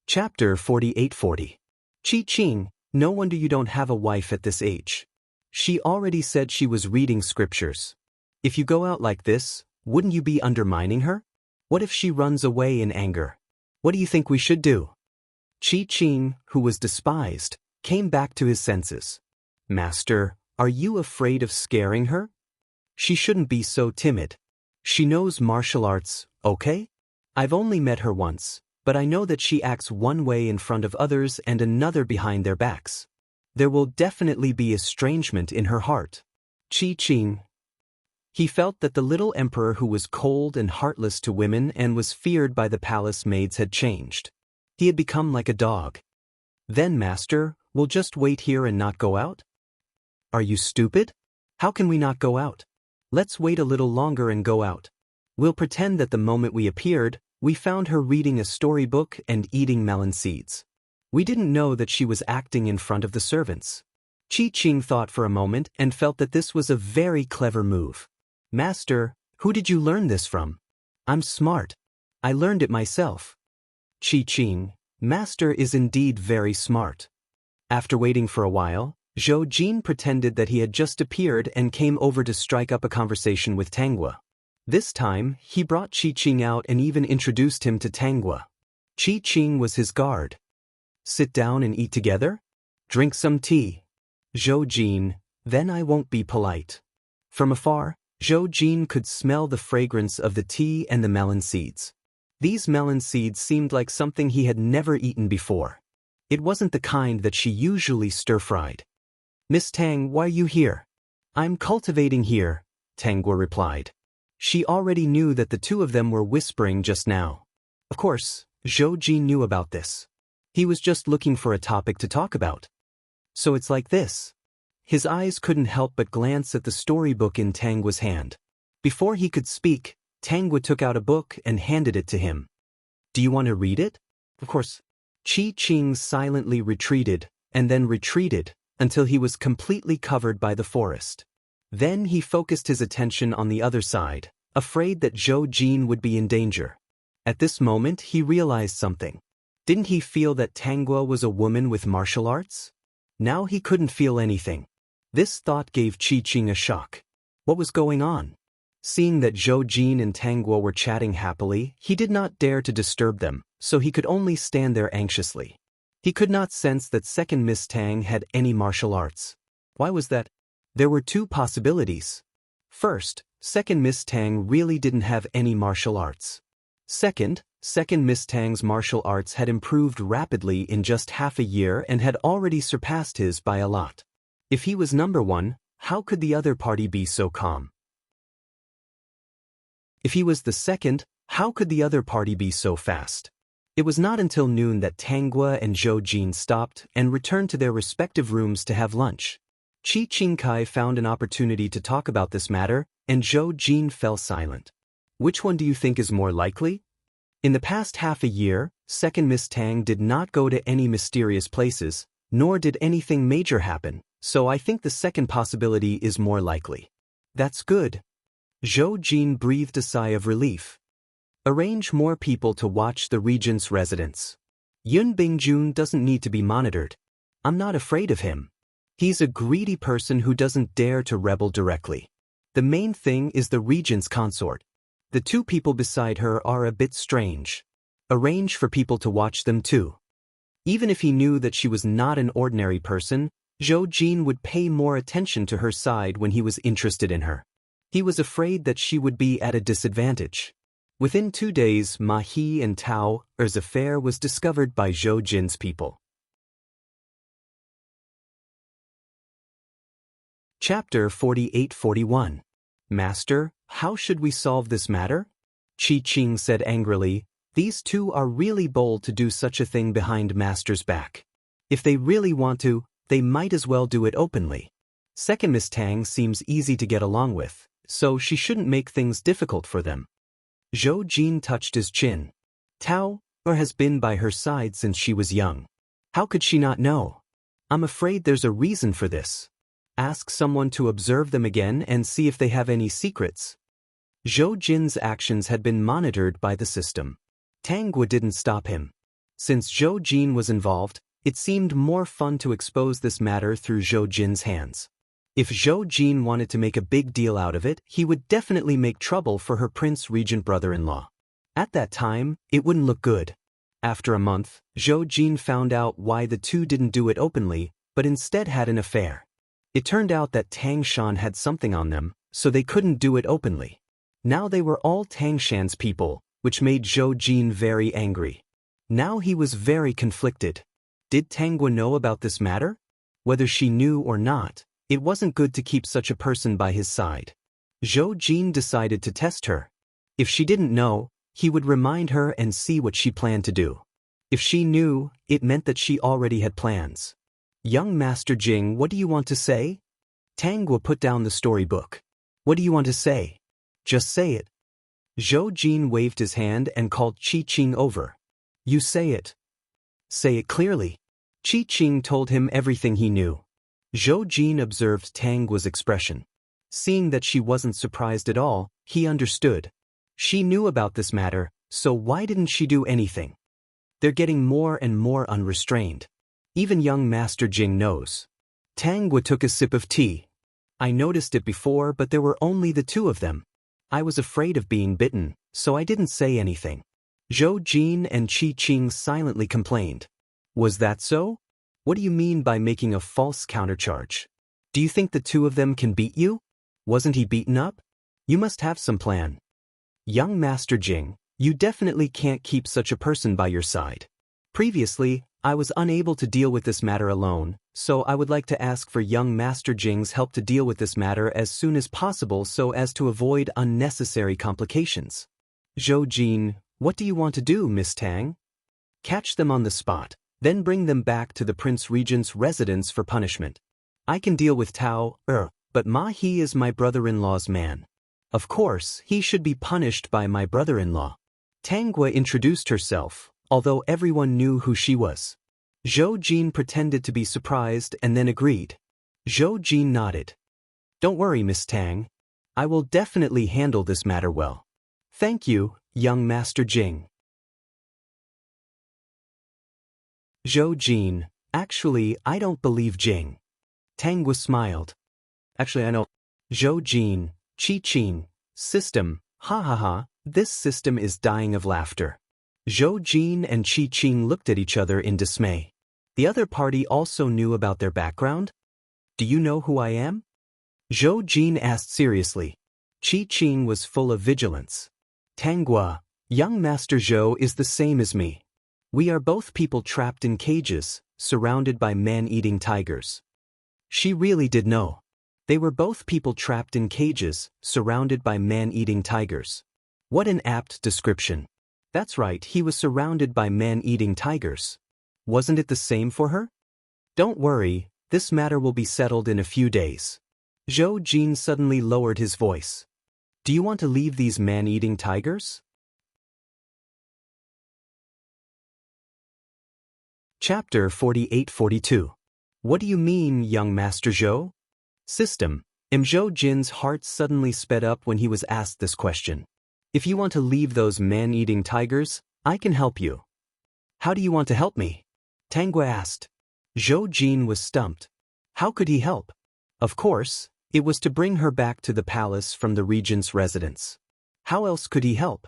Chapter 4840. Qi Qing, no wonder you don't have a wife at this age. She already said she was reading scriptures. If you go out like this, wouldn't you be undermining her? What if she runs away in anger? What do you think we should do? Qi Qing, who was despised, came back to his senses. Master, are you afraid of scaring her? She shouldn't be so timid. She knows martial arts, okay? I've only met her once, but I know that she acts one way in front of others and another behind their backs. There will definitely be estrangement in her heart. Qi Qing. He felt that the little emperor who was cold and heartless to women and was feared by the palace maids had changed. He had become like a dog. Then, master, we'll just wait here and not go out? Are you stupid? How can we not go out? Let's wait a little longer and go out. We'll pretend that the moment we appeared, we found her reading a storybook and eating melon seeds. We didn't know that she was acting in front of the servants. Qi Qing thought for a moment and felt that this was a very clever move. Master, who did you learn this from? I'm smart. I learned it myself. Qi Qing, Master is indeed very smart. After waiting for a while, Zhou Jin pretended that he had just appeared and came over to strike up a conversation with Tangwa. This time, he brought Qi Qing out and even introduced him to Tangwa. Qi Qing was his guard. Sit down and eat together? Drink some tea. Zhou Jin, then I won't be polite. From afar, Zhou Jin could smell the fragrance of the tea and the melon seeds. These melon seeds seemed like something he had never eaten before. It wasn't the kind that she usually stir-fried. Miss Tang, why are you here? I'm cultivating here, Tangwa replied. She already knew that the two of them were whispering just now. Of course, Zhou Jin knew about this. He was just looking for a topic to talk about. So it's like this. His eyes couldn't help but glance at the storybook in Tangwa's hand. Before he could speak, Tangwa took out a book and handed it to him. Do you want to read it? Of course. Qi Qing silently retreated, and then retreated, until he was completely covered by the forest. Then he focused his attention on the other side, afraid that Zhou Jin would be in danger. At this moment he realized something. Didn't he feel that Tangwa was a woman with martial arts? Now he couldn't feel anything. This thought gave Qi Qing a shock. What was going on? Seeing that Zhou Jin and Tangwa were chatting happily, he did not dare to disturb them, so he could only stand there anxiously. He could not sense that second Miss Tang had any martial arts. Why was that? There were two possibilities. First, second Miss Tang really didn't have any martial arts. Second Miss Tang's martial arts had improved rapidly in just half a year and had already surpassed his by a lot. If he was number one, how could the other party be so calm? If he was the second, how could the other party be so fast? It was not until noon that Tangwa and Zhou Jin stopped and returned to their respective rooms to have lunch. Qi Qingkai found an opportunity to talk about this matter, and Zhou Jin fell silent. Which one do you think is more likely? In the past half a year, second Miss Tang did not go to any mysterious places, Nor did anything major happen, so I think the second possibility is more likely. That's good. Zhou Jin breathed a sigh of relief. Arrange more people to watch the regent's residence. Yun Bingjun doesn't need to be monitored. I'm not afraid of him. He's a greedy person who doesn't dare to rebel directly. The main thing is the regent's consort. The two people beside her are a bit strange. Arrange for people to watch them too. Even if he knew that she was not an ordinary person, Zhou Jin would pay more attention to her side when he was interested in her. He was afraid that she would be at a disadvantage. Within 2 days, Ma He and Tao Er's affair was discovered by Zhou Jin's people. Chapter 48-41. Master, how should we solve this matter? Qi Qing said angrily. These two are really bold to do such a thing behind Master's back. If they really want to, they might as well do it openly. Second Miss Tang seems easy to get along with, so she shouldn't make things difficult for them. Zhou Jin touched his chin. Tao Er has been by her side since she was young. How could she not know? I'm afraid there's a reason for this. Ask someone to observe them again and see if they have any secrets. Zhou Jin's actions had been monitored by the system. Tang Gua didn't stop him. Since Zhou Jin was involved, it seemed more fun to expose this matter through Zhou Jin's hands. If Zhou Jin wanted to make a big deal out of it, he would definitely make trouble for her Prince Regent brother-in-law. At that time, it wouldn't look good. After a month, Zhou Jin found out why the two didn't do it openly, but instead had an affair. It turned out that Tang Shan had something on them, so they couldn't do it openly. Now they were all Tang Shan's people, which made Zhou Jin very angry. Now he was very conflicted. Did Tang Gua know about this matter? Whether she knew or not, it wasn't good to keep such a person by his side. Zhou Jin decided to test her. If she didn't know, he would remind her and see what she planned to do. If she knew, it meant that she already had plans. Young Master Jing, what do you want to say? Tang Gua put down the storybook. What do you want to say? Just say it. Zhou Jin waved his hand and called Qi Qing over. You say it. Say it clearly. Qi Qing told him everything he knew. Zhou Jin observed Tang Gua's expression. Seeing that she wasn't surprised at all, he understood. She knew about this matter, so why didn't she do anything? They're getting more and more unrestrained. Even young Master Jing knows. Tang Gua took a sip of tea. I noticed it before, but there were only the two of them. I was afraid of being bitten, so I didn't say anything. Zhou Jin and Qi Qing silently complained. Was that so? What do you mean by making a false countercharge? Do you think the two of them can beat you? Wasn't he beaten up? You must have some plan. Young Master Jing, you definitely can't keep such a person by your side. Previously, I was unable to deal with this matter alone, so I would like to ask for young Master Jing's help to deal with this matter as soon as possible so as to avoid unnecessary complications. Zhou Jin, what do you want to do, Miss Tang? Catch them on the spot, then bring them back to the Prince Regent's residence for punishment. I can deal with Tao Er, but Ma He is my brother-in-law's man. Of course, he should be punished by my brother-in-law. Tang Gua introduced herself, although everyone knew who she was. Zhou Jin pretended to be surprised and then agreed. Zhou Jin nodded. Don't worry, Miss Tang. I will definitely handle this matter well. Thank you, young Master Jing. Zhou Jin, actually, I don't believe Jing. Tang Gua smiled. Actually, I know. Zhou Jin, Qi Qing, system, ha ha ha, this system is dying of laughter. Zhou Jin and Qi Qing looked at each other in dismay. The other party also knew about their background? Do you know who I am? Zhou Jin asked seriously. Qi Qing was full of vigilance. Tang Gua, young Master Zhou is the same as me. We are both people trapped in cages, surrounded by man-eating tigers. She really did know. They were both people trapped in cages, surrounded by man-eating tigers. What an apt description. That's right, he was surrounded by man-eating tigers. Wasn't it the same for her? Don't worry, this matter will be settled in a few days. Zhou Jin suddenly lowered his voice. Do you want to leave these man-eating tigers? Chapter 48-42. What do you mean, young Master Zhou? System. Zhou Jin's heart suddenly sped up when he was asked this question. If you want to leave those man-eating tigers, I can help you. How do you want to help me? Tanggua asked. Zhou Jin was stumped. How could he help? Of course, it was to bring her back to the palace from the regent's residence. How else could he help?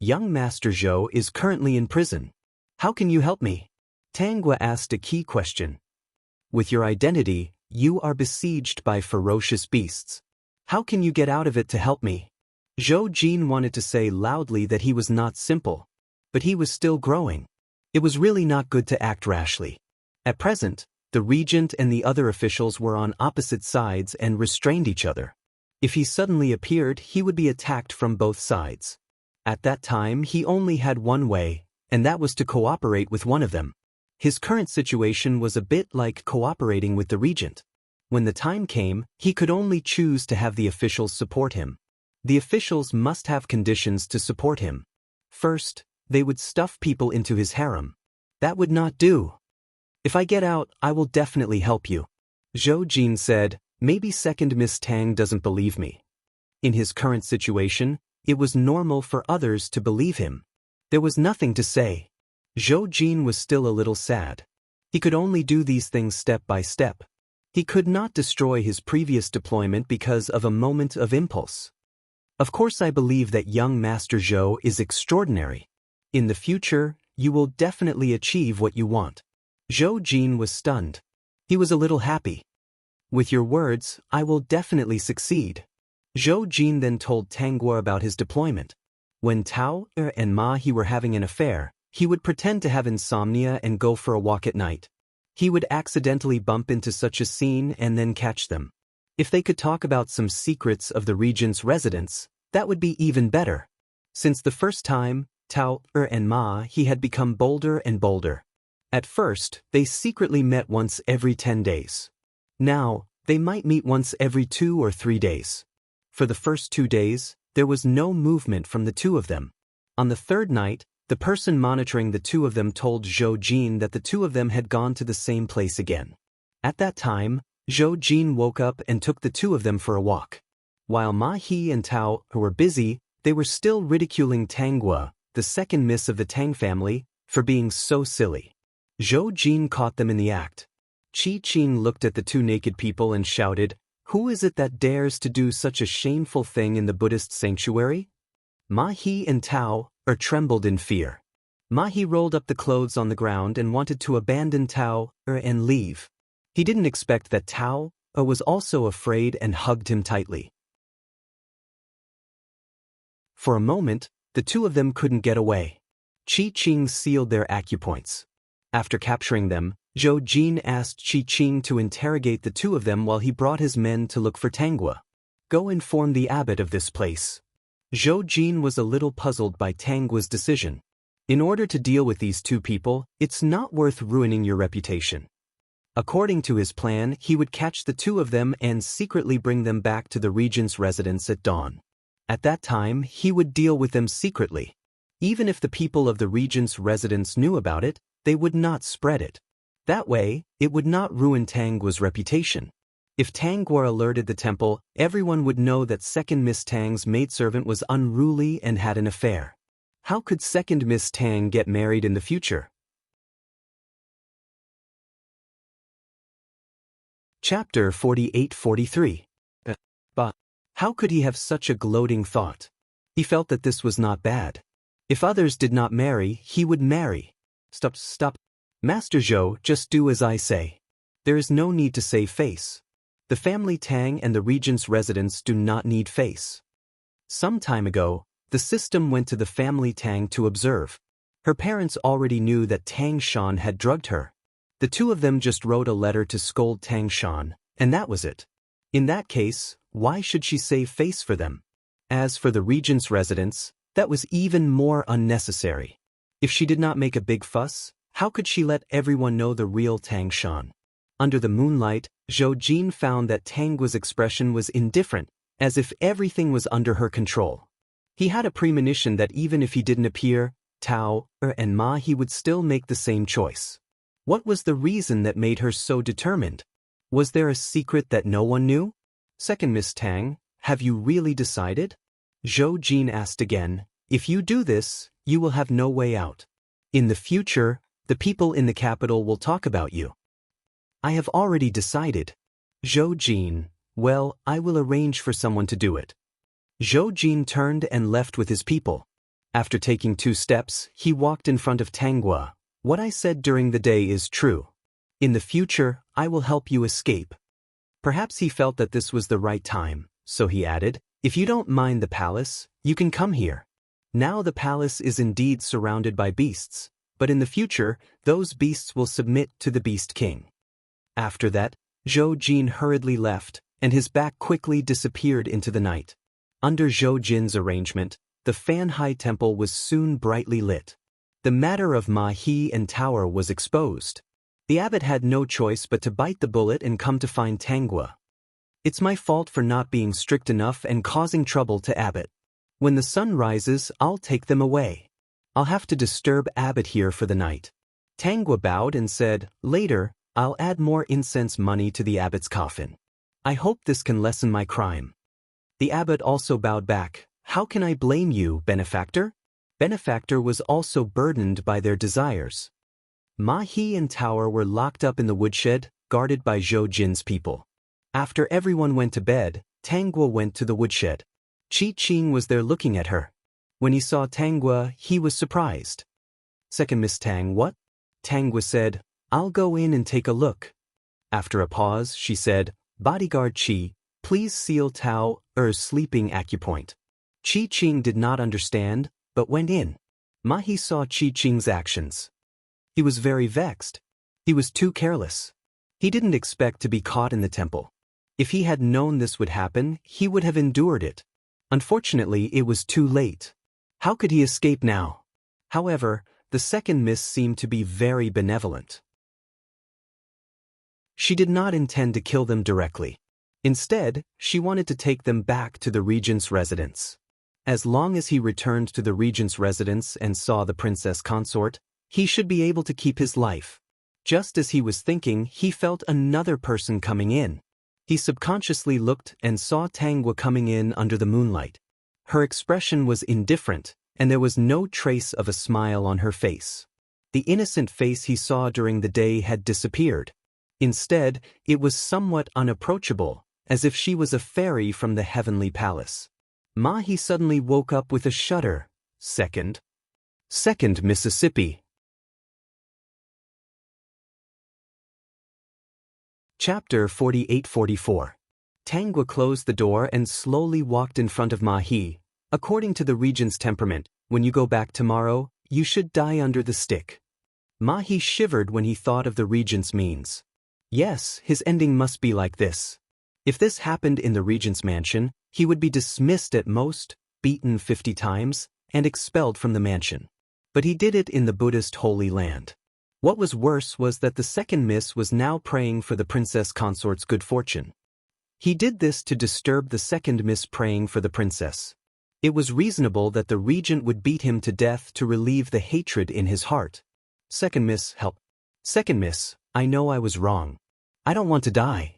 Young Master Zhou is currently in prison. How can you help me? Tanggua asked a key question. With your identity, you are besieged by ferocious beasts. How can you get out of it to help me? Zhou Jin wanted to say loudly that he was not simple, but he was still growing. It was really not good to act rashly. At present, the regent and the other officials were on opposite sides and restrained each other. If he suddenly appeared, he would be attacked from both sides. At that time, he only had one way, and that was to cooperate with one of them. His current situation was a bit like cooperating with the regent. When the time came, he could only choose to have the officials support him. The officials must have conditions to support him. First, they would stuff people into his harem. That would not do. If I get out, I will definitely help you. Zhou Jin said, maybe second Miss Tang doesn't believe me. In his current situation, it was normal for others to believe him. There was nothing to say. Zhou Jin was still a little sad. He could only do these things step by step. He could not destroy his previous deployment because of a moment of impulse. Of course, I believe that young Master Zhou is extraordinary. In the future, you will definitely achieve what you want. Zhou Jin was stunned. He was a little happy. With your words, I will definitely succeed. Zhou Jin then told Tanggua about his deployment. When Tao and Ma He were having an affair, he would pretend to have insomnia and go for a walk at night. He would accidentally bump into such a scene and then catch them. If they could talk about some secrets of the regent's residence, that would be even better. Since the first time, Tao and Ma He had become bolder and bolder. At first, they secretly met once every 10 days. Now, they might meet once every 2 or 3 days. For the first 2 days, there was no movement from the two of them. On the third night, the person monitoring the two of them told Zhou Jin that the two of them had gone to the same place again. At that time, Zhou Jin woke up and took the two of them for a walk. While Ma He and Tao were busy, they were still ridiculing Tanggua, the second miss of the Tang family, for being so silly. Zhou Jin caught them in the act. Qi Qing looked at the two naked people and shouted, "Who is it that dares to do such a shameful thing in the Buddhist sanctuary?" Ma He and Tao trembled in fear. Ma He rolled up the clothes on the ground and wanted to abandon Tao and leave. He didn't expect that Tao was also afraid and hugged him tightly. For a moment, the two of them couldn't get away. Qi Qing sealed their acupoints. After capturing them, Zhou Jin asked Qi Qing to interrogate the two of them while he brought his men to look for Tanggua. Go inform the abbot of this place. Zhou Jin was a little puzzled by Tanggua's decision. In order to deal with these two people, it's not worth ruining your reputation. According to his plan, he would catch the two of them and secretly bring them back to the regent's residence at dawn. At that time, he would deal with them secretly. Even if the people of the regent's residence knew about it, they would not spread it. That way, it would not ruin Tanggua's reputation. If Tanggua alerted the temple, everyone would know that second Miss Tang's maidservant was unruly and had an affair. How could second Miss Tang get married in the future? Chapter 48-43. But how could he have such a gloating thought? He felt that this was not bad. If others did not marry, he would marry. Stop. Master Zhou, just do as I say. There is no need to save face. The family Tang and the regent's residence do not need face. Some time ago, the system went to the family Tang to observe. Her parents already knew that Tang Shan had drugged her. The two of them just wrote a letter to scold Tang Shan, and that was it. In that case, why should she save face for them? As for the regent's residence, that was even more unnecessary. If she did not make a big fuss, how could she let everyone know the real Tang Shan? Under the moonlight, Zhou Jin found that Tanggua's expression was indifferent, as if everything was under her control. He had a premonition that even if he didn't appear, Tao and Ma He would still make the same choice. What was the reason that made her so determined? Was there a secret that no one knew? Second Miss Tang, have you really decided? Zhou Jin asked again. If you do this, you will have no way out. In the future, the people in the capital will talk about you. I have already decided. Zhou Jin, well, I will arrange for someone to do it. Zhou Jin turned and left with his people. After taking 2 steps, he walked in front of Tanghua. What I said during the day is true. In the future, I will help you escape. Perhaps he felt that this was the right time, so he added, if you don't mind the palace, you can come here. Now the palace is indeed surrounded by beasts, but in the future, those beasts will submit to the Beast King. After that, Zhou Jin hurriedly left, and his back quickly disappeared into the night. Under Zhou Jin's arrangement, the Fanhai Temple was soon brightly lit. The matter of Ma He and Tower was exposed. The abbot had no choice but to bite the bullet and come to find Tanghua. It's my fault for not being strict enough and causing trouble to Abbot. When the sun rises, I'll take them away. I'll have to disturb Abbot here for the night. Tanghua bowed and said, later, I'll add more incense money to the abbot's coffin. I hope this can lessen my crime. The abbot also bowed back. How can I blame you, benefactor? Benefactor was also burdened by their desires. Ma He and Tower were locked up in the woodshed, guarded by Zhou Jin's people. After everyone went to bed, Tanghua went to the woodshed. Qi Qing was there looking at her. When he saw Tanghua, he was surprised. Second Miss Tang, what? Tanghua said, I'll go in and take a look. After a pause, she said, Bodyguard Qi, please seal Tao Er's sleeping acupoint. Qi Qing did not understand, but went in. Ma He saw Qi Qing's actions. He was very vexed. He was too careless. He didn't expect to be caught in the temple. If he had known this would happen, he would have endured it. Unfortunately, it was too late. How could he escape now? However, the second miss seemed to be very benevolent. She did not intend to kill them directly. Instead, she wanted to take them back to the regent's residence. As long as he returned to the regent's residence and saw the princess consort, he should be able to keep his life. Just as he was thinking, he felt another person coming in. He subconsciously looked and saw Tanghua coming in under the moonlight. Her expression was indifferent, and there was no trace of a smile on her face. The innocent face he saw during the day had disappeared. Instead, it was somewhat unapproachable, as if she was a fairy from the heavenly palace. Ma He suddenly woke up with a shudder. Second Mississippi. Chapter 48-44. Tanghua closed the door and slowly walked in front of Ma He. According to the regent's temperament, when you go back tomorrow, you should die under the stick. Ma He shivered when he thought of the regent's means. Yes, his ending must be like this. If this happened in the regent's mansion, he would be dismissed at most, beaten 50 times, and expelled from the mansion. But he did it in the Buddhist Holy Land. What was worse was that the second miss was now praying for the princess consort's good fortune. He did this to disturb the second miss praying for the princess. It was reasonable that the regent would beat him to death to relieve the hatred in his heart. Second miss, help. Second miss, I know I was wrong. I don't want to die.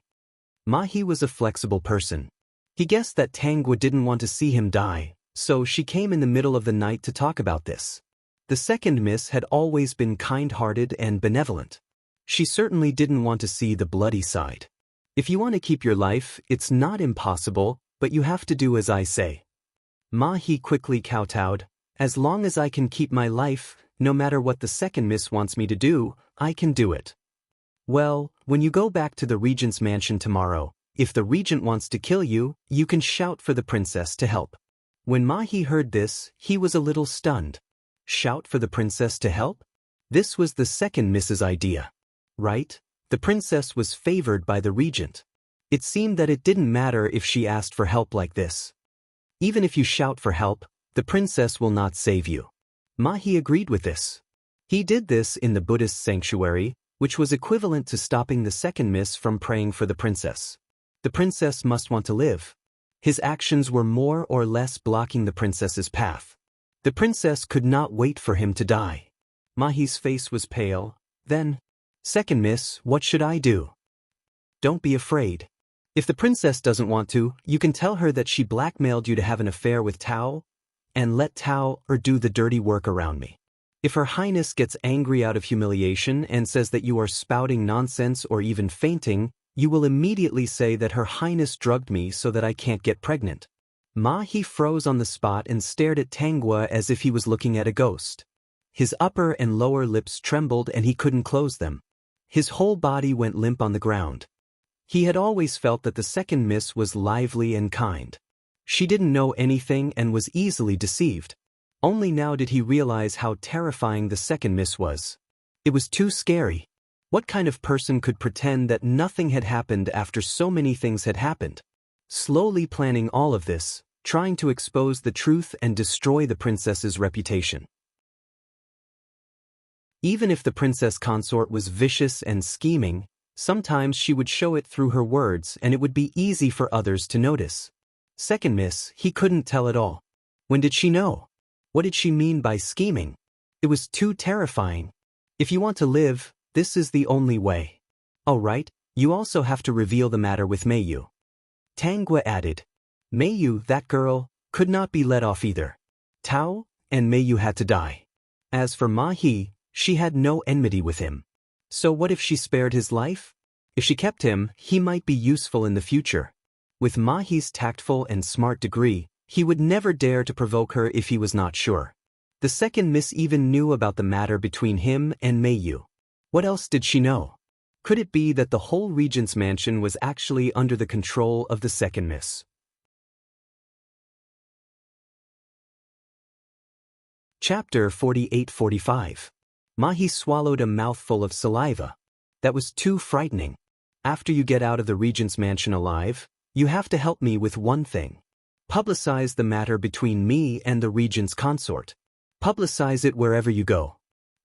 Ma He was a flexible person. He guessed that Tanghua didn't want to see him die, so she came in the middle of the night to talk about this. The second miss had always been kind-hearted and benevolent. She certainly didn't want to see the bloody side. If you want to keep your life, it's not impossible, but you have to do as I say. Ma He quickly kowtowed. As long as I can keep my life, no matter what the second miss wants me to do, I can do it. Well, when you go back to the regent's mansion tomorrow, if the regent wants to kill you, you can shout for the princess to help. When Ma He heard this, he was a little stunned. Shout for the princess to help? This was the second miss's idea. Right? The princess was favored by the regent. It seemed that it didn't matter if she asked for help like this. Even if you shout for help, the princess will not save you. Ma He agreed with this. He did this in the Buddhist sanctuary, which was equivalent to stopping the second miss from praying for the princess. The princess must want to live. His actions were more or less blocking the princess's path. The princess could not wait for him to die. Ma He's face was pale. Then, Second miss, what should I do? Don't be afraid. If the princess doesn't want to, you can tell her that she blackmailed you to have an affair with Tao, and let Tao do the dirty work around me. If Her Highness gets angry out of humiliation and says that you are spouting nonsense or even fainting, you will immediately say that Her Highness drugged me so that I can't get pregnant. Ma He froze on the spot and stared at Tangua as if he was looking at a ghost. His upper and lower lips trembled and he couldn't close them. His whole body went limp on the ground. He had always felt that the second miss was lively and kind. She didn't know anything and was easily deceived. Only now did he realize how terrifying the second miss was. It was too scary. What kind of person could pretend that nothing had happened after so many things had happened? Slowly planning all of this, trying to expose the truth and destroy the princess's reputation. Even if the princess consort was vicious and scheming, sometimes she would show it through her words and it would be easy for others to notice. Second miss, he couldn't tell at all. When did she know? What did she mean by scheming? It was too terrifying. If you want to live, this is the only way. All right, you also have to reveal the matter with Meiyu. Tangua added. Meiyu, that girl, could not be let off either. Tao and Meiyu had to die. As for Ma He, she had no enmity with him. So what if she spared his life? If she kept him, he might be useful in the future. With Ma He's tactful and smart degree, he would never dare to provoke her if he was not sure. The second miss even knew about the matter between him and Meiyu. What else did she know? Could it be that the whole regent's mansion was actually under the control of the second miss? Chapter 48-45. Ma He swallowed a mouthful of saliva. That was too frightening. After you get out of the regent's mansion alive, you have to help me with one thing. Publicize the matter between me and the regent's consort. Publicize it wherever you go.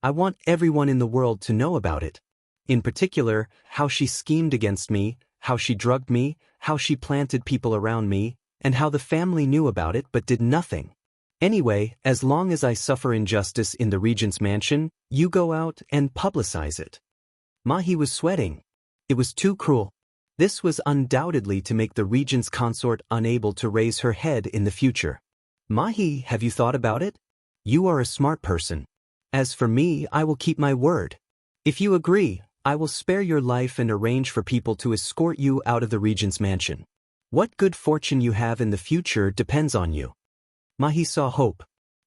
I want everyone in the world to know about it. In particular, how she schemed against me, how she drugged me, how she planted people around me, and how the family knew about it but did nothing. Anyway, as long as I suffer injustice in the regent's mansion, you go out and publicize it. Ma He was sweating. It was too cruel. This was undoubtedly to make the regent's consort unable to raise her head in the future. Ma He, have you thought about it? You are a smart person. As for me, I will keep my word. If you agree, I will spare your life and arrange for people to escort you out of the regent's mansion. What good fortune you have in the future depends on you. Ma He saw hope.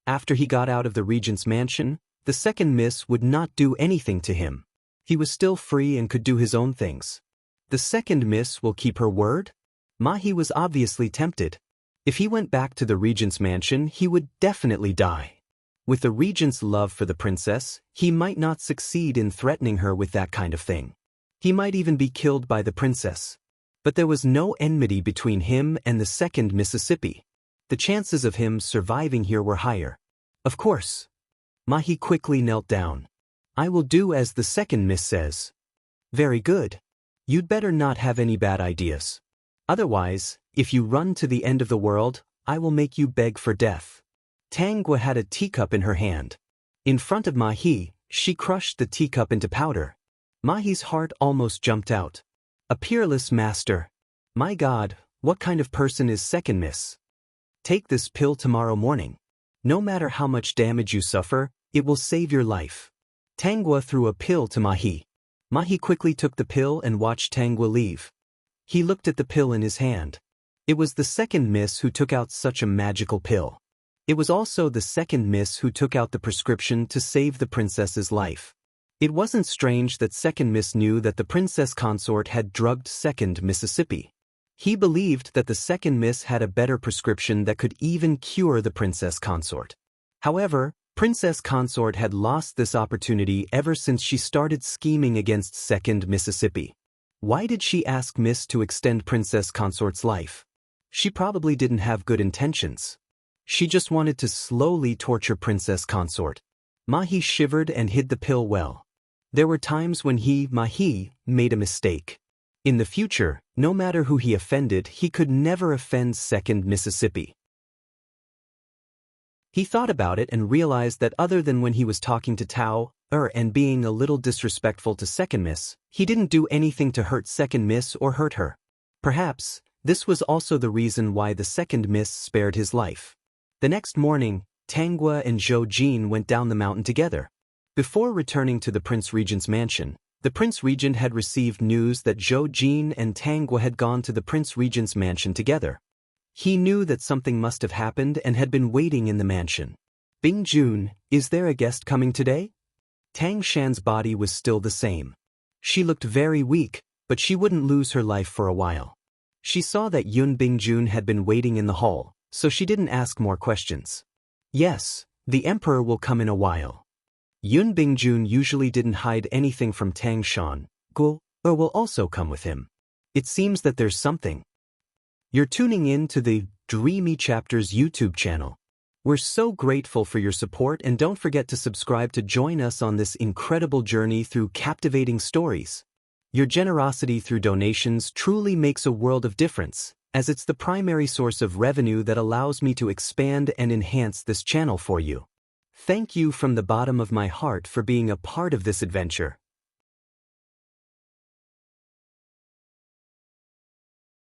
After he got out of the regent's mansion, the second miss would not do anything to him. He was still free and could do his own things. The second miss will keep her word? Ma He was obviously tempted. If he went back to the regent's mansion, he would definitely die. With the regent's love for the princess, he might not succeed in threatening her with that kind of thing. He might even be killed by the princess. But there was no enmity between him and the second Mississippi. The chances of him surviving here were higher. Of course. Ma He quickly knelt down. I will do as the second miss says. Very good. You'd better not have any bad ideas. Otherwise, if you run to the end of the world, I will make you beg for death. Tangua had a teacup in her hand. In front of Ma He, she crushed the teacup into powder. Ma He's heart almost jumped out. A peerless master. My God, what kind of person is second miss? Take this pill tomorrow morning. No matter how much damage you suffer, it will save your life. Tangua threw a pill to Ma He. Ma He quickly took the pill and watched Tangua leave. He looked at the pill in his hand. It was the second miss who took out such a magical pill. It was also the second miss who took out the prescription to save the princess's life. It wasn't strange that second miss knew that the princess consort had drugged second Mississippi. He believed that the second miss had a better prescription that could even cure the princess consort. However, Princess Consort had lost this opportunity ever since she started scheming against second Mississippi. Why did she ask Miss to extend Princess Consort's life? She probably didn't have good intentions. She just wanted to slowly torture Princess Consort. Ma He shivered and hid the pill well. There were times when Ma He, made a mistake. In the future, no matter who he offended, he could never offend second Mississippi. He thought about it and realized that other than when he was talking to Tao, and being a little disrespectful to Second Miss, he didn't do anything to hurt Second Miss or hurt her. Perhaps, this was also the reason why the Second Miss spared his life. The next morning, Tanghua and Zhou Jin went down the mountain together. Before returning to the Prince Regent's mansion, the Prince Regent had received news that Zhou Jin and Tanghua had gone to the Prince Regent's mansion together. He knew that something must have happened and had been waiting in the mansion. Bing Jun, is there a guest coming today? Tang Shan's body was still the same. She looked very weak, but she wouldn't lose her life for a while. She saw that Yun Bingjun had been waiting in the hall, so she didn't ask more questions. Yes, the emperor will come in a while. Yun Bingjun usually didn't hide anything from Tang Shan. Guo will also come with him. It seems that there's something. You're tuning in to the Dreamy Chapters YouTube channel. We're so grateful for your support, and don't forget to subscribe to join us on this incredible journey through captivating stories. Your generosity through donations truly makes a world of difference, as it's the primary source of revenue that allows me to expand and enhance this channel for you. Thank you from the bottom of my heart for being a part of this adventure.